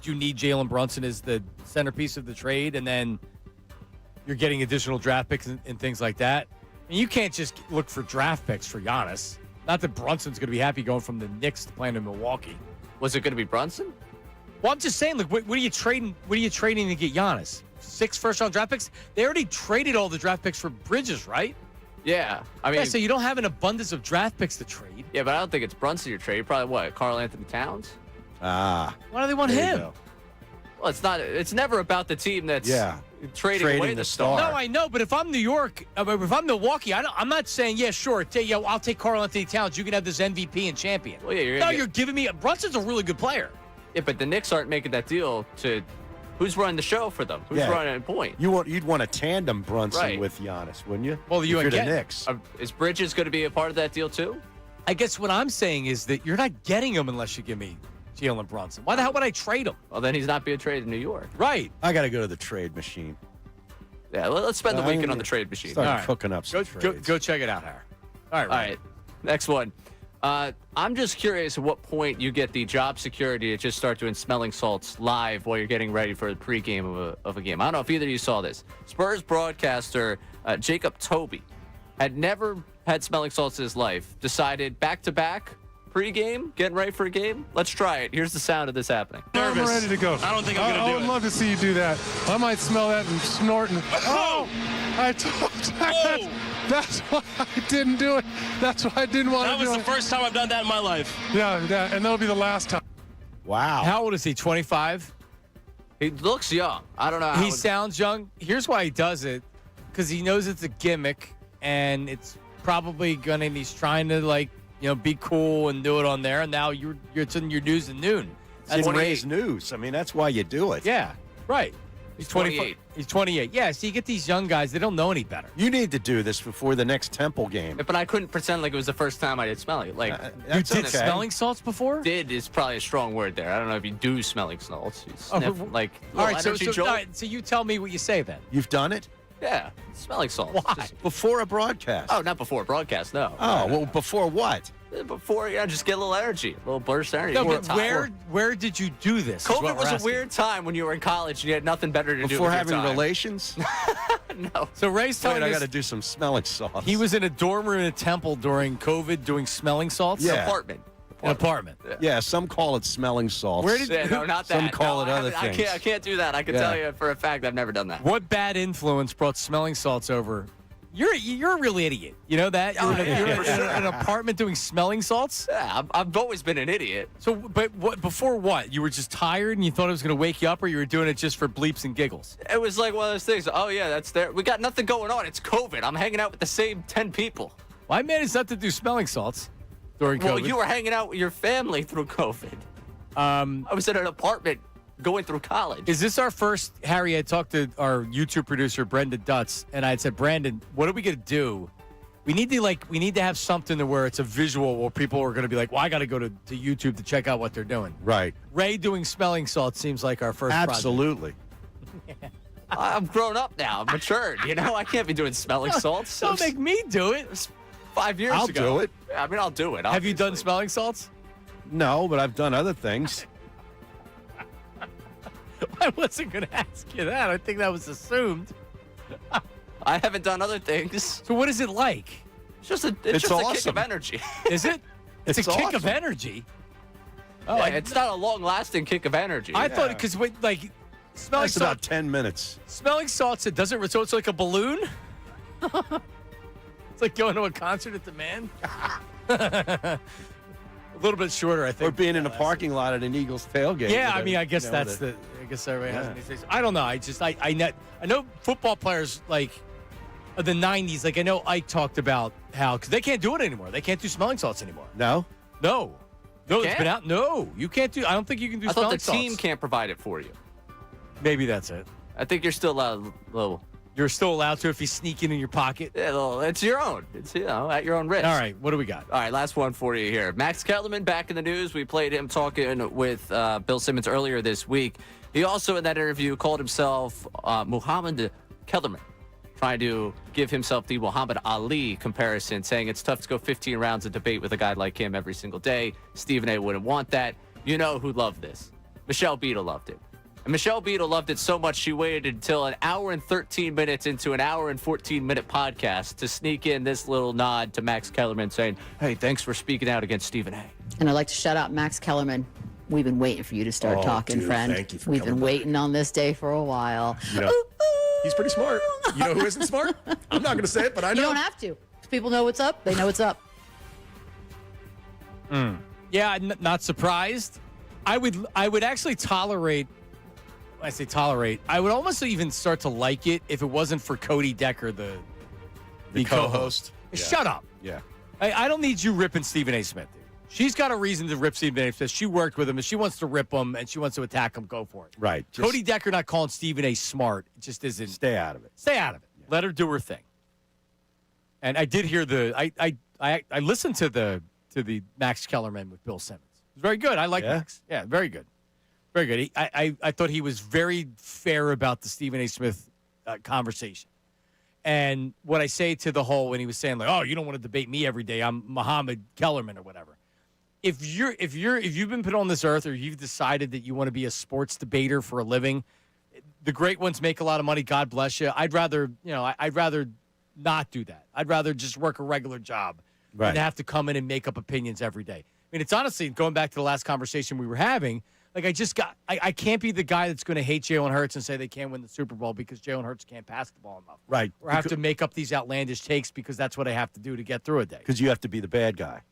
you need Jalen Brunson as the centerpiece of the trade, and then you're getting additional draft picks and things like that? And you can't just look for draft picks for Giannis. Not that Brunson's going to be happy going from the Knicks to playing in Milwaukee. Was it going to be Brunson? Well, I'm just saying, what are you trading? What are you trading to get Giannis? 6 first-round draft picks? They already traded all the draft picks for Bridges, right? Yeah. I mean, so you don't have an abundance of draft picks to trade. Yeah, but I don't think it's Brunson you're trading. Probably what? Karl Anthony Towns? Ah. Why do they want him? Well, it's not. It's never about the team that's trading away the star. No, I know, but if I'm New York, if I'm Milwaukee, I'm not saying, yeah, sure, I'll take Karl Anthony Towns. You can have this MVP and champion. Well, yeah, you're giving me Brunson's a really good player. Yeah, but the Knicks aren't making that deal to. Who's running the show for them? Who's running at point? You'd want a tandem Brunson with Giannis, wouldn't you? Well, you're the Knicks. Is Bridges going to be a part of that deal too? I guess what I'm saying is that you're not getting him unless you give me Jalen Brunson. Why the hell would I trade him? Well, then he's not being traded in New York. Right. I got to go to the trade machine. Yeah, let's spend the weekend on the trade machine. Start cooking up some trades. Go check it out, Harry. All right. Next one. I'm just curious at what point you get the job security to just start doing smelling salts live while you're getting ready for the pregame of a game. I don't know if either of you saw this. Spurs broadcaster Jacob Toby had never had smelling salts in his life. Decided back-to-back pregame, getting ready for a game. Let's try it. Here's the sound of this happening. I'm ready to go. I don't think I'm going to do it. I would love to see you do that. I might smell that and snort and... Oh! I told you. That's why I didn't do it. That's why I didn't want to do it. That was the first time I've done that in my life. Yeah, and that'll be the last time. Wow. How old is he, 25? He looks young. I don't know. He sounds young. Here's why he does it. Because he knows it's a gimmick, and it's probably going to, he's trying to, be cool and do it on there, and now it's in your news at noon. That's Ray's news. I mean, that's why you do it. Yeah, right. He's 28. He's 28. Yeah, so you get these young guys, they don't know any better. You need to do this before the next Temple game. But I couldn't pretend like it was the first time I did smelling. You did smelling salts before? Did is probably a strong word there. I don't know if you do smelling salts. You sniff, all right, so you tell me what you say then. You've done it? Yeah, smelling salts. Why? Before a broadcast? Oh, not before a broadcast, no. Oh, well, before what? Before, just get a little energy, a little burst of energy. No, but where did you do this? COVID was a weird time when you were in college and you had nothing better to do before having relations? No. So Ray's telling us I got to do some smelling salts. He was in a dorm room in a temple during COVID doing smelling salts? Yeah. An apartment. Yeah, some call it smelling salts. No, not that. Some call it other things. I can't do that. I can tell you for a fact I've never done that. What bad influence brought smelling salts over? You're a real idiot. You know that? You're in an apartment doing smelling salts? Yeah, I've always been an idiot. So, but before what? You were just tired and you thought it was going to wake you up, or you were doing it just for bleeps and giggles? It was like one of those things. Oh, yeah, that's there. We got nothing going on. It's COVID. I'm hanging out with the same 10 people. Well, I managed not to do smelling salts during COVID. Well, you were hanging out with your family through COVID. I was in an apartment going through college. Is this our first? Harry, I talked to our YouTube producer, Brenda Dutz, and I had said, Brandon, what are we going to do? We need to have something to where it's a visual where people are going to be like, well, I got to go to YouTube to check out what they're doing. Right. Ray doing smelling salts seems like our first Absolutely. I'm grown up now. I'm matured. I can't be doing smelling salts. Don't make me do it. 5 years I'll ago. do it. I mean, I'll do it. Have you done smelling salts? No, but I've done other things. I wasn't going to ask you that. I think that was assumed. I haven't done other things. So what is it like? It's just a kick of energy. Is it? It's a kick of energy. Oh, yeah, it's not a long-lasting kick of energy. I thought because smelling That's about 10 minutes. Smelling salts, it doesn't. So it's like a balloon. It's like going to a concert at the Man. A little bit shorter, I think. Or being in a parking lot at an Eagles tailgate. Yeah, I mean, I guess I guess everybody has these things. I don't know. I know football players like of the 90s. Like I know Ike talked about how because they can't do it anymore. They can't do smelling salts anymore. No. It's been out. No, you can't do. I don't think you can do. I smelling thought the team can't provide it for you. Maybe that's it. I think you're still allowed. You're still allowed to if you sneak it in your pocket. Yeah, it's your own. It's at your own risk. All right, what do we got? All right, last one for you here. Max Kellerman back in the news. We played him talking with Bill Simmons earlier this week. He also in that interview called himself Muhammad Kellerman. trying to give himself the Muhammad Ali comparison, saying it's tough to go 15 rounds of debate with a guy like him every single day. Stephen A. wouldn't want that. You know who loved this? Michelle Beadle loved it. And Michelle Beadle loved it so much she waited until an hour and 13 minutes into an hour and 14-minute podcast to sneak in this little nod to Max Kellerman saying, hey, thanks for speaking out against Stephen A. And I'd like to shout out Max Kellerman. We've been waiting for you to start talking, dude, friend. thank you for We've coming been by. waiting on this day for a while. You know, he's pretty smart. You know who isn't smart? I'm not going to say it, but I know. You don't have to. If people know what's up, they know what's up. Yeah, not surprised. I would actually tolerate. When I say tolerate, I would almost even start to like it if it wasn't for Cody Decker, the co-host. Yeah. Shut up. Yeah. I don't need you ripping Stephen A. Smith, dude. She's got a reason to rip Stephen A. Smith. She worked with him. If she wants to rip him and she wants to attack him, go for it. Right. Cody Decker not calling Stephen A. smart. It just isn't. Stay out of it. Stay out of it. Yeah. Let her do her thing. And I did hear I listened to the Max Kellerman with Bill Simmons. It was very good. I like Max. Yeah, very good. Very good. I thought he was very fair about the Stephen A. Smith conversation. And what I say to the whole, when he was saying like, "Oh, you don't want to debate me every day. I'm Muhammad Kellerman or whatever." If you've been put on this earth, or you've decided that you want to be a sports debater for a living, the great ones make a lot of money. God bless you. I'd rather not do that. I'd rather just work a regular job than have to come in and make up opinions every day. I mean, it's honestly going back to the last conversation we were having. Like, I can't be the guy that's going to hate Jalen Hurts and say they can't win the Super Bowl because Jalen Hurts can't pass the ball enough. Right. Or have to make up these outlandish takes because that's what I have to do to get through a day. Because you have to be the bad guy.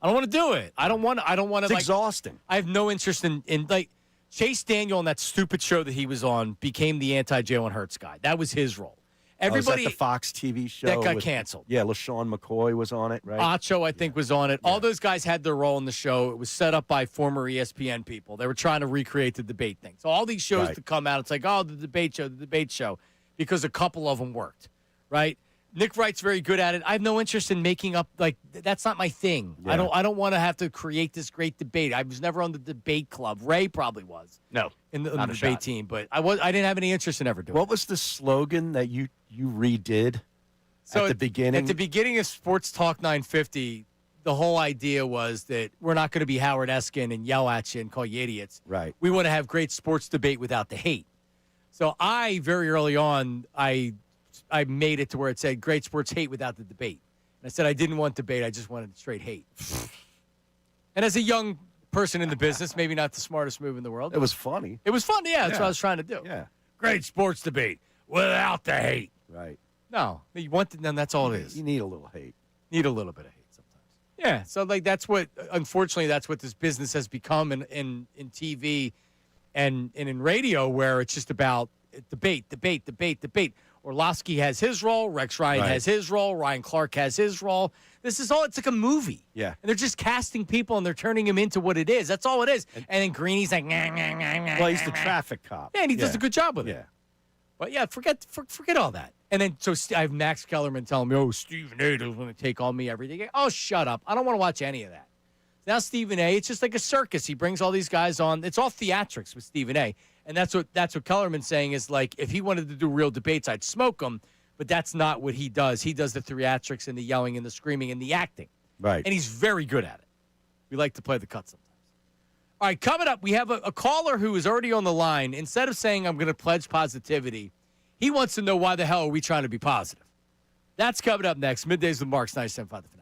I don't want to do it. I don't want to. It's exhausting. I have no interest in like Chase Daniel on that stupid show that he was on became the anti-Jalen Hurts guy. That was his role. Everybody was that the Fox TV show that got canceled. Yeah, LaShawn McCoy was on it, right? Acho, I think, was on it. Yeah. All those guys had their role in the show. It was set up by former ESPN people. They were trying to recreate the debate thing. So all these shows to come out, it's like, oh, the debate show, because a couple of them worked, right? Nick Wright's very good at it. I have no interest in making up, like, that's not my thing. Yeah. I don't want to have to create this great debate. I was never on the debate club. Ray probably was. No, in the debate team, but I didn't have any interest in ever doing it. What was the slogan that you redid at the beginning? At the beginning of Sports Talk 950, the whole idea was that we're not going to be Howard Eskin and yell at you and call you idiots. Right. We want to have great sports debate without the hate. So I, very early on, I made it to where it said great sports hate without the debate. And I said I didn't want debate. I just wanted straight hate. And as a young person in the business, maybe not the smartest move in the world. It was funny. It was fun. Yeah, that's what I was trying to do. Yeah. Great sports debate without the hate. Right. No, you want then that's all it is. You need a little hate. Need a little bit of hate sometimes. Yeah. So like that's what unfortunately that's what this business has become in TV and in radio, where it's just about debate. Orlovsky has his role, Rex Ryan has his role, Ryan Clark has his role. This is all, it's like a movie. Yeah. And they're just casting people and they're turning them into what it is. That's all it is. And then Greeny's like, well, he's the traffic cop. Yeah, and he does a good job with it. Yeah. But yeah, forget all that. And then so I have Max Kellerman telling me, oh, Stephen A. doesn't want to take on me every day. Oh, shut up. I don't want to watch any of that. Now Stephen A., it's just like a circus. He brings all these guys on. It's all theatrics with Stephen A. And that's what Kellerman's saying is like, if he wanted to do real debates, I'd smoke him. But that's not what he does. He does the theatrics and the yelling and the screaming and the acting. Right. And he's very good at it. We like to play the cut sometimes. All right, coming up, we have a caller who is already on the line. Instead of saying I'm going to pledge positivity, he wants to know why the hell are we trying to be positive. That's coming up next. Middays with Marks, 97.5 The Fanatic.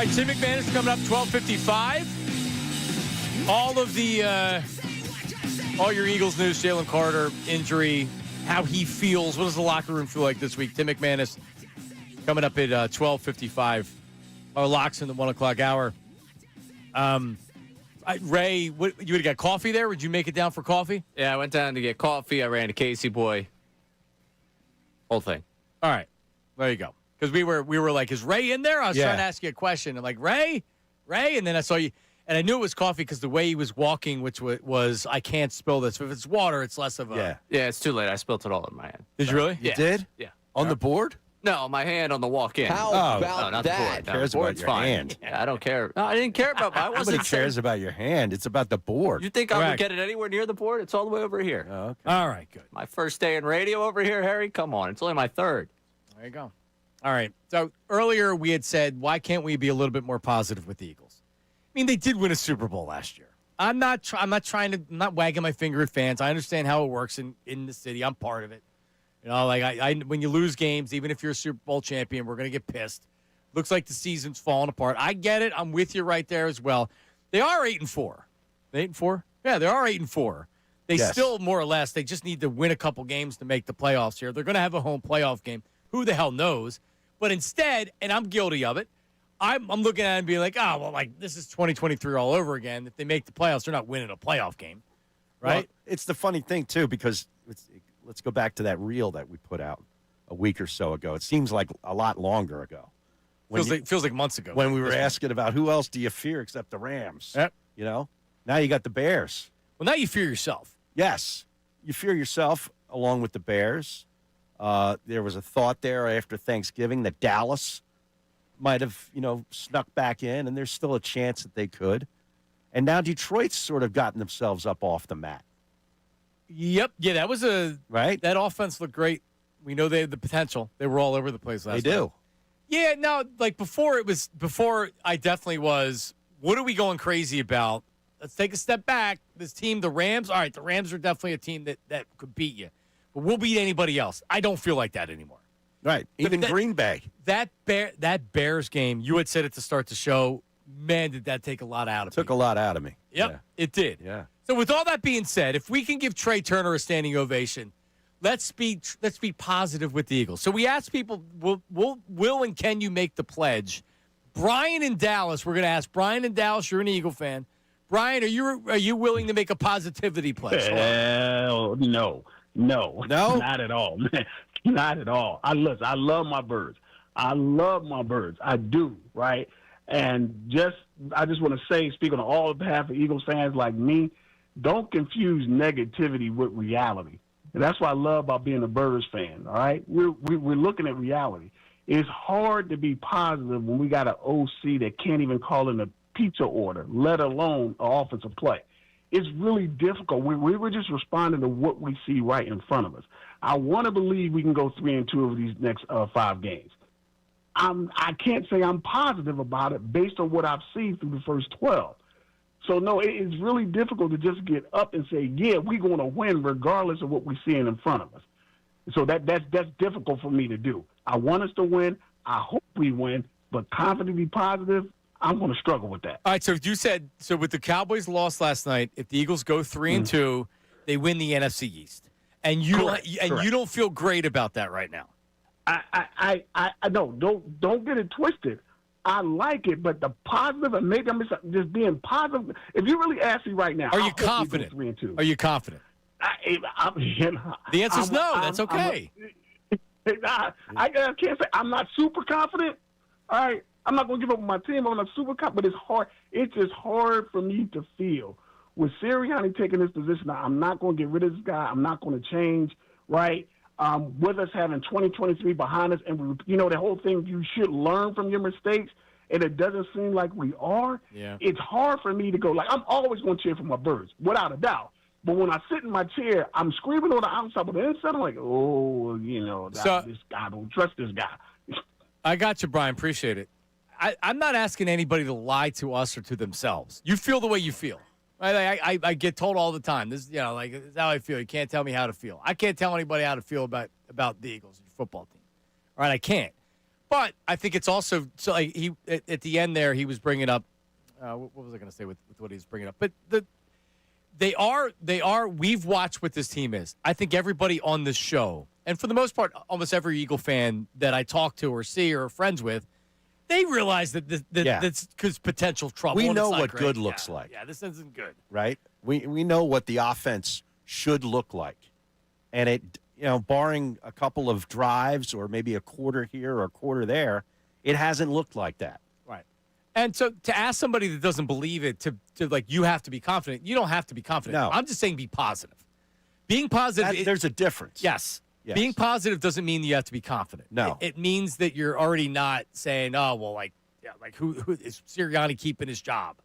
right, Tim McManus coming up 12:55. All your Eagles news, Jalen Carter, injury, how he feels. What does the locker room feel like this week? Tim McManus coming up at 12:55. Our locks in the 1 o'clock hour. Ray, you would have got coffee there? Would you make it down for coffee? Yeah, I went down to get coffee. I ran to Casey Boy. Whole thing. All right. There you go. Because we were like, is Ray in there? I was trying to ask you a question. I'm like, Ray? And then I saw you. And I knew it was coffee because the way he was walking, which was, I can't spill this. If it's water, it's less of a... Yeah, it's too late. I spilt it all in my hand. Did you really? You did? Yeah. On the board? No, my hand on the walk-in. How about not that? The board. Who cares about your hand? Yeah, I don't care. No, I didn't care about I wasn't Nobody cares about your hand. It's about the board. You think I would get it anywhere near the board? It's all the way over here. Oh, okay. All right, good. My first day in radio over here, Harry? Come on. It's only my third. There you go. All right. So earlier we had said, why can't we be a little bit more positive with the Eagles? I mean, they did win a Super Bowl last year. I'm not wagging my finger at fans. I understand how it works in the city. I'm part of it. You know, like I when you lose games, even if you're a Super Bowl champion, we're going to get pissed. Looks like the season's falling apart. I get it. I'm with you right there as well. They are 8-4. 8-4? Yeah, they are 8-4. They still more or less. They just need to win a couple games to make the playoffs here. They're going to have a home playoff game. Who the hell knows? But instead, and I'm guilty of it, I'm looking at it and being like, oh, well, like this is 2023 all over again. If they make the playoffs, they're not winning a playoff game, right? Well, it's the funny thing, too, because let's go back to that reel that we put out a week or so ago. It seems like a lot longer ago. Feels like months ago. When we were asking about who else do you fear except the Rams. Yep. You know? Now you got the Bears. Well, now you fear yourself. Yes. You fear yourself along with the Bears. There was a thought there after Thanksgiving that Dallas might have, snuck back in, and there's still a chance that they could. And now Detroit's sort of gotten themselves up off the mat. Yep. Yeah, that was right. That offense looked great. We know they have the potential. They were all over the place last night. They do. Yeah, no, like before I definitely was, what are we going crazy about? Let's take a step back. This team, the Rams, all right, the Rams are definitely a team that could beat you. But we'll beat anybody else. I don't feel like that anymore. Right. Even Green Bay. That Bears game, you had said it to start the show. Man, did that take a lot out of me. Took a lot out of me. Yep, It did. Yeah. So with all that being said, if we can give Trey Turner a standing ovation, let's be positive with the Eagles. So we asked people, will and can you make the pledge? Brian in Dallas, we're going to ask Brian in Dallas. You're an Eagle fan. Brian, are you willing to make a positivity pledge? Hell no, not at all, man. Not at all. I love my birds. I do, right? And I just want to say, speaking on all behalf of Eagles fans like me, don't confuse negativity with reality. And that's what I love about being a Birds fan, all right? We're looking at reality. It's hard to be positive when we got an OC that can't even call in a pizza order, let alone an offensive play. It's really difficult. We were just responding to what we see right in front of us. I want to believe we can go 3-2 over these next 5 games. I can't say I'm positive about it based on what I've seen through the first 12. So, no, it's really difficult to just get up and say, yeah, we're going to win regardless of what we're seeing in front of us. So that's difficult for me to do. I want us to win. I hope we win. But confidently positive, I'm going to struggle with that. All right, so you said, with the Cowboys loss last night, if the Eagles go 3-2, they win the NFC East. And you don't feel great about that right now. I don't get it twisted. I like it, but the positive, and maybe I'm just being positive. If you really ask me right now, are you confident? 3-2. Are you confident? The answer is no. That's okay. I can't say I'm not super confident. All right, I'm not going to give up on my team. I'm not super confident, but it's hard. It's just hard for me to feel. With Sirianni taking this position, I'm not going to get rid of this guy. I'm not going to change, right? With us having 2023 behind us, and the whole thing, you should learn from your mistakes, and it doesn't seem like we are. Yeah. It's hard for me to go, I'm always going to cheer for my Birds, without a doubt. But when I sit in my chair, I'm screaming on the outside, but the inside, I'm like, this guy, don't trust this guy. I got you, Brian. Appreciate it. I'm not asking anybody to lie to us or to themselves. You feel the way you feel. I get told all the time, this is how I feel. You can't tell me how to feel. I can't tell anybody how to feel about the Eagles, your football team. All right, I can't. But I think it's also so. Like he at the end there, he was bringing up. What was I going to say with what he was bringing up? But they are. We've watched what this team is. I think everybody on this show, and for the most part, almost every Eagle fan that I talk to or see or are friends with, they realize that that's because potential trouble. We know what what good looks like. Yeah, this isn't good. Right? We know what the offense should look like. And it, barring a couple of drives or maybe a quarter here or a quarter there, it hasn't looked like that. Right. And so to ask somebody that doesn't believe it to like, you have to be confident. You don't have to be confident. No. I'm just saying be positive. Being positive. There's a difference. Yes. Being positive doesn't mean you have to be confident. No. It means that you're already not saying, oh, well, who is Sirianni keeping his job?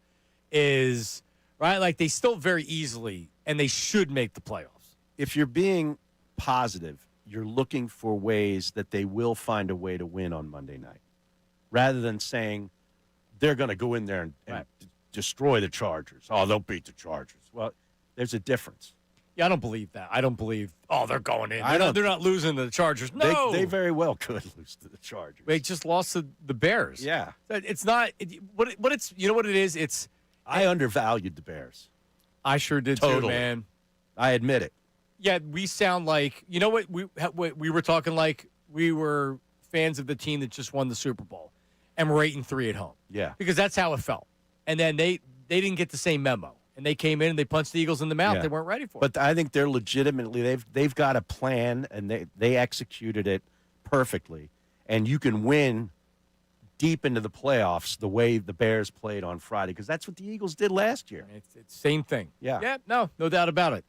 Right? Like, they still very easily, and they should make the playoffs. If you're being positive, you're looking for ways that they will find a way to win on Monday night, rather than saying they're going to go in there and destroy the Chargers. Oh, they'll beat the Chargers. Well, there's a difference. Yeah, I don't believe that. I don't believe, they're going in. They're not losing to the Chargers. No. They very well could lose to the Chargers. They just lost to the Bears. Yeah. It's not what it's, you know what it is? I undervalued the Bears. I sure did totally. too, man. I admit it. Yeah, we sound like, you know what we were talking like? We were fans of the team that just won the Super Bowl, and we're 8-3 at home. Yeah. Because that's how it felt. And then they didn't get the same memo. And they came in and they punched the Eagles in the mouth. Yeah. They weren't ready for it. But I think they're legitimately, they've got a plan, and they executed it perfectly. And you can win deep into the playoffs the way the Bears played on Friday, because that's what the Eagles did last year. It's same thing. Yeah. Yeah, no doubt about it.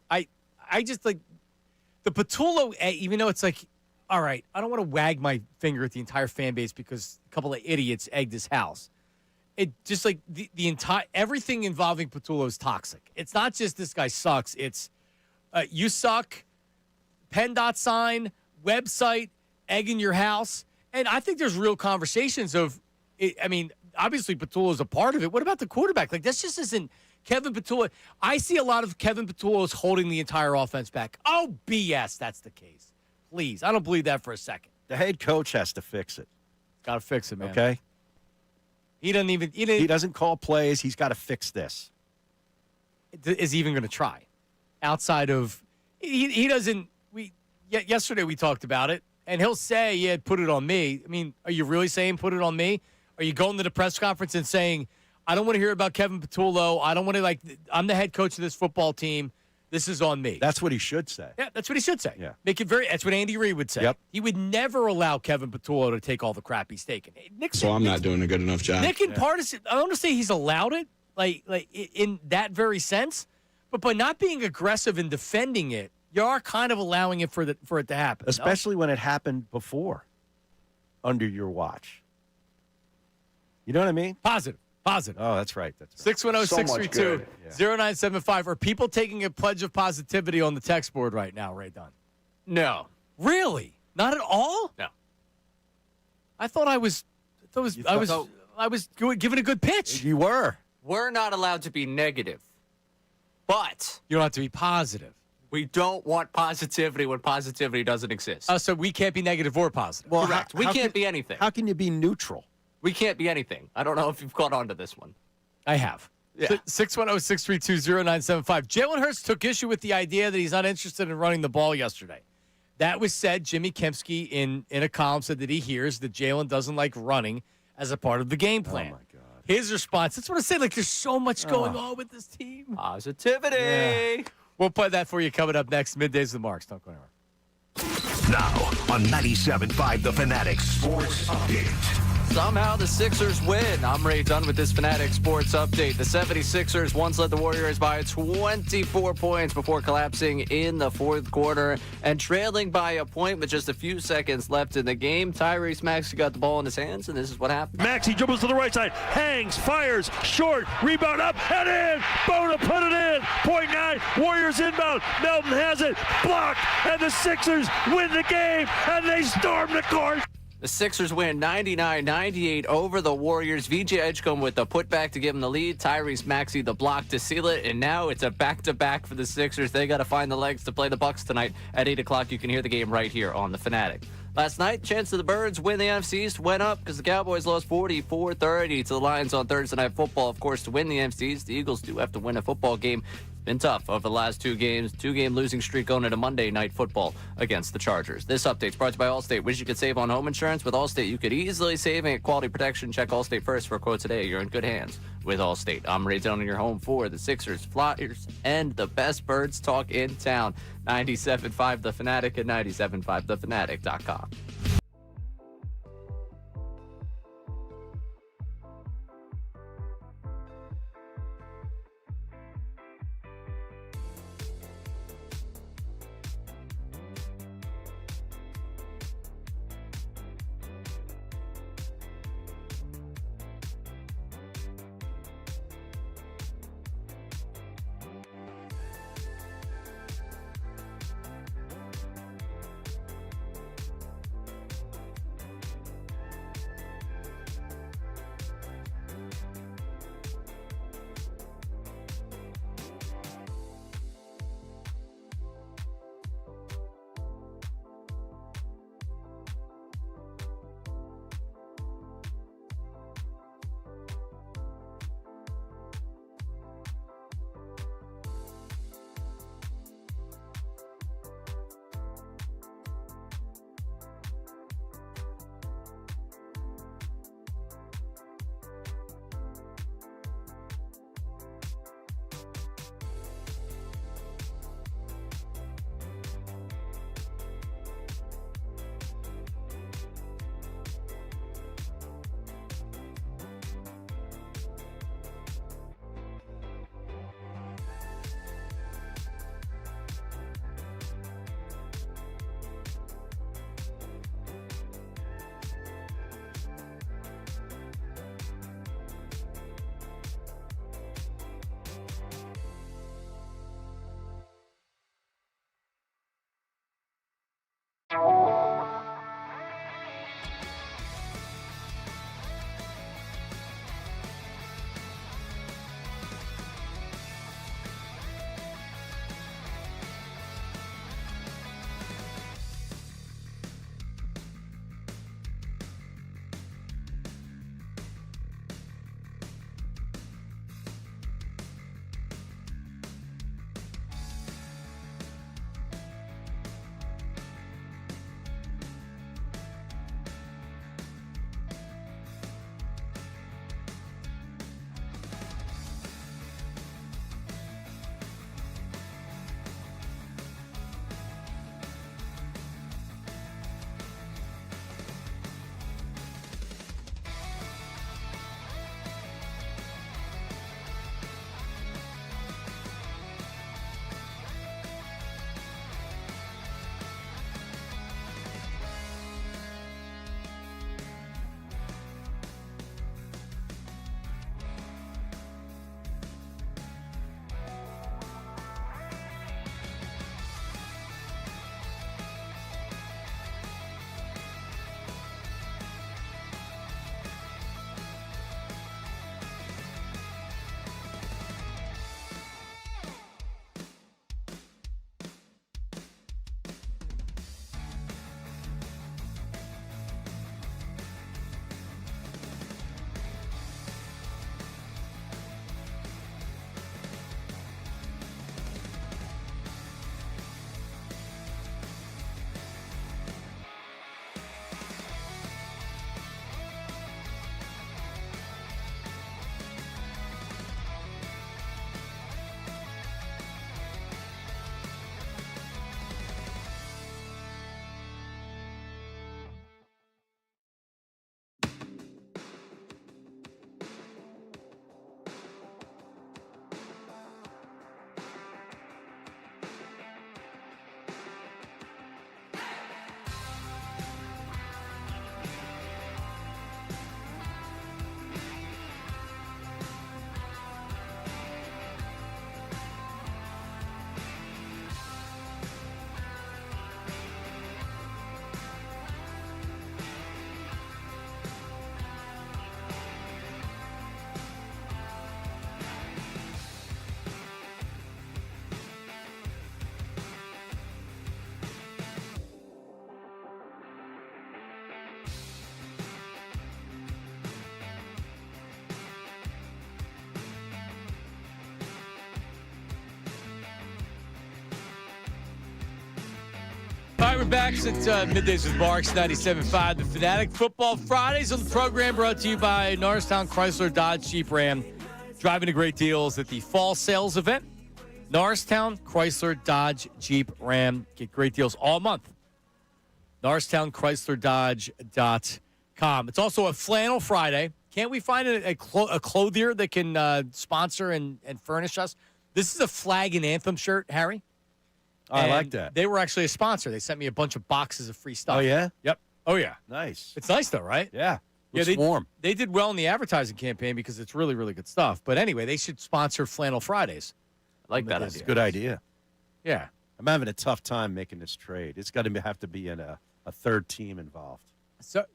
I just like the Patullo, even though it's like, all right, I don't want to wag my finger at the entire fan base because a couple of idiots egged his house. It just like the entire everything involving Patullo is toxic. It's not just this guy sucks. It's you suck, PennDOT sign, website, egging your house. And I think there's real conversations of, obviously Patullo is a part of it. What about the quarterback? Like, this just isn't Kevin Patullo. I see a lot of Kevin Patullo's holding the entire offense back. Oh, BS, that's the case. Please, I don't believe that for a second. The head coach has to fix it. Got to fix it, man. Okay? He doesn't call plays. He's got to fix this. Is he even going to try? Outside of, he doesn't. Yesterday we talked about it, and he'll say, yeah, put it on me. I mean, are you really saying put it on me? Are you going to the press conference and saying, I don't want to hear about Kevin Patullo. I don't want to, I'm the head coach of this football team. This is on me. That's what he should say. Yeah, that's what he should say. Yeah. That's what Andy Reid would say. Yep. He would never allow Kevin Patullo to take all the crap he's taken. I'm not doing a good enough job. Nick and Partisan, I don't want to say he's allowed it, like in that very sense, but by not being aggressive and defending it, you are kind of allowing it for it to happen. Especially when it happened before, under your watch. You know what I mean? Positive. Oh, that's right. 610-632-0975. Are people taking a pledge of positivity on the text board right now, Ray Dunn? No. Really? Not at all? No. I thought I was giving a good pitch. You were. We're not allowed to be negative, but you don't have to be positive. We don't want positivity when positivity doesn't exist. So we can't be negative or positive. Well, correct. We can't be anything. How can you be neutral? We can't be anything. I don't know if you've caught on to this one. I have. Yeah. 610-632-0975. Jalen Hurts took issue with the idea that he's not interested in running the ball yesterday. That was said. Jimmy Kempski in a column said that he hears that Jalen doesn't like running as a part of the game plan. Oh, my God. His response, that's what I say, like there's so much going on with this team. Positivity. Yeah. We'll play that for you coming up next. Middays with Marks. Don't go anywhere. Now on 97.5 The Fanatic Sports Update. Somehow the Sixers win. I'm Ray Dunn with this Fanatic Sports Update. The 76ers once led the Warriors by 24 points before collapsing in the fourth quarter and trailing by a point with just a few seconds left in the game. Tyrese Maxey got the ball in his hands, and this is what happened. Maxey dribbles to the right side, hangs, fires, short, rebound up, and in. Bona put it in. Point 9, Warriors inbound. Melton has it, blocked, and the Sixers win the game, and they storm the court. The Sixers win 99-98 over the Warriors. VJ Edgecombe with the putback to give them the lead. Tyrese Maxey the block to seal it. And now it's a back-to-back for the Sixers. They got to find the legs to play the Bucks tonight at 8 o'clock. You can hear the game right here on The Fanatic. Last night, chance of the Birds win the NFC East went up because the Cowboys lost 44-30 to the Lions on Thursday Night Football. Of course, to win the NFC East, the Eagles do have to win a football game. Been tough over the last 2 games. 2-game losing streak going into Monday Night Football against the Chargers. This update's brought to you by Allstate. Wish you could save on home insurance? With Allstate, you could easily save and get quality protection. Check Allstate first for a quote today. You're in good hands with Allstate. I'm Ray Down in your home for the Sixers, Flyers, and the best Birds talk in town. 97.5 The Fanatic and 97.5thefanatic.com. Welcome back. It's Middays with Marks, 97.5, The Fanatic. Football Fridays on the program brought to you by Norristown Chrysler Dodge Jeep Ram. Driving to great deals at the fall sales event. Norristown Chrysler Dodge Jeep Ram. Get great deals all month. NorristownChryslerDodge.com. It's also a Flannel Friday. Can't we find a clothier that can sponsor and furnish us? This is a flag and anthem shirt, Harry. I like that. They were actually a sponsor. They sent me a bunch of boxes of free stuff. Oh, yeah? Yep. Oh, yeah. Nice. It's nice, though, right? Yeah. Looks They warm. They did well in the advertising campaign because it's really, really good stuff. But anyway, they should sponsor Flannel Fridays. I like that That's idea. a good idea. Yeah. I'm having a tough time making this trade. It's got to have to be in a third team involved. So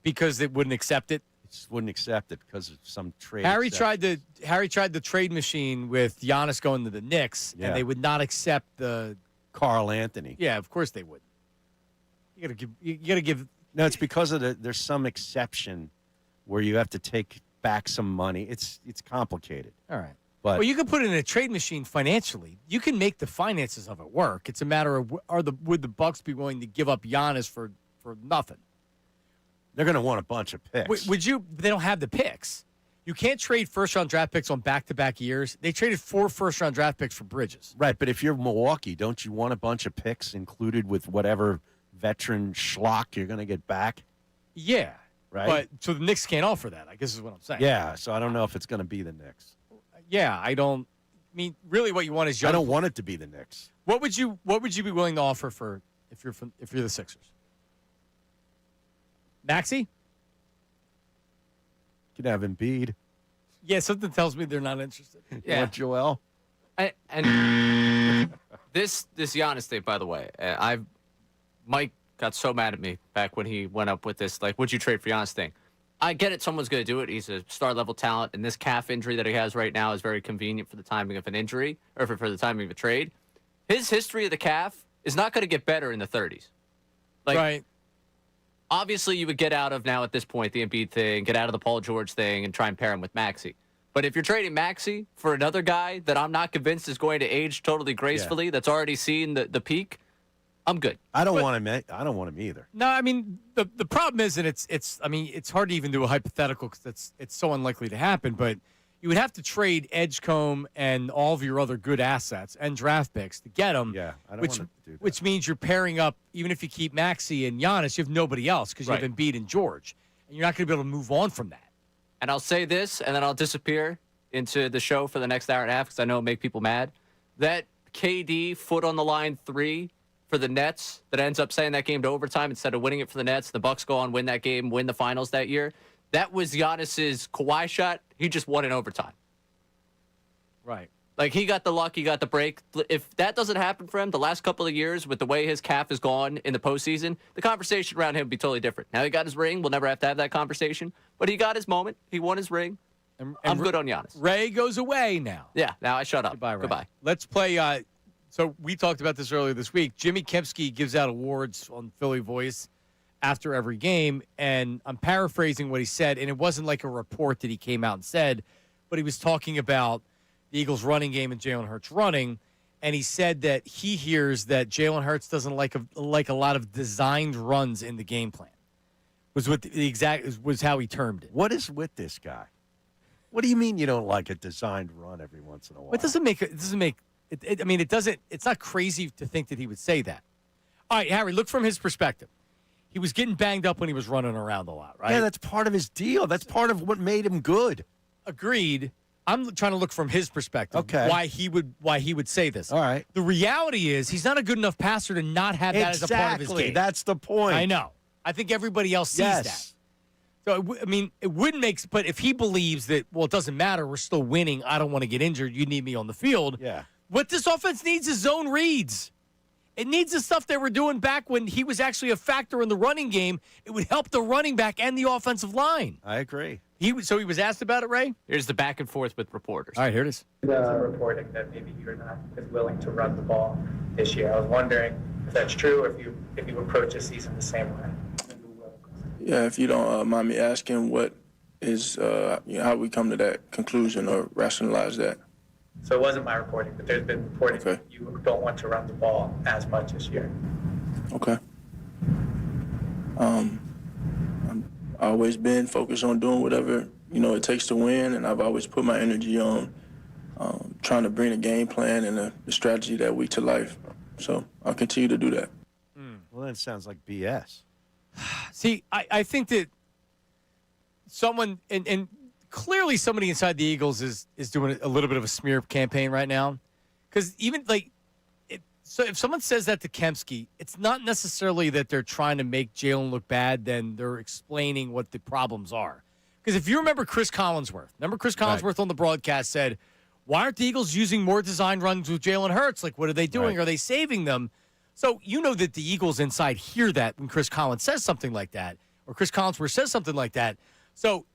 because they wouldn't accept it? It just wouldn't accept it because of some trade. Harry tried the trade machine with Giannis going to the Knicks, Yeah. and they would not accept the Carl Anthony. Yeah, of course they would. You gotta give. No, it's because of there's some exception where you have to take back some money. It's complicated. All right. But Well, you can put it in a trade machine financially. You can make the finances of it work. It's a matter of would the Bucks be willing to give up Giannis for nothing? they're going to want a bunch of picks. Would you? They don't have the picks. You can't trade first-round draft picks on back-to-back years. They traded 4 first-round draft picks for Bridges. Right, but if you're Milwaukee, don't you want a bunch of picks included with whatever veteran schlock you're going to get back? Yeah. Right? But so the Knicks can't offer that, I guess is what I'm saying. Yeah, so I don't know if it's going to be the Knicks. Yeah, I mean, really what you want is young. I don't want it to be the Knicks. What would you be willing to offer for if you're the Sixers? Maxey? You can have Embiid. Yeah, something tells me they're not interested. You want Joel? And this Giannis thing, by the way, Mike got so mad at me back when he went up with this, like, would you trade for Giannis thing? I get it. Someone's going to do it. He's a star-level talent, and this calf injury that he has right now is very convenient for the timing of an injury or for the timing of a trade. His history of the calf is not going to get better in the 30s. Right. Obviously, you would get out of now at this point the Embiid thing, get out of the Paul George thing, and try and pair him with Maxey. But if you're trading Maxey for another guy that I'm not convinced is going to age totally gracefully, that's already seen the peak, I'm good. I don't want him. I don't want him either. No, I mean the problem is, and it's hard to even do a hypothetical because it's so unlikely to happen. But you would have to trade Edgecombe and all of your other good assets and draft picks to get them. Yeah, I don't want to do that. Which means you're pairing up. Even if you keep Maxey and Giannis, you have nobody else because you have Embiid and George, and you're not going to be able to move on from that. And I'll say this, and then I'll disappear into the show for the next hour and a half because I know it'll make people mad. That KD foot on the line 3 for the Nets that ends up sending that game to overtime instead of winning it for the Nets. The Bucks go on, win that game, win the finals that year. That was Giannis's Kawhi shot. He just won in overtime. Right. Like, he got the luck, he got the break. If that doesn't happen for him the last couple of years with the way his calf has gone in the postseason, the conversation around him would be totally different. Now he got his ring. We'll never have to have that conversation. But he got his moment. He won his ring. And I'm good on Giannis. Ray goes away now. Yeah, now I shut up. Goodbye, Ray. Goodbye. Let's play. So we talked about this earlier this week. Jimmy Kempski gives out awards on Philly Voice after every game, and I'm paraphrasing what he said, and it wasn't like a report that he came out and said, but he was talking about the Eagles' running game and Jalen Hurts running, and he said that he hears that Jalen Hurts doesn't like a lot of designed runs in the game plan. Was how he termed it. What is with this guy? What do you mean you don't like a designed run every once in a while? It doesn't make. I mean, it doesn't. It's not crazy to think that he would say that. All right, Harry, look from his perspective. He was getting banged up when he was running around a lot, right? Yeah, that's part of his deal. That's part of what made him good. Agreed. I'm trying to look from his perspective. Okay. Why he would say this. All right. The reality is he's not a good enough passer to not have that as a part of his game. That's the point. I know. I think everybody else sees that. So, I mean, it wouldn't make – but if he believes that, well, it doesn't matter, we're still winning, I don't want to get injured, you need me on the field. Yeah. What this offense needs is zone reads. It needs the stuff they were doing back when he was actually a factor in the running game. It would help the running back and the offensive line. I agree. So he was asked about it, Ray? Here's the back and forth with reporters. All right, here it is. Reporting that maybe you're not as willing to run the ball this year. I was wondering if that's true, or if you approach the season the same way. Yeah, if you don't mind me asking, what is how we come to that conclusion or rationalize that? So it wasn't my reporting, but there's been reporting that you don't want to run the ball as much this year. Okay. I've always been focused on doing whatever, it takes to win, and I've always put my energy on trying to bring a game plan and the strategy that week to life. So I'll continue to do that. Well, that sounds like BS. See, I think that someone, and clearly somebody inside the Eagles is doing a little bit of a smear campaign right now. Because even, so if someone says that to Kempski, it's not necessarily that they're trying to make Jalen look bad, then they're explaining what the problems are. Because if you remember Chris Collinsworth, on the broadcast said, why aren't the Eagles using more design runs with Jalen Hurts? Like, what are they doing? Right. Are they saving them? So you know that the Eagles inside hear that when Chris Collins says something like that, or Chris Collinsworth says something like that. So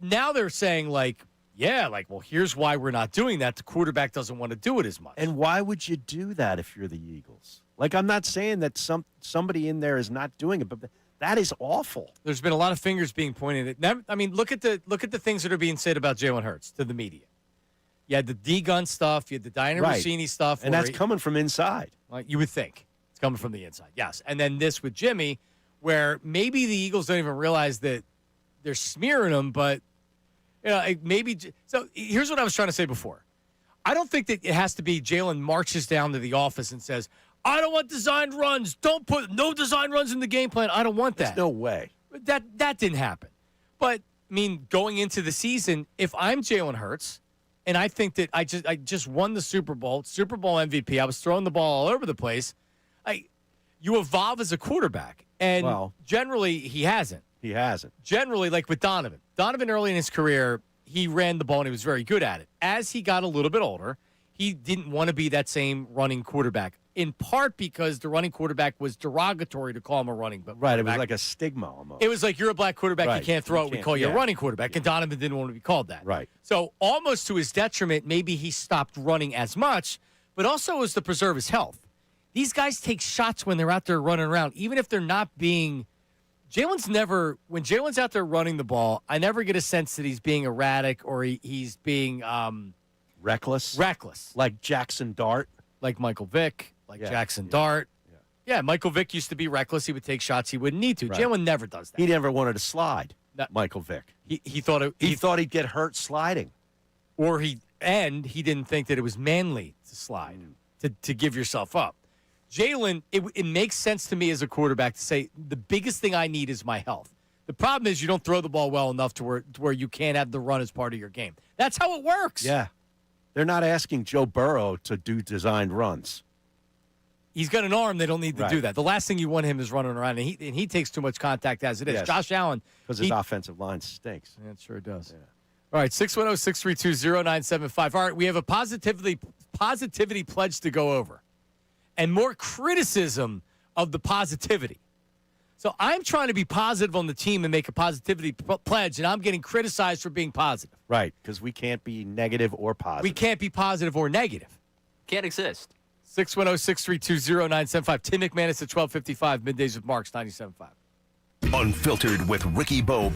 now they're saying, well, here's why we're not doing that. The quarterback doesn't want to do it as much. And why would you do that if you're the Eagles? I'm not saying that somebody in there is not doing it, but that is awful. There's been a lot of fingers being pointed at. I mean, look at the things that are being said about Jalen Hurts to the media. You had the D-Gun stuff. You had the Diana Rossini stuff. And that's coming from inside. You would think. It's coming from the inside, yes. And then this with Jimmy, where maybe the Eagles don't even realize that they're smearing him, but maybe. So here's what I was trying to say before. I don't think that it has to be Jalen marches down to the office and says, I don't want designed runs. Don't put no design runs in the game plan. I don't want that. There's no way. That didn't happen. But, I mean, going into the season, if I'm Jalen Hurts, and I think that I just won the Super Bowl MVP, I was throwing the ball all over the place, you evolve as a quarterback. And generally, he hasn't. He hasn't. Generally, like with Donovan. Donovan, early in his career, he ran the ball and he was very good at it. As he got a little bit older, he didn't want to be that same running quarterback, in part because the running quarterback was derogatory to call him a running quarterback. Right, it was like a stigma almost. It was like, you're a black quarterback, you can't throw it, we call you a running quarterback, and Donovan didn't want to be called that. Right. So almost to his detriment, maybe he stopped running as much, but also was to preserve his health. These guys take shots when they're out there running around, even if they're not being – when Jalen's out there running the ball, I never get a sense that he's being erratic or he's being reckless. Like Jackson Dart. Like Michael Vick, Jackson Dart. Yeah, Michael Vick used to be reckless. He would take shots he wouldn't need to. Right. Jalen never does that. He never wanted to slide, Michael Vick. He thought he'd get hurt sliding. Or he didn't think that it was manly to slide, to give yourself up. Jalen, it makes sense to me as a quarterback to say the biggest thing I need is my health. The problem is you don't throw the ball well enough to where you can't have the run as part of your game. That's how it works. Yeah. They're not asking Joe Burrow to do designed runs. He's got an arm. They don't need to do that. The last thing you want him is running around, and he takes too much contact as it is. Yes. Josh Allen. Because his offensive line stinks. Yeah, it sure does. Yeah. All right, 610-632-0975. All right, we have a positivity pledge to go over. And more criticism of the positivity. So I'm trying to be positive on the team and make a positivity pledge, and I'm getting criticized for being positive. Right, because we can't be negative or positive. We can't be positive or negative. Can't exist. 610-632-0975. Tim McManus at 12:55. Middays with Marks, 97.5. Unfiltered with Ricky Bo.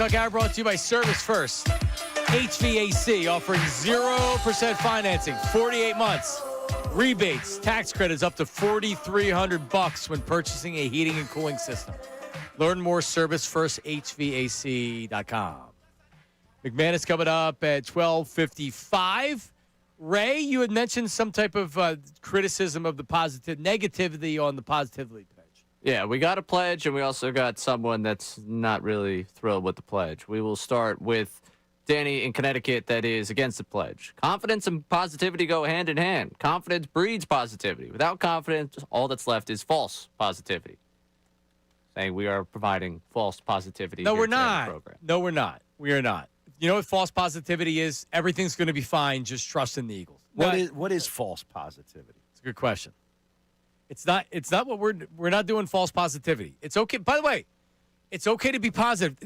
O'Clock Hour brought to you by Service First. HVAC offering 0% financing, 48 months. Rebates, tax credits up to $4,300 when purchasing a heating and cooling system. Learn more, ServiceFirstHVAC.com. McManus coming up at 12:55. Ray, you had mentioned some type of criticism of the negativity on the positivity pledge. Yeah, we got a pledge, and we also got someone that's not really thrilled with the pledge. We will start with Danny in Connecticut that is against the pledge. Confidence and positivity go hand in hand. Confidence breeds positivity. Without confidence, all that's left is false positivity. Saying we are providing false positivity. No, here we're today on the not. program. No, we're not. We are not. You know what false positivity is? Everything's going to be fine. Just trust in the Eagles. What is false positivity? It's a good question. It's not what we're not doing false positivity. It's okay. By the way, it's okay to be positive.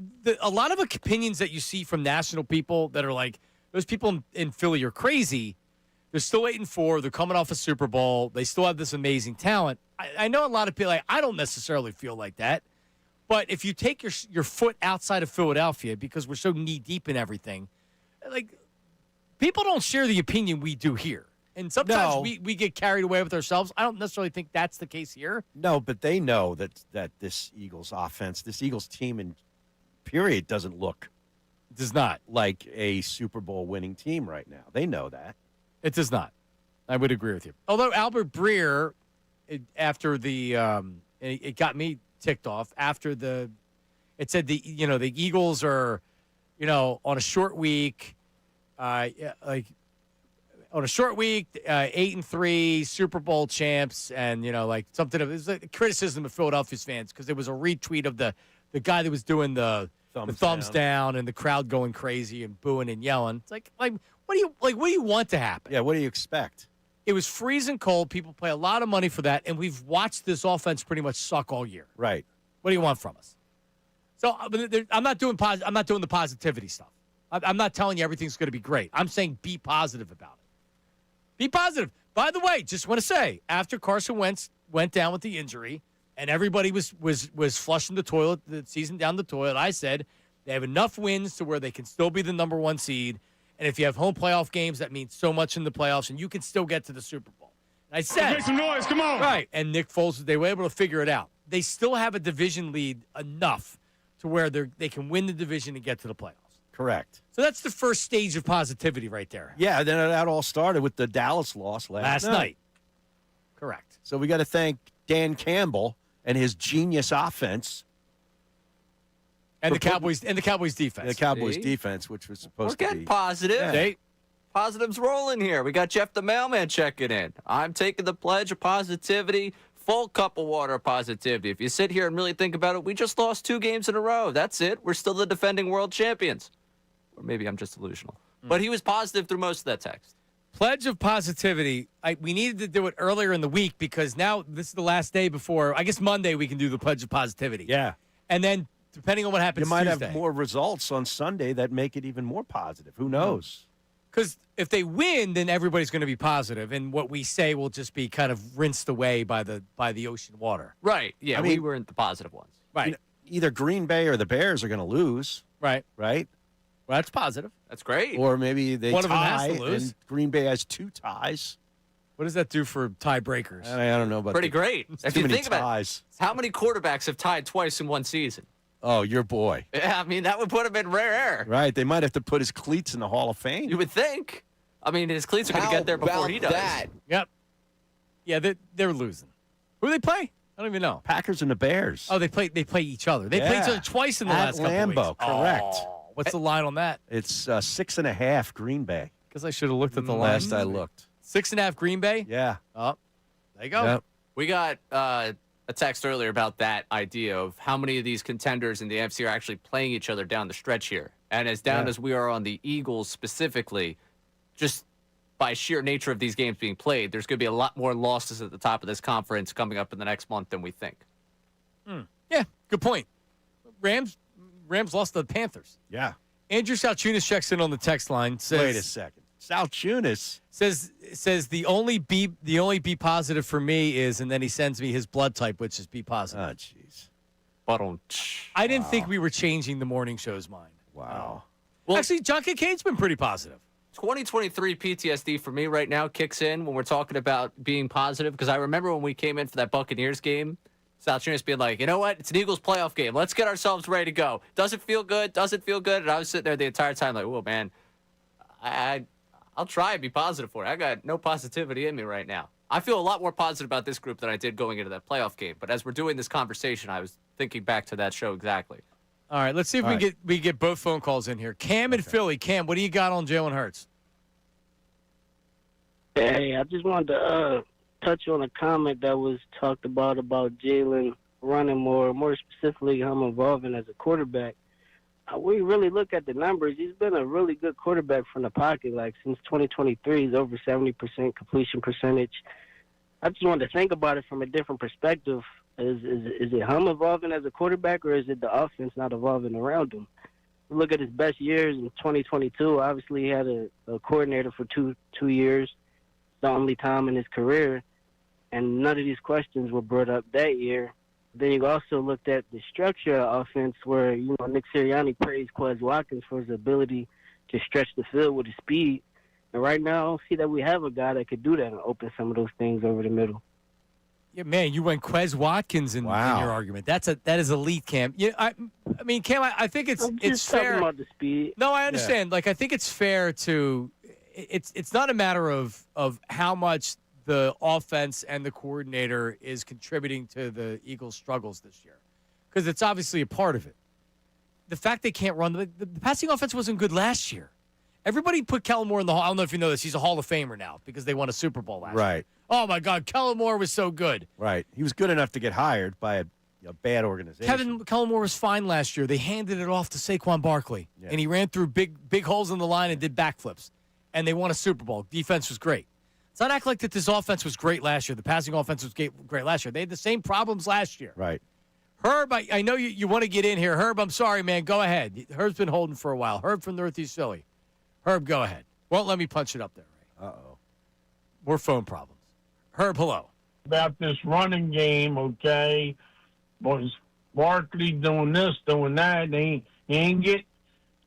A lot of opinions that you see from national people that are like, those people in Philly are crazy. They're still 8-4. They're coming off a Super Bowl. They still have this amazing talent. I know a lot of people, I don't necessarily feel like that. But if you take your foot outside of Philadelphia, because we're so knee-deep in everything, like, people don't share the opinion we do here. And sometimes we get carried away with ourselves. I don't necessarily think that's the case here. No, but they know that this Eagles offense, this Eagles team in period does not like a Super Bowl winning team right now. They know that. It does not. I would agree with you. Although Albert Breer, after it got me ticked off after it said the Eagles are, on a short week, 8-3 Super Bowl champs, and something of it was a criticism of Philadelphia's fans because it was a retweet of the guy that was doing the thumbs down and the crowd going crazy and booing and yelling. It's like what do you want to happen? Yeah, what do you expect? It was freezing cold. People pay a lot of money for that, and we've watched this offense pretty much suck all year. Right. What do you want from us? So I'm not doing the positivity stuff. I'm not telling you everything's going to be great. I'm saying be positive about it. Be positive. By the way, just want to say, after Carson Wentz went down with the injury, and everybody was flushing the season down the toilet, I said they have enough wins to where they can still be the number one seed. And if you have home playoff games, that means so much in the playoffs, and you can still get to the Super Bowl. And I said, make some noise, come on. Right, and Nick Foles, they were able to figure it out. They still have a division lead enough to where they can win the division and get to the playoffs. Correct. So that's the first stage of positivity right there. Yeah, then that all started with the Dallas loss last night. Correct. So we got to thank Dan Campbell and his genius offense. And the Cowboys defense. The Cowboys defense, which was supposed to be positive. Yeah. Positive's rolling here. We got Jeff the mailman checking in. I'm taking the pledge of positivity, full cup of water of positivity. If you sit here and really think about it, we just lost 2 games in a row. That's it. We're still the defending world champions. Or maybe I'm just delusional. But he was positive through most of that text. Pledge of positivity. We needed to do it earlier in the week because now this is the last day before, I guess Monday we can do the pledge of positivity. Yeah. And then depending on what happens You might Tuesday. have more results on Sunday that make it even more positive. Who knows? Because if they win, then everybody's going to be positive, and what we say will just be kind of rinsed away by the ocean water. Right. Yeah, we weren't the positive ones. Right. Either Green Bay or the Bears are going to lose. Right. Right? Well, that's positive. That's great. Or maybe they One of them tie, has to lose. and Green Bay has 2 ties. What does that do for tiebreakers? I don't know about Pretty great. If If you you think think about it, how many quarterbacks have tied twice in one season? Oh, your boy. Yeah, I mean, that would put him in rare air. Right. They might have to put his cleats in the Hall of Fame. You would think. I mean, his cleats are going to get there before he does. Yep. Yeah, they're losing. Who do they play? I don't even know. Packers and the Bears. Oh, they play each other. They played each other twice in the last couple Lambeau, weeks. correct. Oh, what's the line on that? It's 6.5 Green Bay. Because I should have looked at the line. Last I looked. 6.5 Green Bay? Yeah. Oh, there you go. Yep. We got a text earlier about that idea of how many of these contenders in the NFC are actually playing each other down the stretch here. And as down as we are on the Eagles specifically, just by sheer nature of these games being played, there's going to be a lot more losses at the top of this conference coming up in the next month than we think. Yeah, good point. Rams lost to the Panthers. Yeah. Andrew Salciunas checks in on the text line. Says, Wait a second. Salciunas says the only B positive for me is, and then he sends me his blood type, which is B positive. Oh, jeez. I didn't think we were changing the morning show's mind. Wow. Well, actually, John Kincaid's been pretty positive. 2023 PTSD for me right now kicks in when we're talking about being positive, because I remember when we came in for that Buccaneers game, Salciunas being like, you know what? It's an Eagles playoff game. Let's get ourselves ready to go. Doesn't feel good. Doesn't feel good. And I was sitting there the entire time like, oh, man, I'll try and be positive for it. I got no positivity in me right now. I feel a lot more positive about this group than I did going into that playoff game. But as we're doing this conversation, I was thinking back to that show exactly. All right, let's see if we get both phone calls in here. Cam and Philly. Cam, what do you got on Jalen Hurts? Hey, I just wanted to touch on a comment that was talked about Jalen running more specifically him evolving as a quarterback. We really look at the numbers. He's been a really good quarterback from the pocket. Like, since 2023, he's over 70% completion percentage. I just wanted to think about it from a different perspective. Is it him evolving as a quarterback, or is it the offense not evolving around him? Look at his best years in 2022. Obviously, he had a coordinator for two years, the only time in his career, and none of these questions were brought up that year. Then you also looked at the structure of offense where, Nick Sirianni praised Quez Watkins for his ability to stretch the field with his speed. And right now, I don't see that we have a guy that could do that and open some of those things over the middle. Yeah, man, you went Quez Watkins in your argument. That is elite, Cam. Yeah, I mean, Cam, I think it's fair. Talking about the speed. No, I understand. Yeah. Like, I think it's fair to. It's not a matter of how much the offense and the coordinator is contributing to the Eagles' struggles this year, because it's obviously a part of it. The fact they can't run the passing offense wasn't good last year. Everybody put Kellen Moore in the Hall. I don't know if you know this. He's a Hall of Famer now because they won a Super Bowl last year. Right. Oh, my God. Kellen Moore was so good. Right. He was good enough to get hired by a bad organization. Kellen Moore was fine last year. They handed it off to Saquon Barkley, and he ran through big holes in the line and did backflips, and they won a Super Bowl. Defense was great. Let's not act like that this offense was great last year. The passing offense was great last year. They had the same problems last year. Right. Herb, I know you want to get in here. Herb, I'm sorry, man. Go ahead. Herb's been holding for a while. Herb from Northeast Philly. Herb, go ahead. Won't let me punch it up there. Right? Uh-oh. More phone problems. Herb, hello. About this running game, okay? Boys, Barkley doing this, doing that. He ain't get.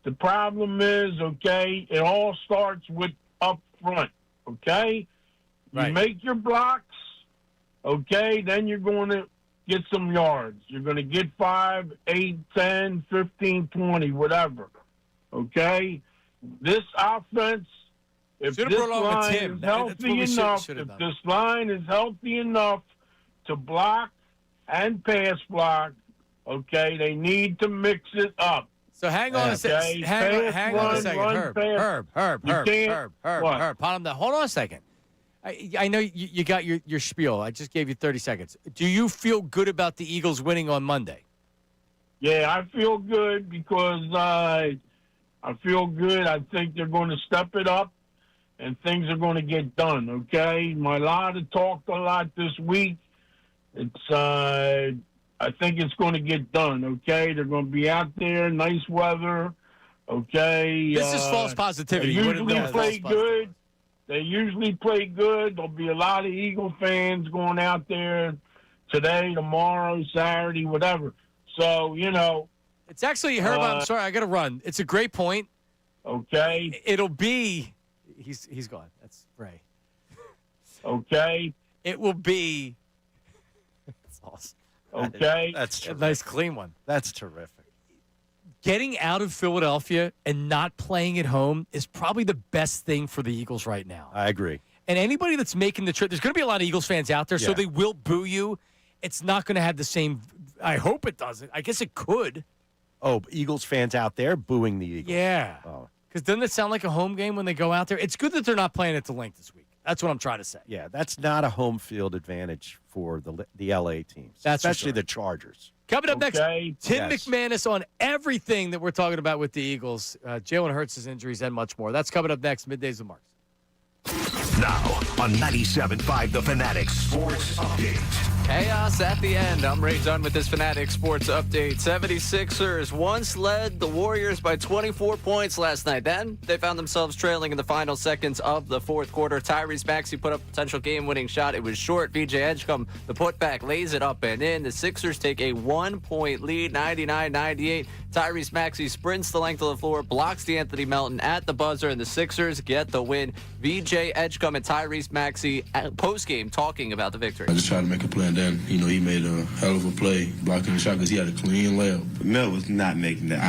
The problem is, okay, it all starts with up front, okay? You make your blocks, okay, then you're going to get some yards. You're going to get 5, 8, 10, 15, 20, whatever, okay? This offense, if this line is healthy enough, if this line is healthy enough to block and pass block, okay, they need to mix it up. So hang on a second. Hang on a second. Herb. Hold on a second. I know you got your spiel. I just gave you 30 seconds. Do you feel good about the Eagles winning on Monday? Yeah, I feel good because I feel good. I think they're going to step it up and things are going to get done, okay? My lot have talked a lot this week. I think it's going to get done, okay? They're going to be out there, nice weather, okay? This is false positivity. They usually play good. They usually play good. There'll be a lot of Eagle fans going out there today, tomorrow, Saturday, whatever. So, It's actually, Herb, I'm sorry, I got to run. It's a great point. Okay. It'll be, he's gone. That's Ray. Okay. It will be, that's awesome. Okay. That's a nice, clean one. That's terrific. Getting out of Philadelphia and not playing at home is probably the best thing for the Eagles right now. I agree. And anybody that's making the trip, there's going to be a lot of Eagles fans out there, so they will boo you. It's not going to have the same, I hope it doesn't. I guess it could. Oh, Eagles fans out there booing the Eagles. Yeah. Oh. Because doesn't it sound like a home game when they go out there? It's good that they're not playing at the link this week. That's what I'm trying to say. Yeah, that's not a home field advantage for the LA teams, especially the Chargers. Coming up next, Tim McManus on everything that we're talking about with the Eagles, Jalen Hurts' injuries, and much more. That's coming up next, Middays with Marks. Now on 97.5 The Fanatic Sports Update. Chaos at the end. I'm Ray Dunn with this Fanatic Sports Update. 76ers once led the Warriors by 24 points last night. Then they found themselves trailing in the final seconds of the fourth quarter. Tyrese Maxey put up a potential game-winning shot. It was short. VJ Edgecombe, the putback, lays it up and in. The Sixers take a 1-point lead, 99-98. Tyrese Maxey sprints the length of the floor, blocks D'Anthony Melton at the buzzer, and the Sixers get the win. VJ Edgecombe and Tyrese Maxey post-game talking about the victory. I just tried to make a play, and then, he made a hell of a play blocking the shot because he had a clean layup. Mel was not making that.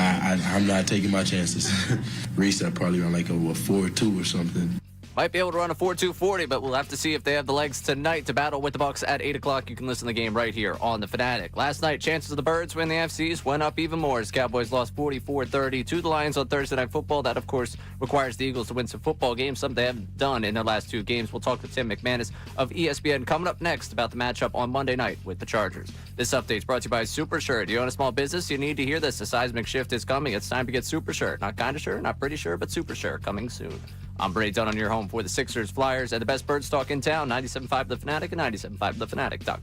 I'm not taking my chances. Reset probably around like a 4-2 or something. Might be able to run a 4.240, but we'll have to see if they have the legs tonight to battle with the Bucks at 8 o'clock. You can listen to the game right here on the Fanatic. Last night, chances of the Birds win the FCs went up even more as Cowboys lost 44-30 to the Lions on Thursday Night Football. That, of course, requires the Eagles to win some football games, something they haven't done in their last two games. We'll talk to Tim McManus of ESPN coming up next about the matchup on Monday night with the Chargers. This update is brought to you by Super Shirt. You own a small business? You need to hear this. A seismic shift is coming. It's time to get Super Shirt. Not kind of sure, not pretty sure, but Super Shirt coming soon. I'm Bray Dunn on your home for the Sixers, Flyers, and the best bird stock in town. 97.5 The Fanatic and 97.5thefanatic.com.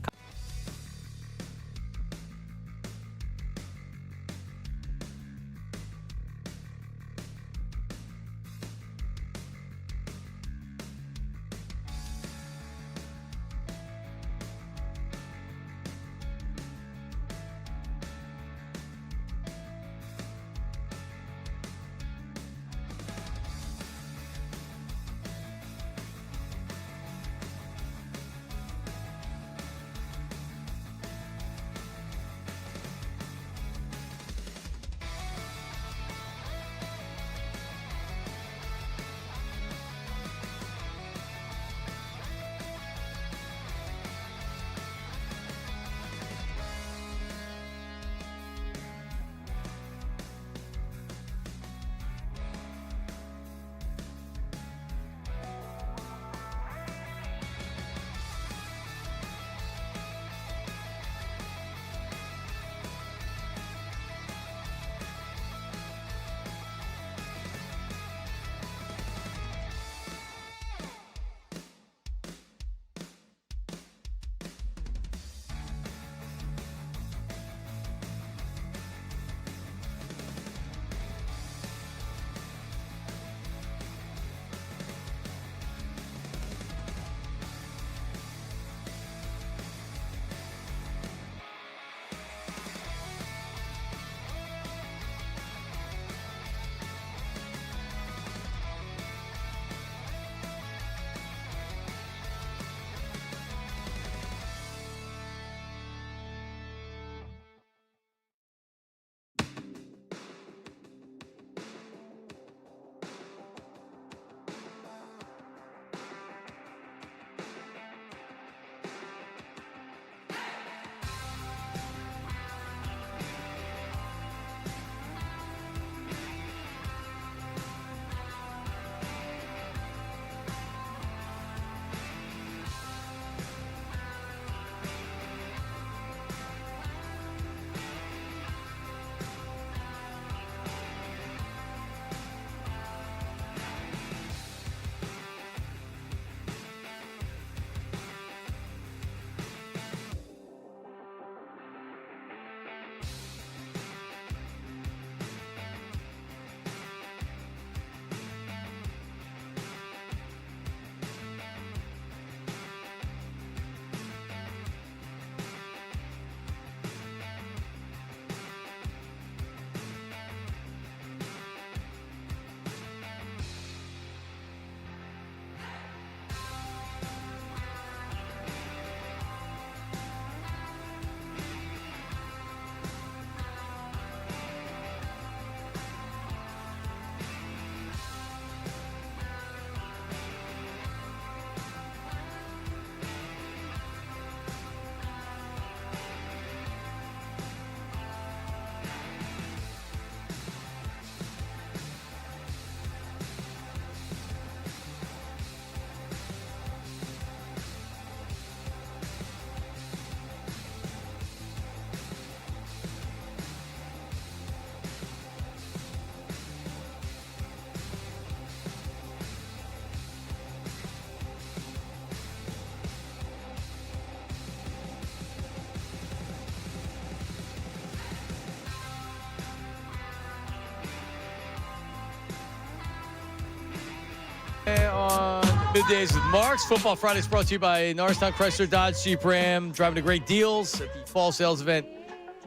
On Middays with Marks. Football Fridays brought to you by Norristown Chrysler Dodge Jeep Ram. Driving to great deals at the fall sales event.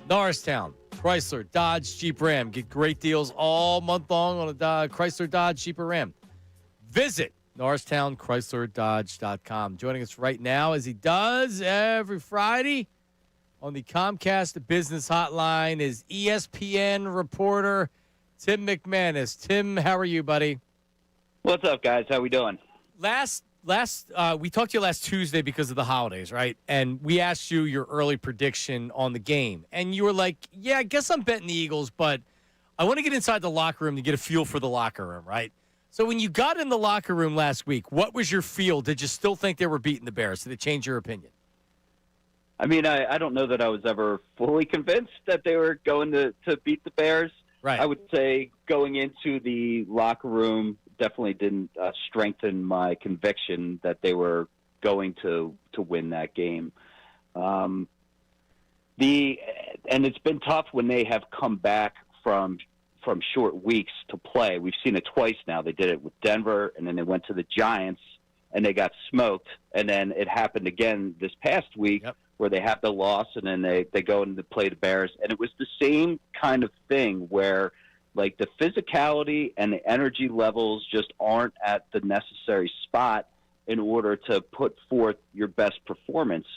Norristown Chrysler Dodge Jeep Ram. Get great deals all month long on a Chrysler Dodge Jeep or Ram. Visit NorristownChryslerDodge.com. Joining us right now, as he does every Friday on the Comcast Business Hotline, is ESPN reporter Tim McManus. Tim, how are you, buddy? What's up, guys? How we doing? We talked to you last Tuesday because of the holidays, right? And we asked you your early prediction on the game. And you were like, yeah, I guess I'm betting the Eagles, but I want to get inside the locker room to get a feel for the locker room, right? So when you got in the locker room last week, what was your feel? Did you still think they were beating the Bears? Did it change your opinion? I mean, I don't know that I was ever fully convinced that they were going to beat the Bears. Right. I would say going into the locker room definitely didn't strengthen my conviction that they were going to win that game. And it's been tough when they have come back from short weeks to play. We've seen it twice now. They did it with Denver, and then they went to the Giants, and they got smoked. And then it happened again this past week where they have the loss, and then they go and play the Bears. And it was the same kind of thing where, like, the physicality and the energy levels just aren't at the necessary spot in order to put forth your best performance.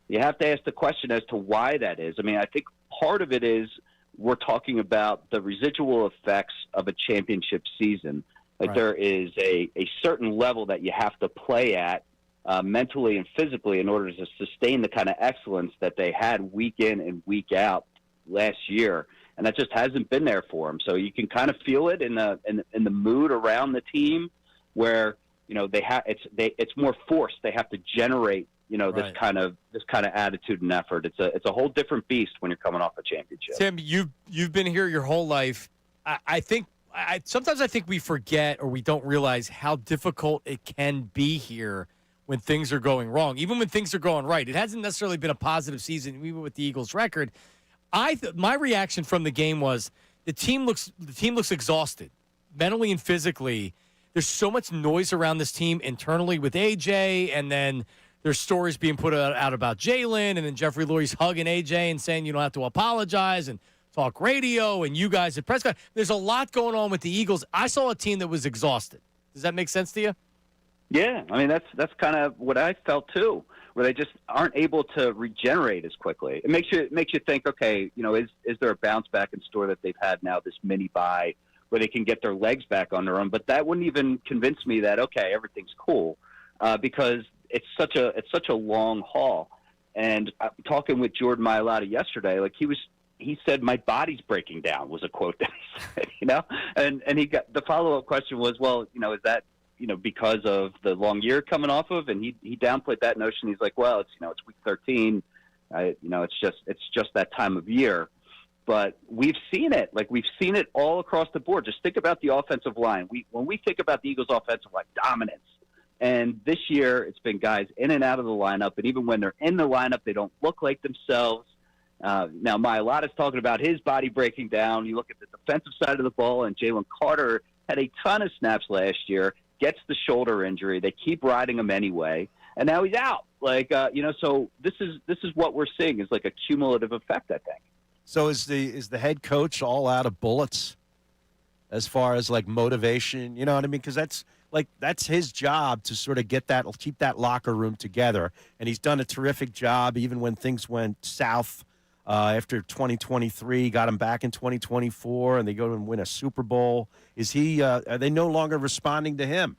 You have to ask the question as to why that is. I mean, I think part of it is we're talking about the residual effects of a championship season. Like, Right. there is a certain level that you have to play at mentally and physically in order to sustain the kind of excellence that they had week in and week out last year. And that just hasn't been there for them. So you can kind of feel it in the mood around the team, where it's more forced. They have to generate this kind of attitude and effort. It's a whole different beast when you're coming off a championship. Tim, you've been here your whole life. Sometimes I think we forget or we don't realize how difficult it can be here when things are going wrong, even when things are going right. It hasn't necessarily been a positive season, even with the Eagles' record. My reaction from the game was the team looks exhausted, mentally and physically. There's so much noise around this team internally with AJ, and then there's stories being put out about Jalen, and then Jeffrey Lurie's hugging AJ and saying you don't have to apologize, and talk radio, and you guys at press conference. There's a lot going on with the Eagles. I saw a team that was exhausted. Does that make sense to you? Yeah, I mean that's kind of what I felt too, where they just aren't able to regenerate as quickly. It makes you think, okay, is there a bounce back in store that they've had now, this mini bye, where they can get their legs back under them? But that wouldn't even convince me that everything's cool, because it's such a long haul. And talking with Jordan Mailata yesterday, like he said, my body's breaking down, was a quote that he said, and he got the follow-up question was, well, is that because of the long year coming off of, and he downplayed that notion. He's like, well, it's week 13. It's just that time of year. But we've seen it. Like, we've seen it all across the board. Just think about the offensive line. When we think about the Eagles' offensive line dominance, and this year it's been guys in and out of the lineup, and even when they're in the lineup, they don't look like themselves. Now, Mailata's talking about his body breaking down. You look at the defensive side of the ball, and Jalen Carter had a ton of snaps last year, gets the shoulder injury. They keep riding him anyway, and now he's out. So this is what we're seeing is like a cumulative effect, I think. So is the head coach all out of bullets as far as like motivation? You know what I mean? Because that's his job to sort of keep that locker room together, and he's done a terrific job even when things went south. After 2023, got him back in 2024, and they go and win a Super Bowl. Are they no longer responding to him?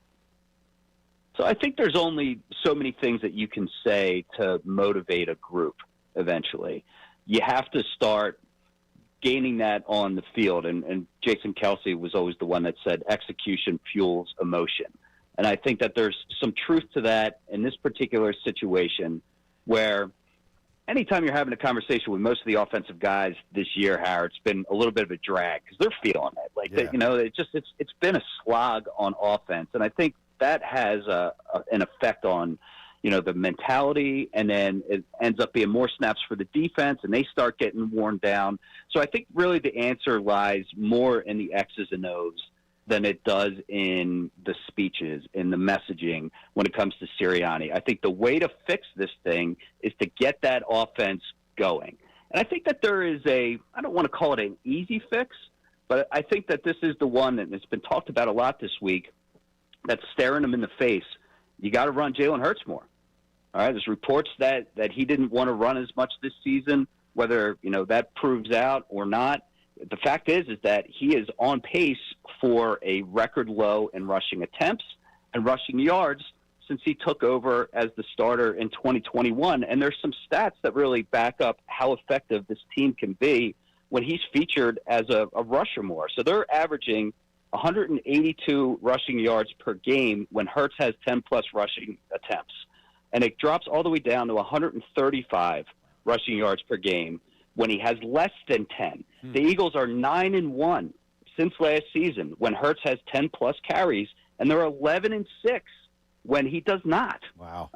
So I think there's only so many things that you can say to motivate a group eventually. You have to start gaining that on the field. And Jason Kelsey was always the one that said execution fuels emotion. And I think that there's some truth to that in this particular situation, where anytime you're having a conversation with most of the offensive guys this year, Howard, it's been a little bit of a drag because they're feeling it. It's been a slog on offense, and I think that has an effect on the mentality, and then it ends up being more snaps for the defense, and they start getting worn down. So I think really the answer lies more in the X's and O's than it does in the speeches, in the messaging when it comes to Sirianni. I think the way to fix this thing is to get that offense going. And I think that there is I don't want to call it an easy fix, but I think that this is the one that it's been talked about a lot this week that's staring them in the face. You got to run Jalen Hurts more. All right, there's reports that he didn't want to run as much this season, whether, that proves out or not. The fact is that he is on pace for a record low in rushing attempts and rushing yards since he took over as the starter in 2021. And there's some stats that really back up how effective this team can be when he's featured as a rusher more. So they're averaging 182 rushing yards per game when Hurts has 10-plus rushing attempts. And it drops all the way down to 135 rushing yards per game when he has less than 10. The Eagles are 9-1 since last season when Hurts has 10-plus carries, and they're 11-6 when he does not. Wow.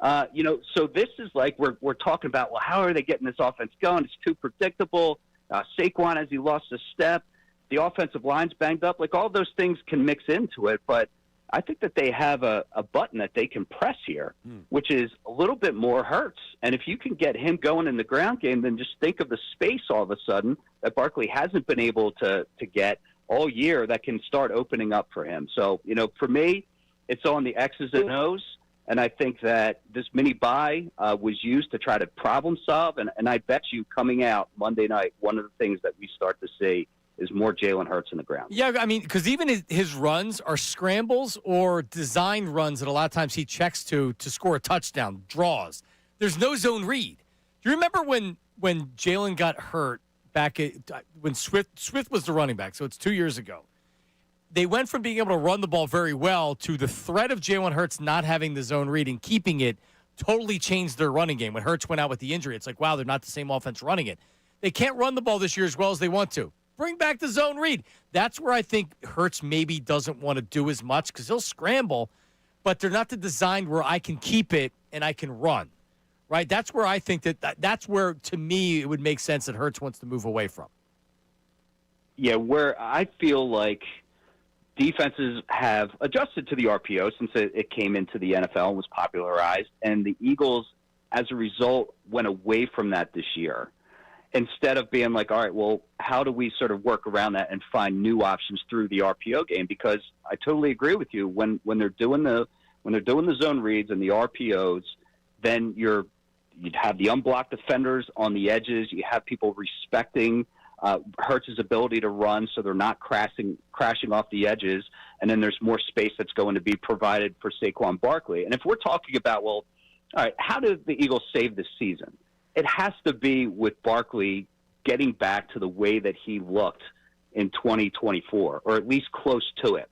So this is like we're talking about, well, how are they getting this offense going? It's too predictable. Saquon, as he lost a step, the offensive line's banged up. Like, all those things can mix into it, but I think that they have a button that they can press here, which is a little bit more Hurts. And if you can get him going in the ground game, then just think of the space all of a sudden that Barkley hasn't been able to get all year that can start opening up for him. So, for me, it's on the X's and O's. And I think that this mini bye was used to try to problem solve. And I bet you coming out Monday night, one of the things that we start to see is more Jalen Hurts in the ground. Yeah, I mean, because even his runs are scrambles or design runs that a lot of times he checks to score a touchdown, draws. There's no zone read. Do you remember when Jalen got hurt when Swift was the running back, so it's 2 years ago? They went from being able to run the ball very well to the threat of Jalen Hurts not having the zone read and keeping it totally changed their running game. When Hurts went out with the injury, it's like, wow, they're not the same offense running it. They can't run the ball this year as well as they want to. Bring back the zone read. That's where I think Hurts maybe doesn't want to do as much because he'll scramble, but they're not the design where I can keep it and I can run, right? That's where I think that's where, to me, it would make sense that Hurts wants to move away from. Yeah, where I feel like defenses have adjusted to the RPO since it came into the NFL and was popularized, and the Eagles, as a result, went away from that this year. Instead of being like, all right, well, how do we sort of work around that and find new options through the RPO game? Because I totally agree with you. When they're doing the zone reads and the RPOs, then you'd have the unblocked defenders on the edges. You have people respecting Hurts' ability to run, so they're not crashing off the edges. And then there's more space that's going to be provided for Saquon Barkley. And if we're talking about, well, all right, how did the Eagles save this season? It has to be with Barkley getting back to the way that he looked in 2024, or at least close to it.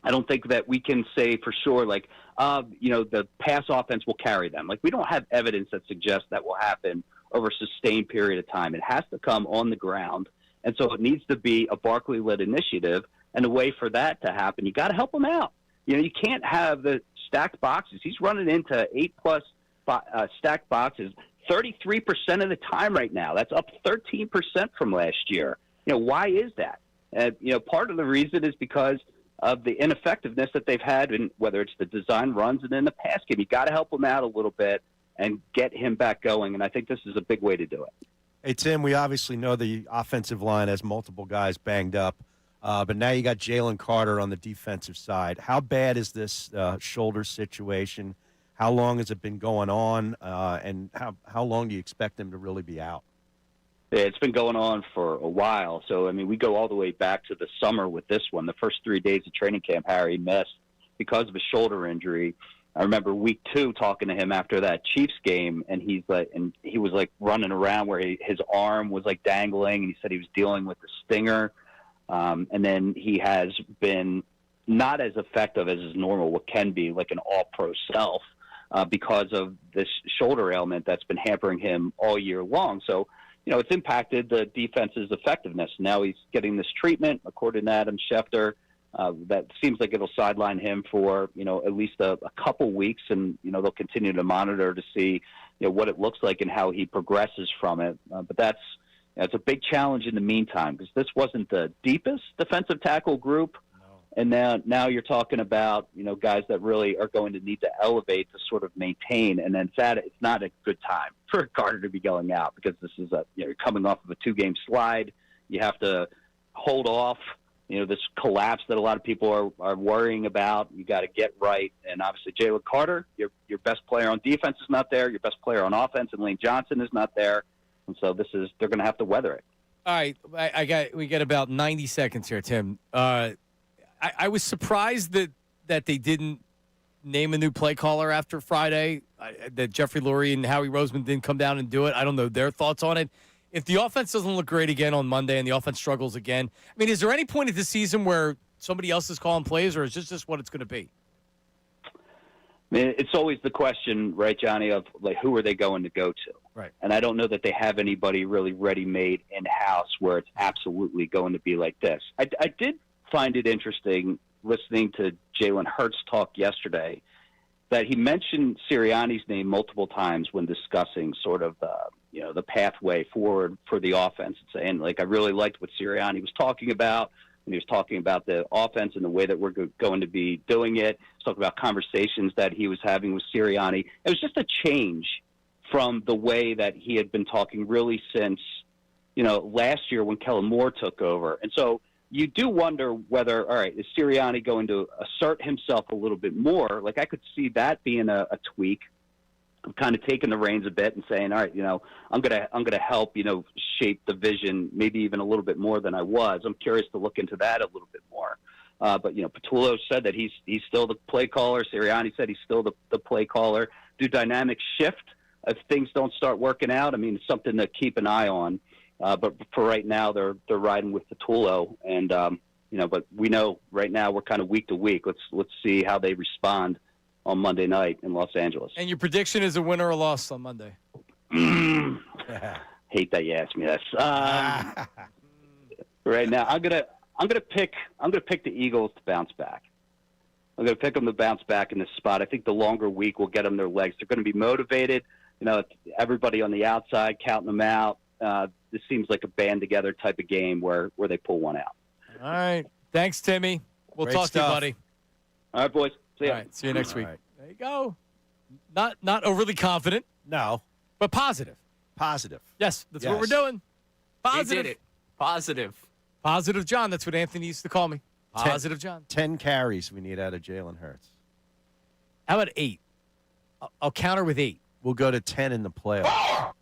I don't think that we can say for sure, like, the pass offense will carry them. Like, we don't have evidence that suggests that will happen over a sustained period of time. It has to come on the ground. And so it needs to be a Barkley-led initiative. And the way for that to happen, you got to help him out. You can't have the stacked boxes. He's running into 8-plus stacked boxes 33% of the time right now. That's up 13% from last year. Why is that? Part of the reason is because of the ineffectiveness that they've had, in whether it's the design runs and in the pass game. You got to help him out a little bit and get him back going, and I think this is a big way to do it. Hey, Tim, we obviously know the offensive line has multiple guys banged up, but now you got Jalen Carter on the defensive side. How bad is this shoulder situation? How long has it been going on, and how long do you expect him to really be out? Yeah, it's been going on for a while. So, I mean, we go all the way back to the summer with this one. The first 3 days of training camp, Harry missed because of a shoulder injury. I remember week 2 talking to him after that Chiefs game, and he was like running around where his arm was like dangling, and he said he was dealing with the stinger. And then he has been not as effective as is normal, what can be like an all-pro self. Because of this shoulder ailment that's been hampering him all year long. So, it's impacted the defense's effectiveness. Now he's getting this treatment, according to Adam Schefter, that seems like it'll sideline him for, at least a couple weeks. And, they'll continue to monitor to see, what it looks like and how he progresses from it. But it's a big challenge in the meantime, because this wasn't the deepest defensive tackle group And now you're talking about, guys that really are going to need to elevate to sort of maintain. And then it's not a good time for Carter to be going out because this is you're coming off of a 2-game slide. You have to hold off, this collapse that a lot of people are worrying about. You got to get right. And obviously Jalen Carter, your best player on defense is not there. Your best player on offense, and Lane Johnson, is not there. And so they're going to have to weather it. All right. We got about 90 seconds here, Tim. I was surprised that they didn't name a new play caller after Friday, that Jeffrey Lurie and Howie Roseman didn't come down and do it. I don't know their thoughts on it. If the offense doesn't look great again on Monday and the offense struggles again, I mean, is there any point in this season where somebody else is calling plays, or is this just what it's going to be? I mean, it's always the question, right, Johnny, of like who are they going to go to? Right. And I don't know that they have anybody really ready-made in-house where it's absolutely going to be like this. I did find it interesting listening to Jalen Hurts talk yesterday that he mentioned Sirianni's name multiple times when discussing sort of the pathway forward for the offense, and saying, like, I really liked what Sirianni was talking about when he was talking about the offense and the way that we're going to be doing it. He's talking about conversations that he was having with Sirianni. It was just a change from the way that he had been talking really since, last year when Kellen Moore took over. And so you do wonder whether, all right, is Sirianni going to assert himself a little bit more? Like, I could see that being a tweak, kind of taking the reins a bit and saying, all right, I'm gonna help, shape the vision maybe even a little bit more than I was. I'm curious to look into that a little bit more. But Patullo said that he's still the play caller. Sirianni said he's still the play caller. Do dynamics shift if things don't start working out? I mean, it's something to keep an eye on. But for right now, they're riding with Patullo, and but we know right now we're kind of week to week. Let's see how they respond on Monday night in Los Angeles. And your prediction is a win or a loss on Monday? Hate that you asked me this. Right now, I'm gonna pick the Eagles to bounce back. I'm gonna pick them to bounce back in this spot. I think the longer week will get them their legs. They're going to be motivated. Everybody on the outside counting them out. This seems like a band together type of game where they pull one out. All right. Thanks, Timmy. We'll Great talk stuff. to you, buddy. All right, boys. See you. All right. See you next week. Right. There you go. Not overly confident, No. but positive. Positive. Yes, that's what we're doing. He Positive. did it. Positive. Positive John. That's what Anthony used to call me. Positive John. 10 carries we need out of Jalen Hurts. How about 8? I'll counter with 8. We'll go to 10 in the playoffs.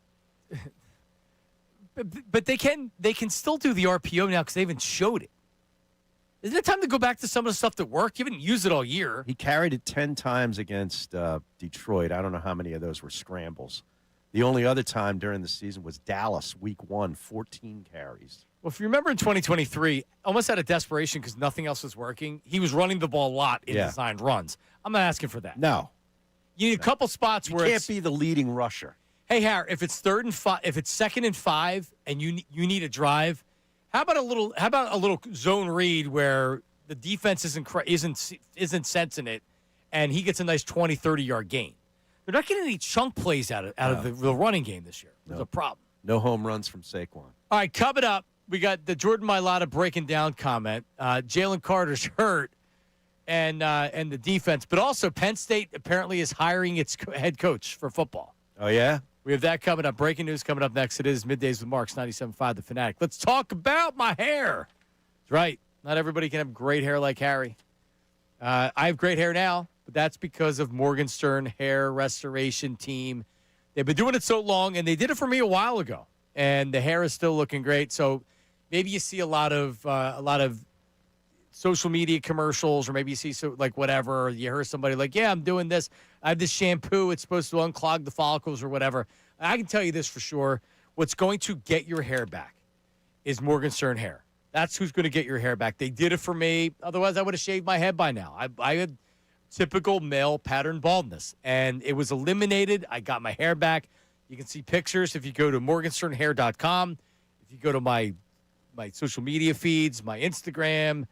But they can still do the RPO now because they haven't showed it. Isn't it time to go back to some of the stuff that worked? You haven't used it all year. He carried it 10 times against Detroit. I don't know how many of those were scrambles. The only other time during the season was Dallas, week 1, 14 carries. Well, if you remember in 2023, almost out of desperation because nothing else was working, he was running the ball a lot in designed runs. I'm not asking for that. No. You need a couple spots where You can't be the leading rusher. Hey, Harry, if it's 3rd and 5, if it's 2nd and 5, and you need a drive, how about a little zone read where the defense isn't sensing it, and he gets a nice 20, 30-yard gain. They're not getting any chunk plays out of the running game this year. There's a problem. No home runs from Saquon. All right, coming up, we got the Jordan Mailata breaking down comment. Jalen Carter's hurt, and the defense, but also Penn State apparently is hiring its head coach for football. Oh, yeah? We have that coming up. Breaking news coming up next. It is Middays with Marks, 97.5 The Fanatic. Let's talk about my hair. That's right. Not everybody can have great hair like Harry. I have great hair now, but that's because of Morgenstern Hair Restoration Team. They've been doing it so long, and they did it for me a while ago, and the hair is still looking great. So maybe you see a lot of social media commercials, or maybe you see whatever, or you hear somebody like, yeah, I'm doing this. I have this shampoo. It's supposed to unclog the follicles or whatever. I can tell you this for sure. What's going to get your hair back is Morgenstern Hair. That's who's going to get your hair back. They did it for me. Otherwise, I would have shaved my head by now. I had typical male pattern baldness, and it was eliminated. I got my hair back. You can see pictures if you go to morgensternhair.com. If you go to my social media feeds, my Instagram,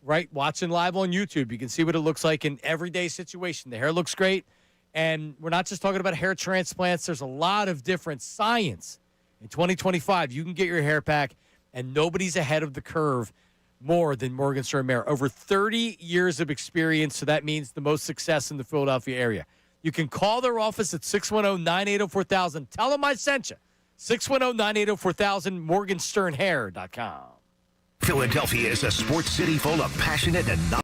right, watching live on YouTube, you can see what it looks like in everyday situation. The hair looks great, and we're not just talking about hair transplants. There's a lot of different science. In 2025, you can get your hair back, and nobody's ahead of the curve more than Morgenstern Mayer. Over 30 years of experience, so that means the most success in the Philadelphia area. You can call their office at 610-980-4000. Tell them I sent you. 610-980-4000, morgensternhair.com. Philadelphia is a sports city full of passionate and not.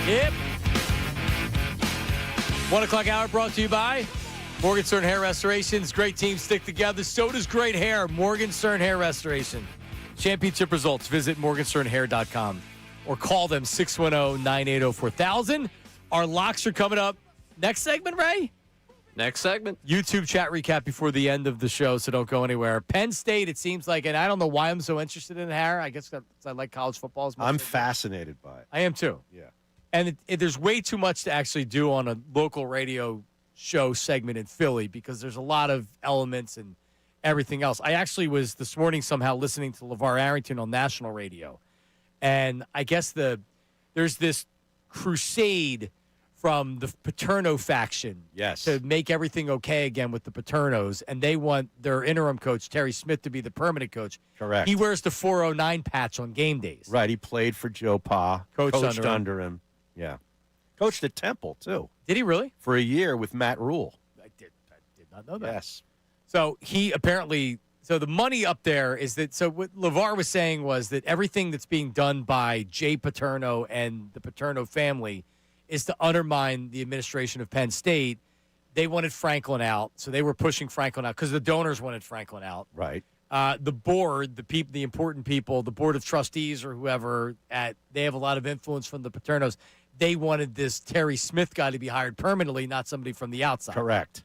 Yep. 1 o'clock hour brought to you by Morgenstern Hair Restorations. Great teams stick together. So does great hair. Morgenstern Hair Restoration. Championship results. Visit morgensternhair.com or call them 610-980-4000. Our locks are coming up. Next segment, Ray? Next segment. YouTube chat recap before the end of the show, so don't go anywhere. Penn State, it seems like, and I don't know why I'm so interested in hair. I guess I like college football as much. I'm fascinated by it. I am too. Yeah. And there's way too much to actually do on a local radio show segment in Philly because there's a lot of elements and everything else. I actually was this morning somehow listening to LeVar Arrington on national radio. And I guess there's this crusade from the Paterno faction to make everything okay again with the Paternos. And they want their interim coach, Terry Smith, to be the permanent coach. Correct. He wears the 409 patch on game days. Right. He played for Joe Pa. Coached under him. Yeah. Coached at Temple, too. Did he really? For a year with Matt Rule. I did not know that. Yes. So he apparently – so the money up there is that – so what LeVar was saying was that everything that's being done by Jay Paterno and the Paterno family is to undermine the administration of Penn State. They wanted Franklin out, so they were pushing Franklin out because the donors wanted Franklin out. Right. The board, the important people, the board of trustees or whoever, they have a lot of influence from the Paternos. They wanted this Terry Smith guy to be hired permanently, not somebody from the outside. Correct.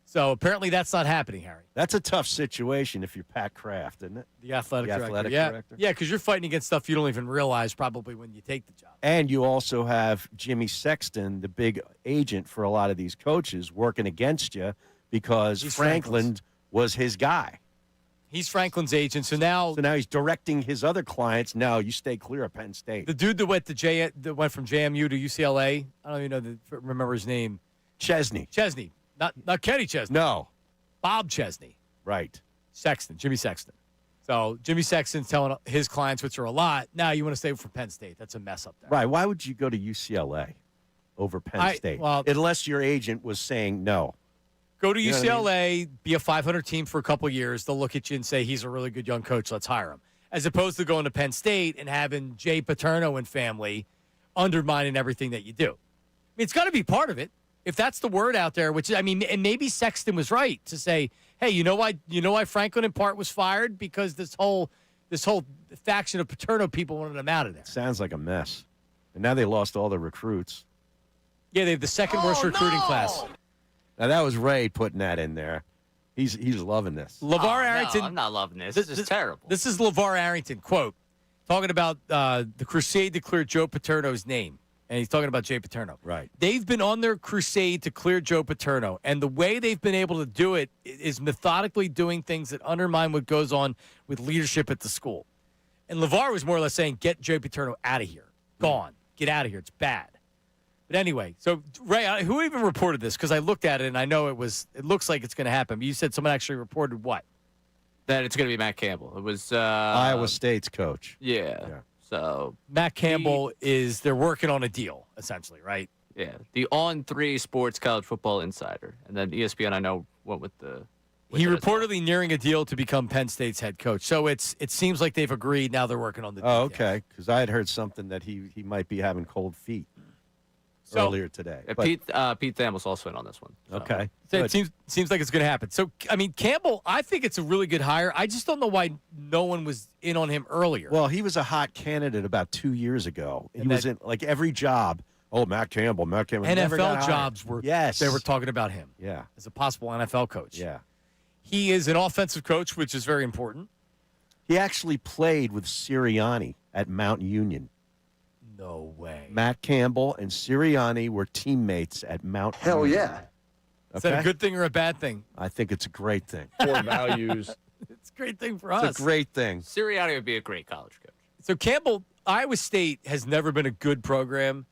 So apparently that's not happening, Harry. That's a tough situation if you're Pat Kraft, isn't it? The athletic director. Director. Yeah, because you're fighting against stuff you don't even realize probably when you take the job. And you also have Jimmy Sexton, the big agent for a lot of these coaches, working against you because Franklin was his guy. He's Franklin's agent, so now he's directing his other clients. No, you stay clear of Penn State. The dude that went from JMU to UCLA, I don't even remember his name. Chesney, not Kenny Chesney. No, Bob Chesney. Right. Sexton, Jimmy Sexton. So Jimmy Sexton's telling his clients, which are a lot, now you want to stay for Penn State. That's a mess up there. Right. Why would you go to UCLA over Penn State? Well, unless your agent was saying no. Go to You know UCLA, what I mean? be a 500 team for a couple years. They'll look at you and say, he's a really good young coach. Let's hire him. As opposed to going to Penn State and having Jay Paterno and family undermining everything that you do. I mean, it's got to be part of it. If that's the word out there, which, I mean, and maybe Sexton was right to say, hey, you know why Franklin in part was fired? Because this whole faction of Paterno people wanted him out of there. Sounds like a mess. And now they lost all the recruits. Yeah, they have the second worst recruiting class. Now, that was Ray putting that in there. He's loving this. LeVar Arrington. No, I'm not loving this. This is terrible. This is LeVar Arrington, quote, talking about the crusade to clear Joe Paterno's name. And he's talking about Jay Paterno. Right. They've been on their crusade to clear Joe Paterno. And the way they've been able to do it is methodically doing things that undermine what goes on with leadership at the school. And LeVar was more or less saying, get Joe Paterno out of here. Gone. Get out of here. It's bad. But anyway, so Ray, who even reported this? Because I looked at it and I know it looks like it's going to happen. But you said someone actually reported what? That it's going to be Matt Campbell. It was Iowa State's coach. Yeah. So Matt Campbell they're working on a deal, essentially, right? Yeah. The On3 Sports College Football Insider. And then ESPN, I know, went with the. He reportedly nearing a deal to become Penn State's head coach. So it seems like they've agreed. Now they're working on the details. Oh, okay. Because I had heard something that he might be having cold feet earlier today. Pete Thamels also in on this one. So. Okay. So it seems like it's going to happen. So, I mean, Campbell, I think it's a really good hire. I just don't know why no one was in on him earlier. Well, he was a hot candidate about 2 years ago. He was in like every job. Oh, Matt Campbell. NFL jobs were. Yes. They were talking about him. Yeah. As a possible NFL coach. Yeah. He is an offensive coach, which is very important. He actually played with Sirianni at Mount Union. No way. Matt Campbell and Sirianni were teammates at Mount Hell Union. yeah. Is that a good thing or a bad thing? I think it's a great thing. Core values. It's a great thing for us. It's a great thing. Sirianni would be a great college coach. So Campbell, Iowa State has never been a good program,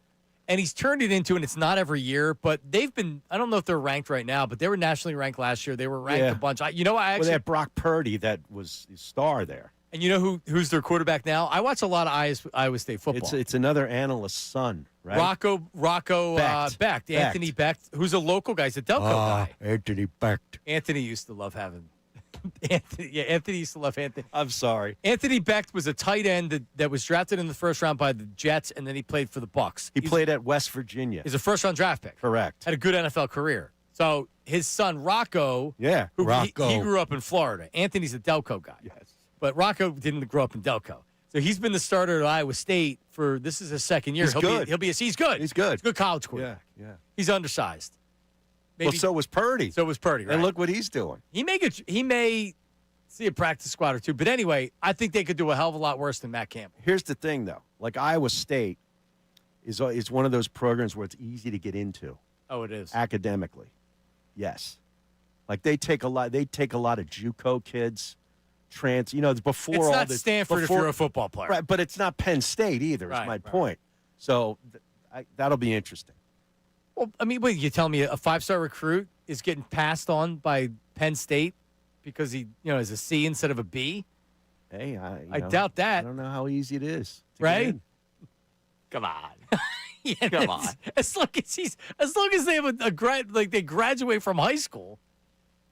and he's turned it into, and it's not every year, but they've been, I don't know if they're ranked right now, but they were nationally ranked last year. They were ranked a bunch. They had Brock Purdy that was the star there. And you know who's their quarterback now? I watch a lot of Iowa State football. It's another analyst's son, right? Rocco Becht. Anthony Becht, who's a local guy. He's a Delco guy. Anthony Becht. Anthony used to love having Anthony used to love Anthony. I'm sorry. Anthony Becht was a tight end that was drafted in the first round by the Jets, and then he played for the Bucs. He played at West Virginia. He's a first-round draft pick. Correct. Had a good NFL career. So his son, Rocco, Rocco. He grew up in Florida. Anthony's a Delco guy. Yes. But Rocco didn't grow up in Delco. So he's been the starter at Iowa State this is his second year. He's good. He's good. He's good. He's a good college quarterback. Yeah. He's undersized. Well, so was Purdy. Right? And look what he's doing. He may see a practice squad or two. But anyway, I think they could do a hell of a lot worse than Matt Campbell. Here's the thing, though. Like Iowa State is one of those programs where it's easy to get into. Oh, it is. Academically. Yes. Like they take a lot of JUCO kids. Before it's all not this. Stanford if you're a football player. Right, but it's not Penn State either, is my point. So that'll be interesting. Well, I mean, wait, you tell me a 5-star recruit is getting passed on by Penn State because he, is a C instead of a B? Hey, I doubt that. I don't know how easy it is. Right? Come on. Come on. As long as they have they graduate from high school.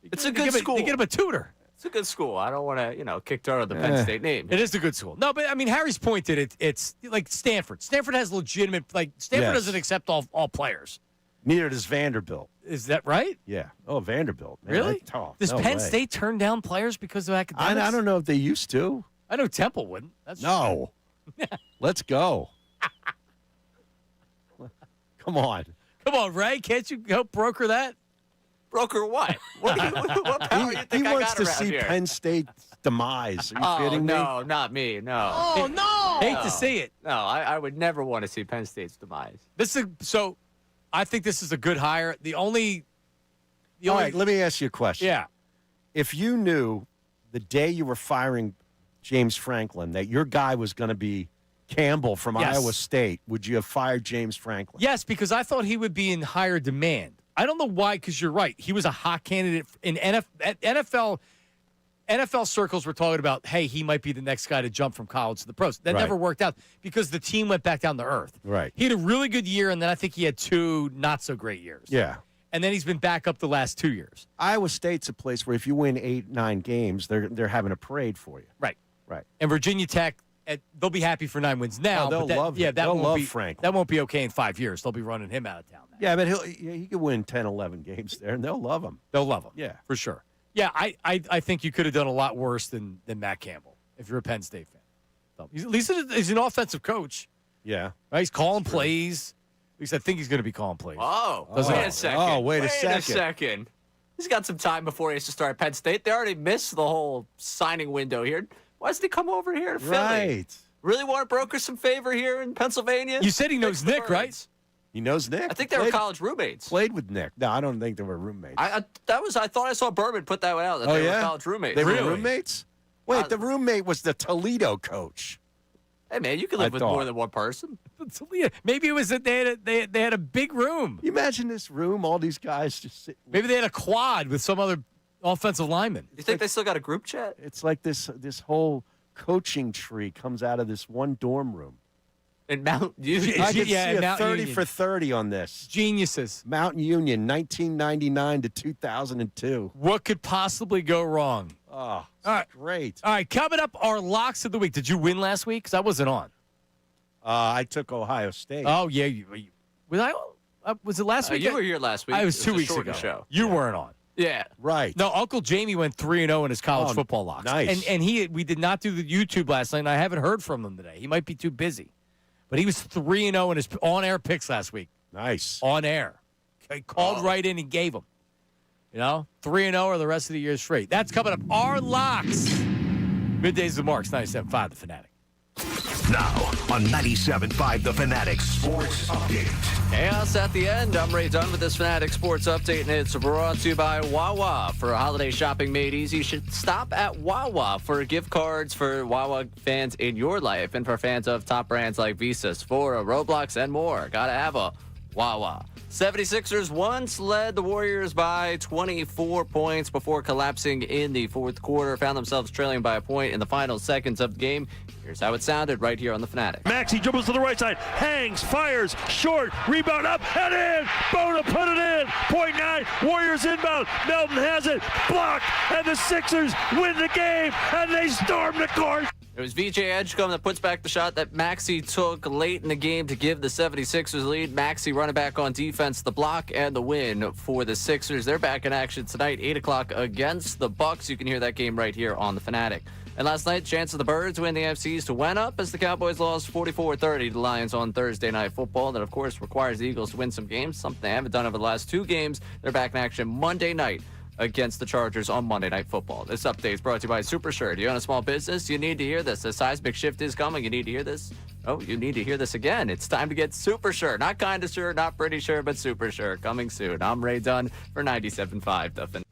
It's a good school. They get him a tutor. It's a good school. I don't want to, kick dirt on the Penn State name. It is a good school. No, but I mean, Harry's pointed it's like Stanford. Stanford has legitimate, Stanford doesn't accept all players. Neither does Vanderbilt. Is that right? Yeah. Oh, Vanderbilt. Man, really? Does Penn State turn down players because of academics? I don't know if they used to. I know Temple wouldn't. No. Let's go. Come on. Come on, Ray. Can't you help broker that? Broker what? What power he wants to see here? Penn State's demise. Are you kidding me? No, not me. No. Oh, no. Hate to see it. No, I would never want to see Penn State's demise. So I think this is a good hire. All right, let me ask you a question. Yeah. If you knew the day you were firing James Franklin that your guy was going to be Campbell from Iowa State, would you have fired James Franklin? Yes, because I thought he would be in higher demand. I don't know why, because you're right. He was a hot candidate in NFL. NFL circles were talking about, hey, he might be the next guy to jump from college to the pros. That never worked out because the team went back down to earth. Right. He had a really good year, and then I think he had 2 not-so-great years. Yeah. And then he's been back up the last 2 years. Iowa State's a place where if you win 8, 9 games, they're having a parade for you. Right. Right. And Virginia Tech, they'll be happy for 9 wins now. Oh, they'll love it. That They'll won't love be, Frank. That won't be okay in 5 years. They'll be running him out of town now. Yeah, but he could win 10, 11 games there, and they'll love him. They'll love him. Yeah. For sure. Yeah, I think you could have done a lot worse than Matt Campbell if you're a Penn State fan. So, at least he's an offensive coach. Yeah. Right? He's calling plays. At least I think he's going to be calling plays. Oh, wait a second. Oh, wait a second. He's got some time before he has to start at Penn State. They already missed the whole signing window here. Why doesn't he come over here to Philly? Right. Really want to broker some favor here in Pennsylvania? You said he knows Nick, right? He knows Nick? I think they were college roommates. Played with Nick. No, I don't think they were roommates. I thought I saw Berman put that one out, that they were college roommates. They were roommates? Wait, the roommate was the Toledo coach. Hey, man, you can live with more than one person. Maybe it was that they had a big room. You imagine this room, all these guys just sitting. Maybe they had a quad with some other offensive lineman. You think they still got a group chat? It's like this whole coaching tree comes out of this one dorm room. In Mount Union. I can see a Mount 30 Union. for 30 on this. Geniuses. Mountain Union, 1999 to 2002. What could possibly go wrong? Oh, All right. great. All right, coming up, our locks of the week. Did you win last week? Because I wasn't on. I took Ohio State. Oh, yeah. Was it last week? You were here last week. I was 2 a weeks shortened ago. show. You weren't on. Yeah. Right. No, Uncle Jamie went 3-0 in his college football locks. Nice. And we did not do the YouTube last night, and I haven't heard from him today. He might be too busy. But he was 3-0 in his on-air picks last week. Nice. On air. He called right in and gave them. 3-0 or the rest of the year straight. That's coming up. Our locks. Middays with Marks, 97.5 The Fanatic. Now on 97.5 The Fanatic Sports Update. Chaos at the end. I'm Ray Dunn with this Fanatic Sports Update, and it's brought to you by Wawa. For holiday shopping made easy, you should stop at Wawa for gift cards for Wawa fans in your life and for fans of top brands like Visa, Sephora, Roblox, and more. Gotta have a Wawa. 76ers once led the Warriors by 24 points before collapsing in the fourth quarter. Found themselves trailing by a point in the final seconds of the game. Here's how it sounded right here on the Fanatic. Maxey dribbles to the right side, hangs, fires, short, rebound up, and in. Bona put it in. .9, Warriors inbound. Melton has it, blocked, and the Sixers win the game, and they storm the court. It was VJ Edgecombe that puts back the shot that Maxey took late in the game to give the 76ers lead. Maxey running back on defense, the block and the win for the Sixers. They're back in action tonight, 8 o'clock against the Bucks. You can hear that game right here on the Fanatic. And last night, chance of the Birds win the NFC East went up as the Cowboys lost 44-30 to the Lions on Thursday Night Football. That, of course, requires the Eagles to win some games, something they haven't done over the last 2 games. They're back in action Monday night against the Chargers on Monday Night Football. This update is brought to you by Super Sure. Do you own a small business? You need to hear this. A seismic shift is coming. You need to hear this. Oh, you need to hear this again. It's time to get Super Sure. Not kind of sure, not pretty sure, but Super Sure. Coming soon. I'm Ray Dunn for 97.5 The Fanatic.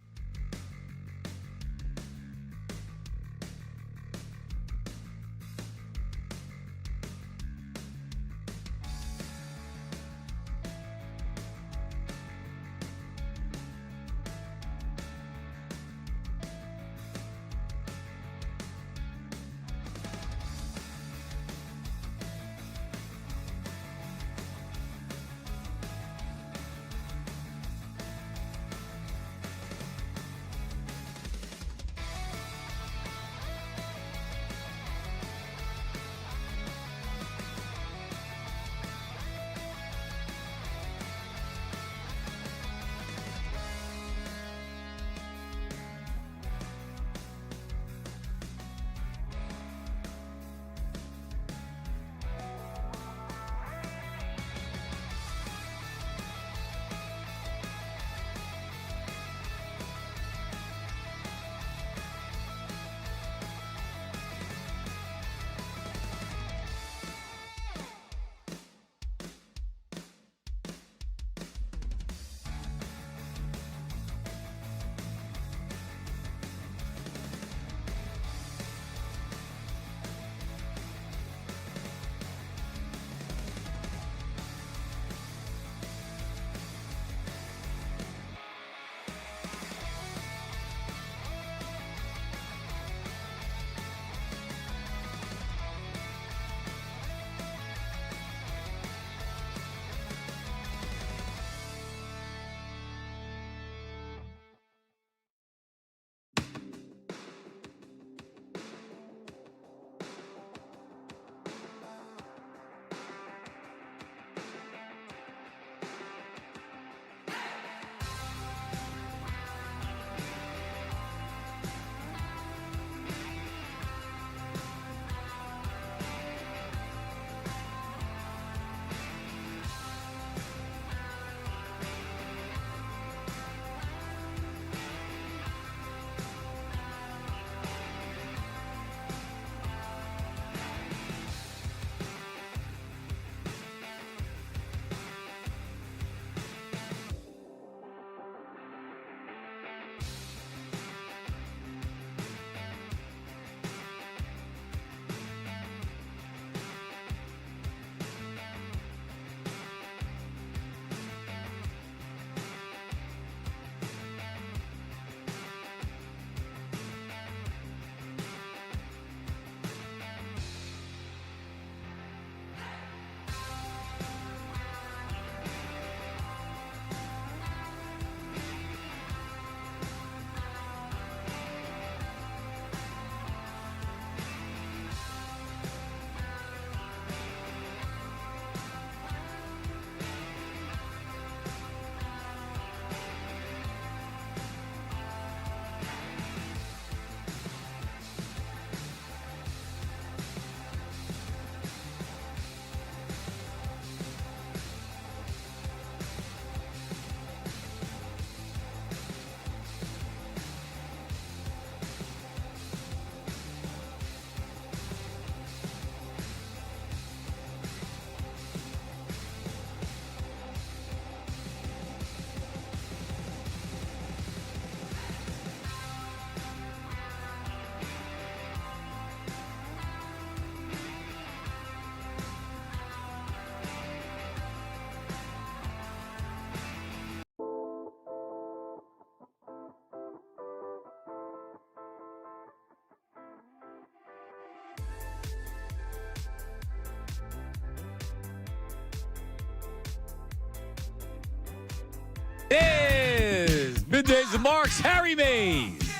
the Marks, Harry Mays,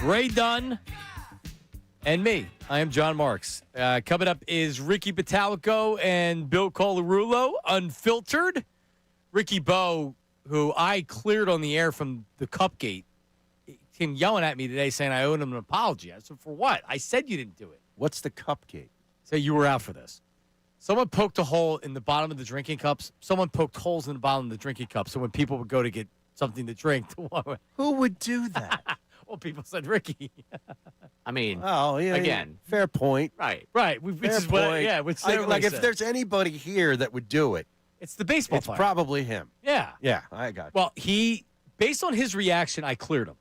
Ray Dunn, and me. I am John Marks. Coming up is Ricky Batalico and Bill Colarulo, Unfiltered. Ricky Bo, who I cleared on the air from the Cupgate, came yelling at me today saying I owed him an apology. I said, for what? I said you didn't do it. What's the Cupgate? So you were out for this. Someone poked a hole in the bottom of the drinking cups. Someone poked holes in the bottom of the drinking cups. So when people would go to get something to drink, who would do that? Well, people said Ricky. I mean, again, fair point. Right. Which is what, which like if there's anybody here that would do it, it's the baseball it's player. probably him. Yeah. Yeah, I got you. Well, based on his reaction, I cleared him.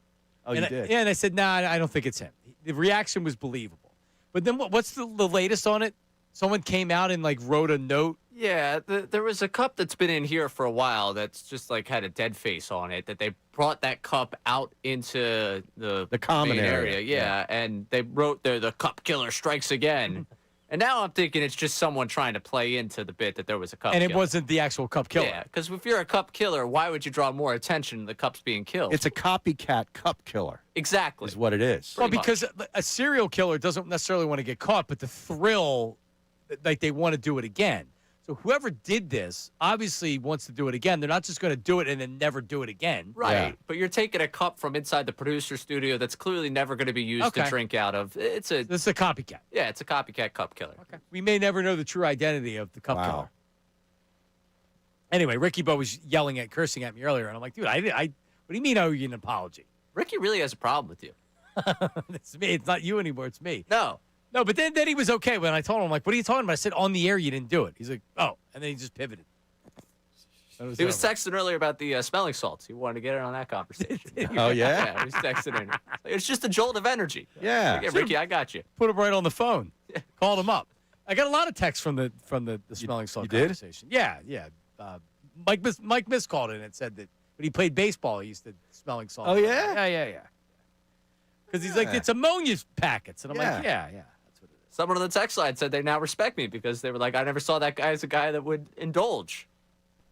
Oh, you did? And I said, nah, I don't think it's him. The reaction was believable. But then what's the latest on it? Someone came out and, wrote a note. Yeah, there was a cup that's been in here for a while that's just, had a dead face on it, that they brought that cup out into the common main area. Yeah, and they wrote there, the cup killer strikes again. And now I'm thinking it's just someone trying to play into the bit that there was a cup And killer. it wasn't the actual cup killer. Yeah, because if you're a cup killer, why would you draw more attention to the cups being killed? It's a copycat cup killer. Exactly. Is what it is. Well, because a serial killer doesn't necessarily want to get caught, but the thrill, they want to do it again. So whoever did this obviously wants to do it again. They're not just going to do it and then never do it again. Right. Yeah. But you're taking a cup from inside the producer studio that's clearly never going to be used to drink out of. This is a copycat. Yeah, it's a copycat cup killer. Okay. We may never know the true identity of the cup killer. Anyway, Ricky Bo was cursing at me earlier, and I'm like, dude, what do you mean I owe you an apology? Ricky really has a problem with you. It's me. It's not you anymore. It's me. No, but then he was okay when I told him, I'm like, what are you talking about? I said, on the air, you didn't do it. He's like, oh. And then he just pivoted. He was texting earlier about the smelling salts. He wanted to get in on that conversation. Oh, yeah? Yeah, he was texting in. It's just a jolt of energy. Yeah. Like, Ricky, I got you. Put him right on the phone. Called him up. I got a lot of texts from the smelling salt conversation. Yeah. Mike Miss called in and said that when he played baseball, he used to smelling salt. Oh, yeah? Yeah. Because he's like, it's ammonia packets. And I'm like, yeah. That's what it is. Someone on the text line said they now respect me because they were like, I never saw that guy as a guy that would indulge.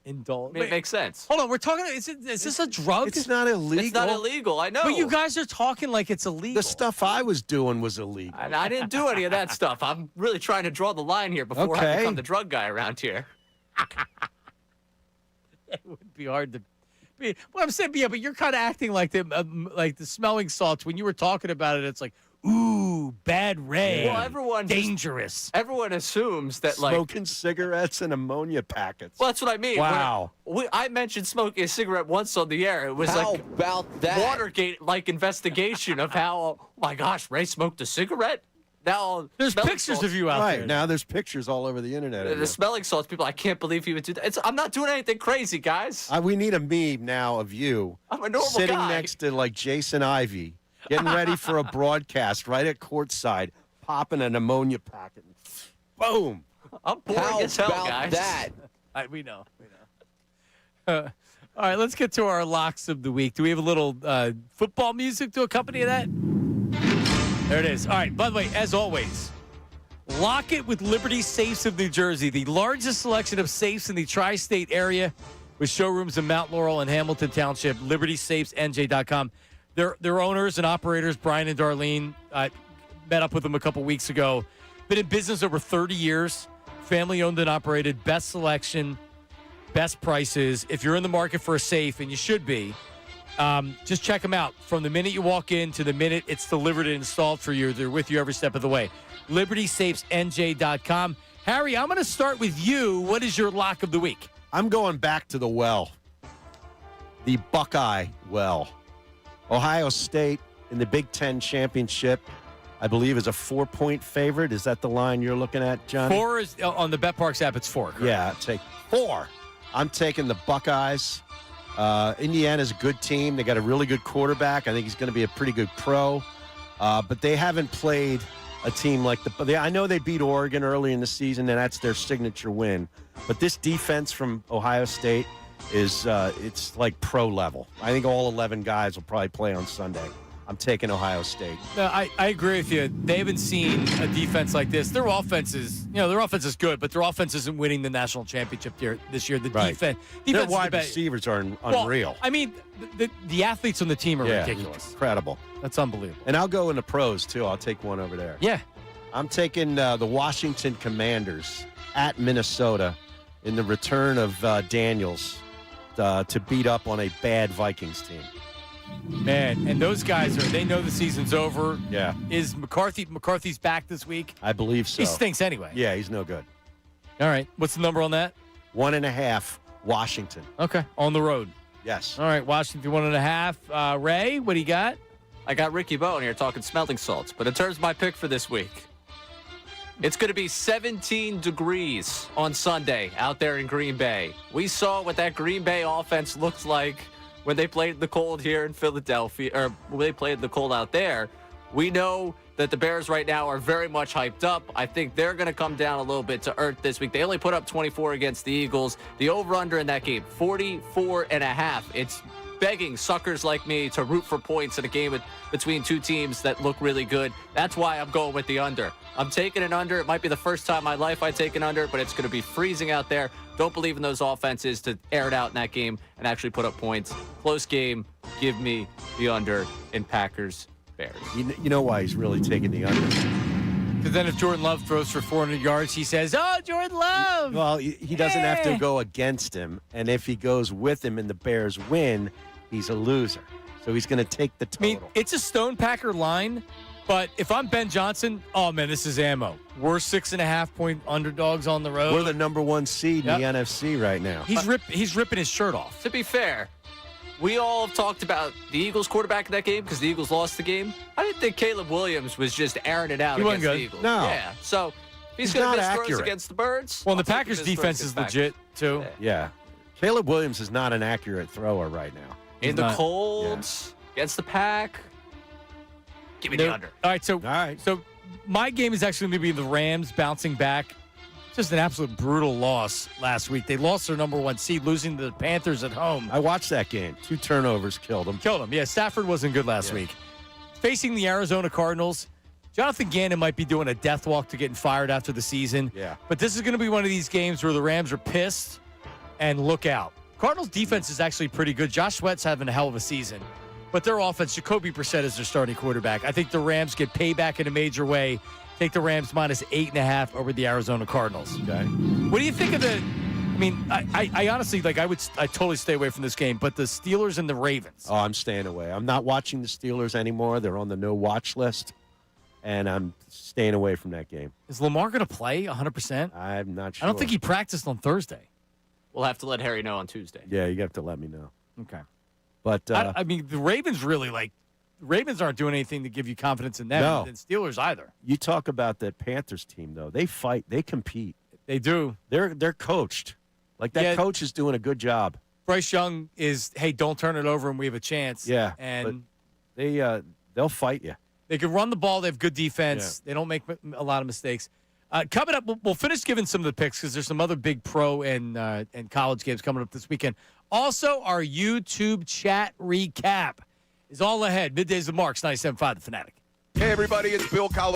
I mean, it makes sense. Hold on, we're talking. Is this a drug? It's not illegal. It's not illegal. I know. But you guys are talking like it's illegal. The stuff I was doing was illegal. And I didn't do any of that stuff. I'm really trying to draw the line here before I become the drug guy around here. It would be hard to. Well, I'm saying, but you're kind of acting like the smelling salts. When you were talking about it, it's like, ooh, bad Ray. Well, everyone dangerous. Everyone assumes that smoking cigarettes and ammonia packets. Well, that's what I mean. Wow. I mentioned smoking a cigarette once on the air. It was about that? Watergate-like investigation of how, oh my gosh, Ray smoked a cigarette? Now there's pictures of you out there. Right, now there's pictures all over the internet. The smelling salts, people, I can't believe he would do that. I'm not doing anything crazy, guys. We need a meme now of you I'm a normal sitting guy. next to Jason Ivey, getting ready for a broadcast right at courtside, popping an ammonia packet. Boom. I'm boring as hell, guys. That? We know. All right, let's get to our locks of the week. Do we have a little football music to accompany that? There it is. All right, by the way, as always, lock it with Liberty Safes of New Jersey, the largest selection of safes in the tri-state area with showrooms in Mount Laurel and Hamilton Township, libertysafesnj.com. Their owners and operators, Brian and Darlene, met up with them a couple weeks ago. Been in business over 30 years, family-owned and operated, best selection, best prices. If you're in the market for a safe, and you should be, just check them out. From the minute you walk in to the minute it's delivered and installed for you, they're with you every step of the way. LibertySafesNJ.com. Harry, I'm going to start with you. What is your lock of the week? I'm going back to the well. The Buckeye well. Ohio State in the Big Ten Championship, I believe, is a 4-point favorite. Is that the line you're looking at, John? 4 is on the BetParks app. It's 4. Correct? Yeah, take 4. I'm taking the Buckeyes. Indiana's a good team. They got a really good quarterback. I think he's going to be a pretty good pro. But they haven't played a team like I know they beat Oregon early in the season, and that's their signature win. But this defense from Ohio State is it's like pro level. I think all 11 guys will probably play on Sunday. I'm taking Ohio State. No, I agree with you. They haven't seen a defense like this. Their offense is good, but their offense isn't winning the national championship this year. The defense Their wide receivers are unreal. Well, I mean, the athletes on the team are ridiculous. Incredible. That's unbelievable. And I'll go in the pros, too. I'll take one over there. Yeah. I'm taking the Washington Commanders at Minnesota in the return of Daniels to beat up on a bad Vikings team. Man, and those guys they know the season's over. Yeah. Is McCarthy's back this week? I believe so. He stinks anyway. Yeah, he's no good. All right. What's the number on that? 1.5, Washington. Okay. On the road. Yes. All right, Washington 1.5. Ray, what do you got? I got Ricky Bowen here talking smelling salts, but in terms of my pick for this week, it's going to be 17 degrees on Sunday out there in Green Bay. We saw what that Green Bay offense looks like when they played the cold here in Philadelphia, or when they played the cold out there. We know that the Bears right now are very much hyped up. I think they're going to come down a little bit to earth this week. They only put up 24 against the Eagles. The over-under in that game, 44.5. It's begging suckers like me to root for points in a game between two teams that look really good. That's why I'm going with the under. I'm taking an under. It might be the first time in my life I take an under, but it's going to be freezing out there. Don't believe in those offenses to air it out in that game and actually put up points. Close game. Give me the under in Packers-Bears. You know why he's really taking the under? Because then if Jordan Love throws for 400 yards, he says, "Oh, Jordan Love." Well, he doesn't have to go against him, and if he goes with him and the Bears win, he's a loser. So he's going to take the total. I mean, it's a Stone Packer line, but if I'm Ben Johnson, oh, man, this is ammo. We're 6.5-point underdogs on the road. We're the number 1 seed in the NFC right now. He's ripping his shirt off. To be fair, we all have talked about the Eagles quarterback in that game because the Eagles lost the game. I didn't think Caleb Williams was just airing it out against the Eagles. No. Yeah, so he's going to miss throws against the Birds. Well, the Packers' defense is legit, too. Yeah. Caleb Williams is not an accurate thrower right now. In the cold, against the Pack. Give me the under. All right, so my game is actually going to be the Rams bouncing back. Just an absolute brutal loss last week. They lost their number 1 seed, losing to the Panthers at home. I watched that game. 2 turnovers killed them. Yeah, Stafford wasn't good last week. Facing the Arizona Cardinals, Jonathan Gannon might be doing a death walk to getting fired after the season. Yeah. But this is going to be one of these games where the Rams are pissed and look out. Cardinals' defense is actually pretty good. Josh Sweat's having a hell of a season. But their offense, Jacoby Brissett is their starting quarterback. I think the Rams get payback in a major way. Take the Rams minus 8.5 over the Arizona Cardinals. Okay. What do you think of the? I mean, I honestly I totally stay away from this game. But the Steelers and the Ravens. Oh, I'm staying away. I'm not watching the Steelers anymore. They're on the no watch list, and I'm staying away from that game. Is Lamar going to play 100%? I'm not sure. I don't think he practiced on Thursday. We'll have to let Harry know on Tuesday. Yeah, you have to let me know. Okay. But I mean, the Ravens Ravens aren't doing anything to give you confidence in them. No. And Steelers either. You talk about that Panthers team, though. They fight. They compete. They do. They're coached. Like, that coach is doing a good job. Bryce Young is, hey, don't turn it over and we have a chance. Yeah. And but they'll fight you. They can run the ball. They have good defense. Yeah. They don't make a lot of mistakes. Coming up, we'll finish giving some of the picks because there's some other big pro and college games coming up this weekend. Also, our YouTube chat recap is all ahead. Middays with Marks, 97.5 The Fanatic. Hey, everybody, it's Bill Collins.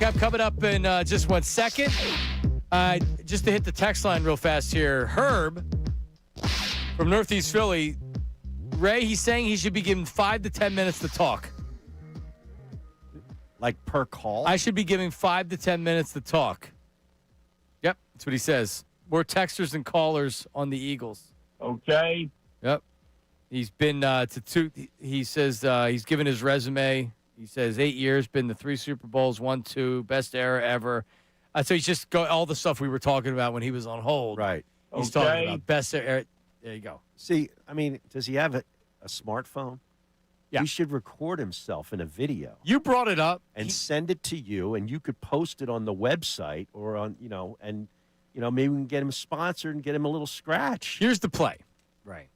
recap coming up in just 1 second. Just to hit the text line real fast here. Herb from Northeast Philly. Ray, he's saying he should be given 5 to 10 minutes to talk. Like per call? I should be giving 5 to 10 minutes to talk. Yep, that's what he says. More texters and callers on the Eagles. Okay. Yep. He's been to 2. He says he's given his resume. He says 8 years, been to 3 Super Bowls, 1, 2, best era ever. So he's just got all the stuff we were talking about when he was on hold. Right. He's talking about best era. There you go. See, I mean, does he have a smartphone? Yeah. He should record himself in a video. You brought it up. And send it to you, and you could post it on the website or on, maybe we can get him sponsored and get him a little scratch. Here's the play. Right.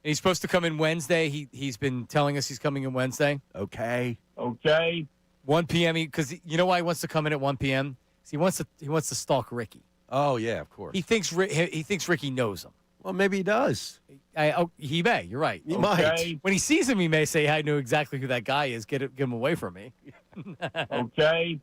And he's supposed to come in Wednesday. He's been telling us he's coming in Wednesday. Okay. 1 p.m. Because you know why he wants to come in at 1 p.m.? He wants to stalk Ricky. Oh yeah, of course. He thinks Ricky knows him. Well, maybe he does. He may. You're right. He might. When he sees him, he may say, "I knew exactly who that guy is. Get him away from me." Okay.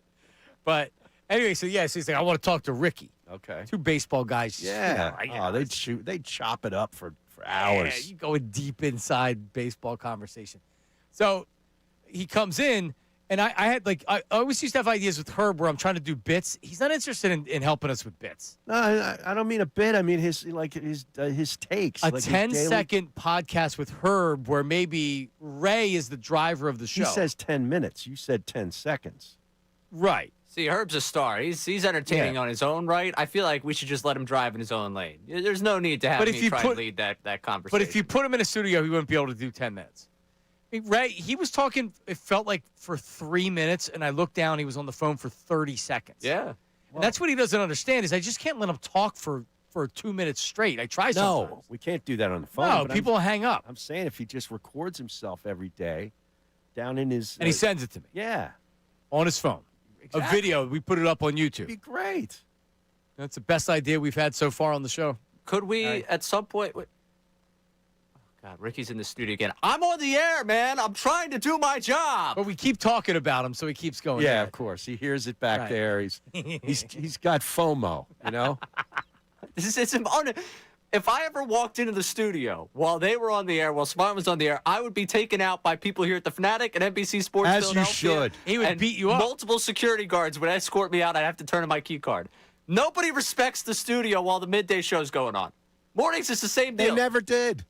But anyway, so he's like, "I want to talk to Ricky." Okay. 2 baseball guys. Yeah. They'd chop it up for hours. Yeah, you go deep inside baseball conversation. So he comes in. And I always used to have ideas with Herb where I'm trying to do bits. He's not interested in helping us with bits. No, I don't mean a bit. I mean his takes. A like 10-second podcast with Herb where maybe Ray is the driver of the show. He says 10 minutes. You said 10 seconds. Right. See, Herb's a star. He's entertaining on his own right. I feel like we should just let him drive in his own lane. There's no need to have me try to lead that conversation. But if you put him in a studio, he wouldn't be able to do 10 minutes. Ray, he was talking, it felt like for 3 minutes, and I looked down, he was on the phone for 30 seconds. Yeah. And that's what he doesn't understand is I just can't let him talk for 2 minutes straight. I try sometimes. No, we can't do that on the phone. No, people will hang up. I'm saying if he just records himself every day down in his... And he sends it to me. Yeah. On his phone. Exactly. A video, we put it up on YouTube. It'd be great. That's the best idea we've had so far on the show. Could we, at some point... God, Ricky's in the studio again. I'm on the air, man. I'm trying to do my job. But we keep talking about him, so he keeps going. Yeah, of course. He hears it back there. He's got FOMO, you know? If I ever walked into the studio while they were on the air, while Smart was on the air, I would be taken out by people here at the Fanatic and NBC Sports As Philadelphia. you should. He would beat you up. Multiple security guards would escort me out. I'd have to turn in my key card. Nobody respects the studio while the midday show's going on. Mornings is the same deal. They never did.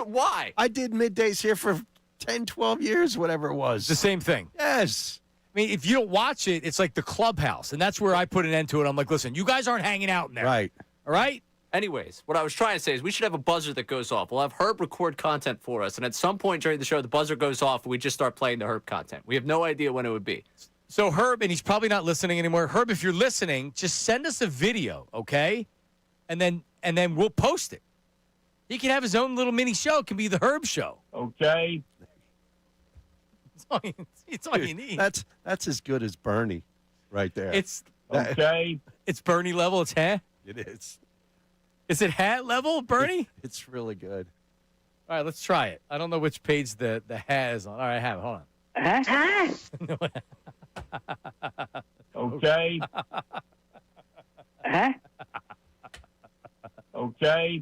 Why? I did middays here for 10, 12 years, whatever it was. The same thing. Yes. I mean, if you don't watch it, it's like the clubhouse, and that's where I put an end to it. I'm like, listen, you guys aren't hanging out in there. Right. All right? Anyways, what I was trying to say is we should have a buzzer that goes off. We'll have Herb record content for us, and at some point during the show, the buzzer goes off, and we just start playing the Herb content. We have no idea when it would be. So, Herb, and he's probably not listening anymore. Herb, if you're listening, just send us a video, okay? And then we'll post it. He can have his own little mini show. It can be the Herb Show. Okay. It's all you need. That's as good as Bernie right there. It's okay. It's Bernie level. It's hat. It is. Is it hat level, Bernie? It's really good. All right, let's try it. I don't know which page the hat is on. All right, I have it. Hold on. Okay. Okay.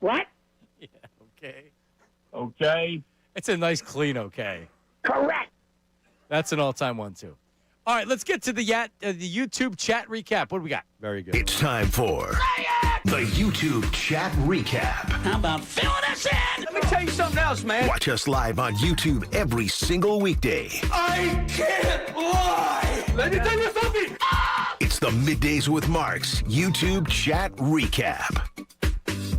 What? Yeah, okay. Okay. It's a nice, clean okay. Correct. That's an all-time one, too. All right, let's get to the YouTube chat recap. What do we got? Very good. It's time for the YouTube chat recap. How about filling us in? Let me tell you something else, man. Watch us live on YouTube every single weekday. I can't lie. Let me tell you something. It's the Middays with Marks YouTube chat recap.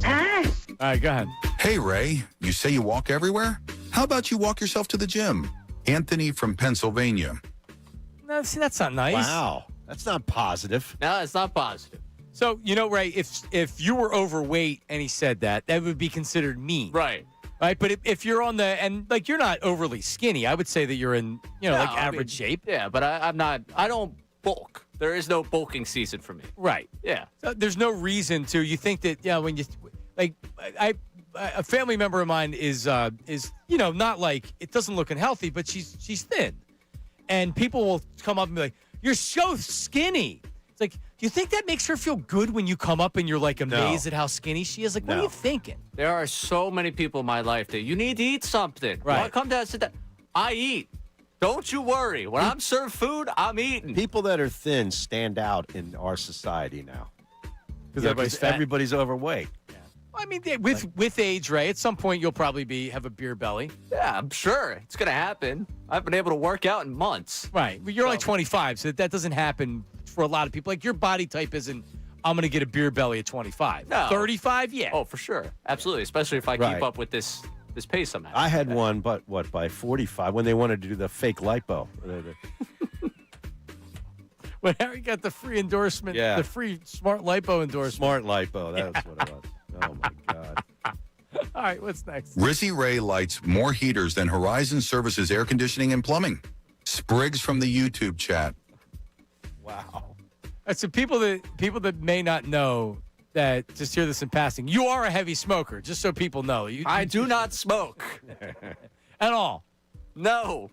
All right, go ahead. Hey, Ray, you say you walk everywhere? How about you walk yourself to the gym? Anthony from Pennsylvania. No, see, that's not nice. Wow. That's not positive. No, it's not positive. So, Ray, if you were overweight and he said that would be considered mean. Right. Right, but if you're on you're not overly skinny, I would say that you're in, average shape. Yeah, but I'm not, I don't bulk. There is no bulking season for me. Right. Yeah. So there's no reason to. You think that, when you, a family member of mine is not like, it doesn't look unhealthy, but she's thin. and people will come up and be like, "You're so skinny." It's like, do you think that makes her feel good when you come up and you're like amazed at how skinny she is? Like, what are you thinking? There are so many people in my life that you need to eat something. Right. When I come down, sit down. I eat. Don't you worry. When I'm served food, I'm eating. People that are thin stand out in our society now. Because everybody's overweight. I mean, with age, Ray, at some point you'll probably have a beer belly. Yeah, I'm sure. It's going to happen. I've been able to work out in months. Right. But you're only 25, so that doesn't happen for a lot of people. Like, your body type isn't, I'm going to get a beer belly at 25. No. 35, yeah. Oh, for sure. Absolutely. Especially if I keep up with this pace I'm at. I had one, but by 45 when they wanted to do the fake lipo. When Harry got the free endorsement, the free smart lipo endorsement. Smart lipo, that's what it was. Oh, my God. All right, what's next? Rizzy Ray lights more heaters than Horizon Services Air Conditioning and Plumbing. Spriggs from the YouTube chat. Wow. So people that may not know that just hear this in passing, you are a heavy smoker, just so people know. I do not smoke. At all? No.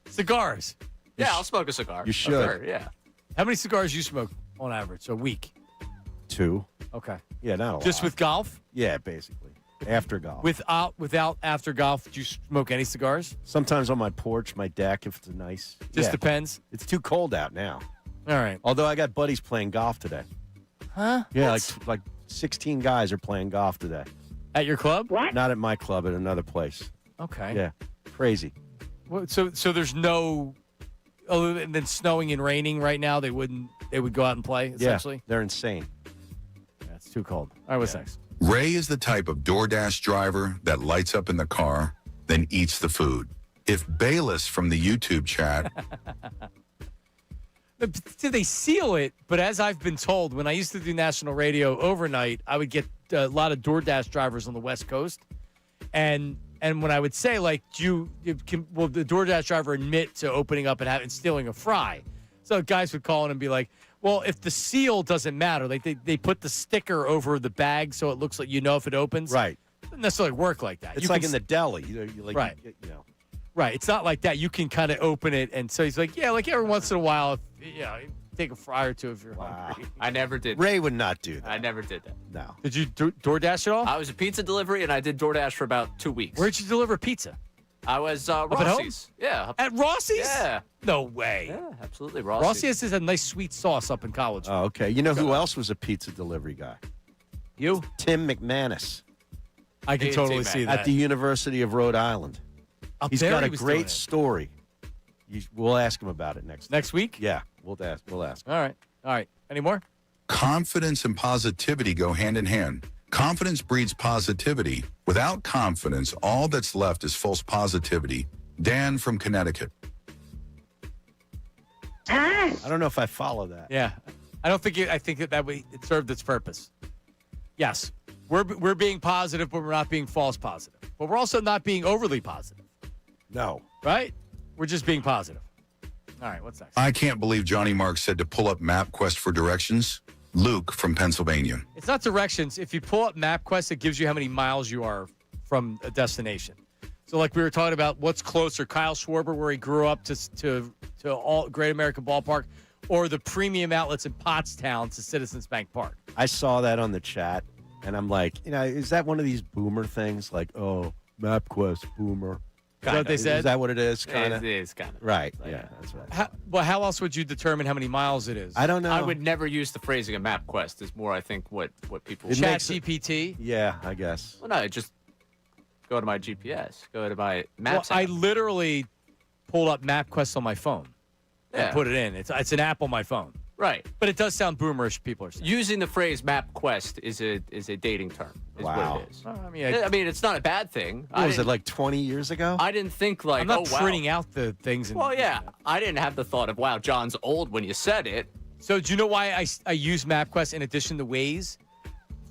Cigars? Yeah, I'll smoke a cigar. You should. Sure, yeah. How many cigars you smoke on average a week? 2. Okay. Yeah, not a lot. Just with golf? Yeah, basically. After golf. Without after golf, do you smoke any cigars? Sometimes on my porch, my deck, if it's nice. Just depends? It's too cold out now. All right. Although I got buddies playing golf today. Huh? Yeah, like 16 guys are playing golf today. At your club? What? Not at my club, at another place. Okay. Yeah, crazy. Well, so there's no, other than snowing and raining right now, they would go out and play, essentially? Yeah, they're insane. That's too cold. All right, what's next? Ray is the type of DoorDash driver that lights up in the car, then eats the food. If Bayless from the YouTube chat... They seal it, but as I've been told, when I used to do national radio overnight, I would get a lot of DoorDash drivers on the West Coast, and when I would say, like, will the DoorDash driver admit to opening up and stealing a fry? So guys would call in and be like, well, if the seal doesn't matter, like they put the sticker over the bag so it looks like if it opens. Right. It doesn't necessarily work like that. It's like in the deli. Right. Right. It's not like that. You can kind of open it. And so he's like, yeah, like every once in a while, if, take a fry or two if you're hungry. I never did that. Ray would not do that. I never did that. No. Did you DoorDash at all? I was a pizza delivery, and I did DoorDash for about 2 weeks. Where'd you deliver pizza? I was at home? Rossi's. Yeah. At Rossi's? Yeah. No way. Yeah, absolutely. Rossi's has a nice sweet sauce up in college. Oh, okay. You know who else was a pizza delivery guy? You? Tim McManus. I can totally see that. At the University of Rhode Island. He's got a great story. We'll ask him about it next week? Yeah, we'll ask. All right. Any more? Confidence and positivity go hand in hand. Confidence breeds positivity. Without confidence, all that's left is false positivity. Dan from Connecticut. I don't know if I follow that. Yeah. I think that way it served its purpose. Yes. We're being positive, but we're not being false positive. But we're also not being overly positive. No. Right? We're just being positive. All right, what's next? I can't believe Johnny Mark said to pull up MapQuest for directions. Luke from Pennsylvania. It's not directions. If you pull up MapQuest, it gives you how many miles you are from a destination. So like we were talking about, what's closer, Kyle Schwarber, where he grew up, to all Great American Ballpark, or the premium outlets in Pottstown to Citizens Bank Park. I saw that on the chat, and I'm like, is that one of these boomer things? Like, oh, MapQuest, boomer. Is that what they said? Is that what it is? Kind of. It is kind of. Right. Yeah, that's right. How else would you determine how many miles it is? I don't know. I would never use the phrasing of MapQuest. Is more, I think, what people. ChatGPT. Yeah, I guess. Well, no, just go to my GPS. Go to my Maps. Well, I literally pulled up MapQuest on my phone and put it in. It's an app on my phone. Right. But it does sound boomerish, people are saying. Using the phrase MapQuest is a dating term. Is wow. What it is. I mean, it's not a bad thing. What was it, like 20 years ago? I didn't think like, I'm not printing out the things. Well, yeah. I didn't have the thought of, wow, John's old when you said it. So do you know why I use MapQuest in addition to Waze?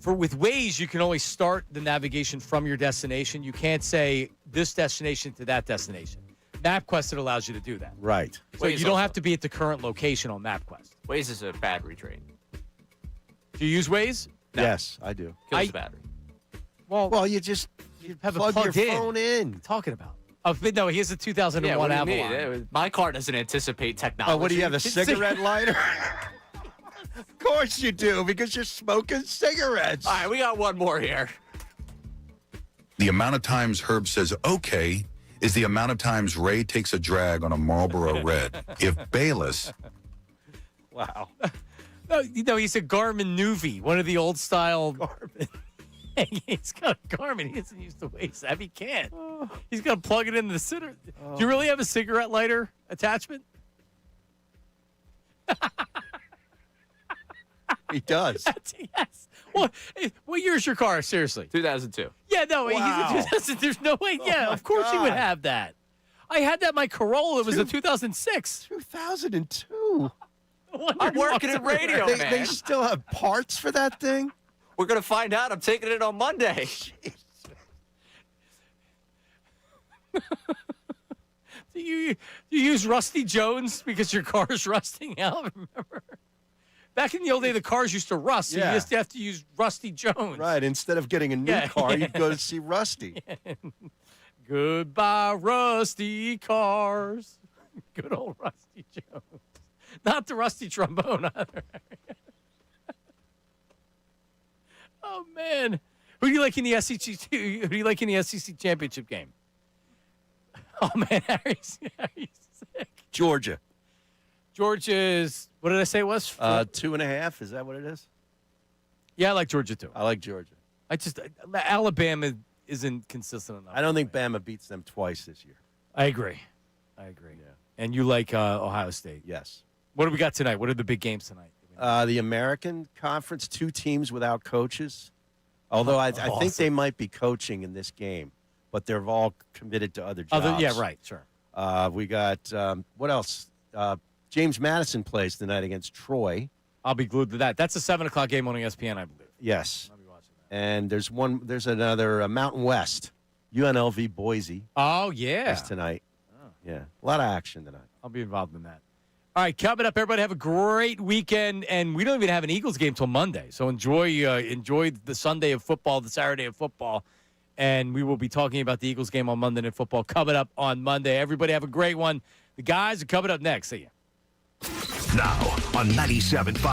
With Waze, you can only start the navigation from your destination. You can't say this destination to that destination. MapQuest, it allows you to do that. Right. So you don't have to be at the current location on MapQuest. Waze is a battery drain. Do you use Waze? No. Yes, I do. Kills the battery. Well, you just have plug it plugged your phone in. What are you talking about? But no, he has a 2001 what do you Avalon. mean? My car doesn't anticipate technology. Oh, what do you have, a cigarette lighter? Of course you do, because you're smoking cigarettes. All right, we got one more here. The amount of times Herb says okay is the amount of times Ray takes a drag on a Marlboro Red. If Bayless... Wow. No, he's a Garmin Nuvi, one of the old style. Garmin. He's got a Garmin. He doesn't use the waste app. He can't. He's got to plug it into the cigarette. Do you really have a cigarette lighter attachment? He does. Yes. Well, what year's your car? Seriously. 2002. Yeah, no. Wow. There's no way. Yeah, of course you would have that. I had that in my Corolla. It was a 2006. 2002. I'm working in radio, man. They still have parts for that thing? We're going to find out. I'm taking it on Monday. Do you use Rusty Jones because your car is rusting out? Remember? Back in the old day, the cars used to rust. So you used to have to use Rusty Jones. Right. Instead of getting a new car, you'd go to see Rusty. Goodbye, Rusty cars. Good old Rusty Jones. Not the rusty trombone either. Oh, man. Who do you like in the SEC? Who do you like in the SEC championship game? Oh, man, Harry's sick. Georgia. Georgia's, what did I say it was? 2.5. Is that what it is? Yeah, I like Georgia, too. I like Georgia. Alabama isn't consistent enough. I don't think Bama beats them twice this year. I agree. Yeah. And you like Ohio State? Yes. What do we got tonight? What are the big games tonight? The American Conference, 2 teams without coaches. Although I think they might be coaching in this game, but they're all committed to other jobs. Yeah, right, sure. We got, what else? James Madison plays tonight against Troy. I'll be glued to that. That's a 7 o'clock game on ESPN, I believe. Yes. I'll be watching that. And there's another Mountain West, UNLV Boise. Oh, yeah. Is tonight. Oh. Yeah, a lot of action tonight. I'll be involved in that. All right, coming up, everybody have a great weekend, and we don't even have an Eagles game till Monday. So enjoy the Sunday of football, the Saturday of football, and we will be talking about the Eagles game on Monday Night Football coming up on Monday. Everybody have a great one. The guys are coming up next. See ya. Now on 97.5.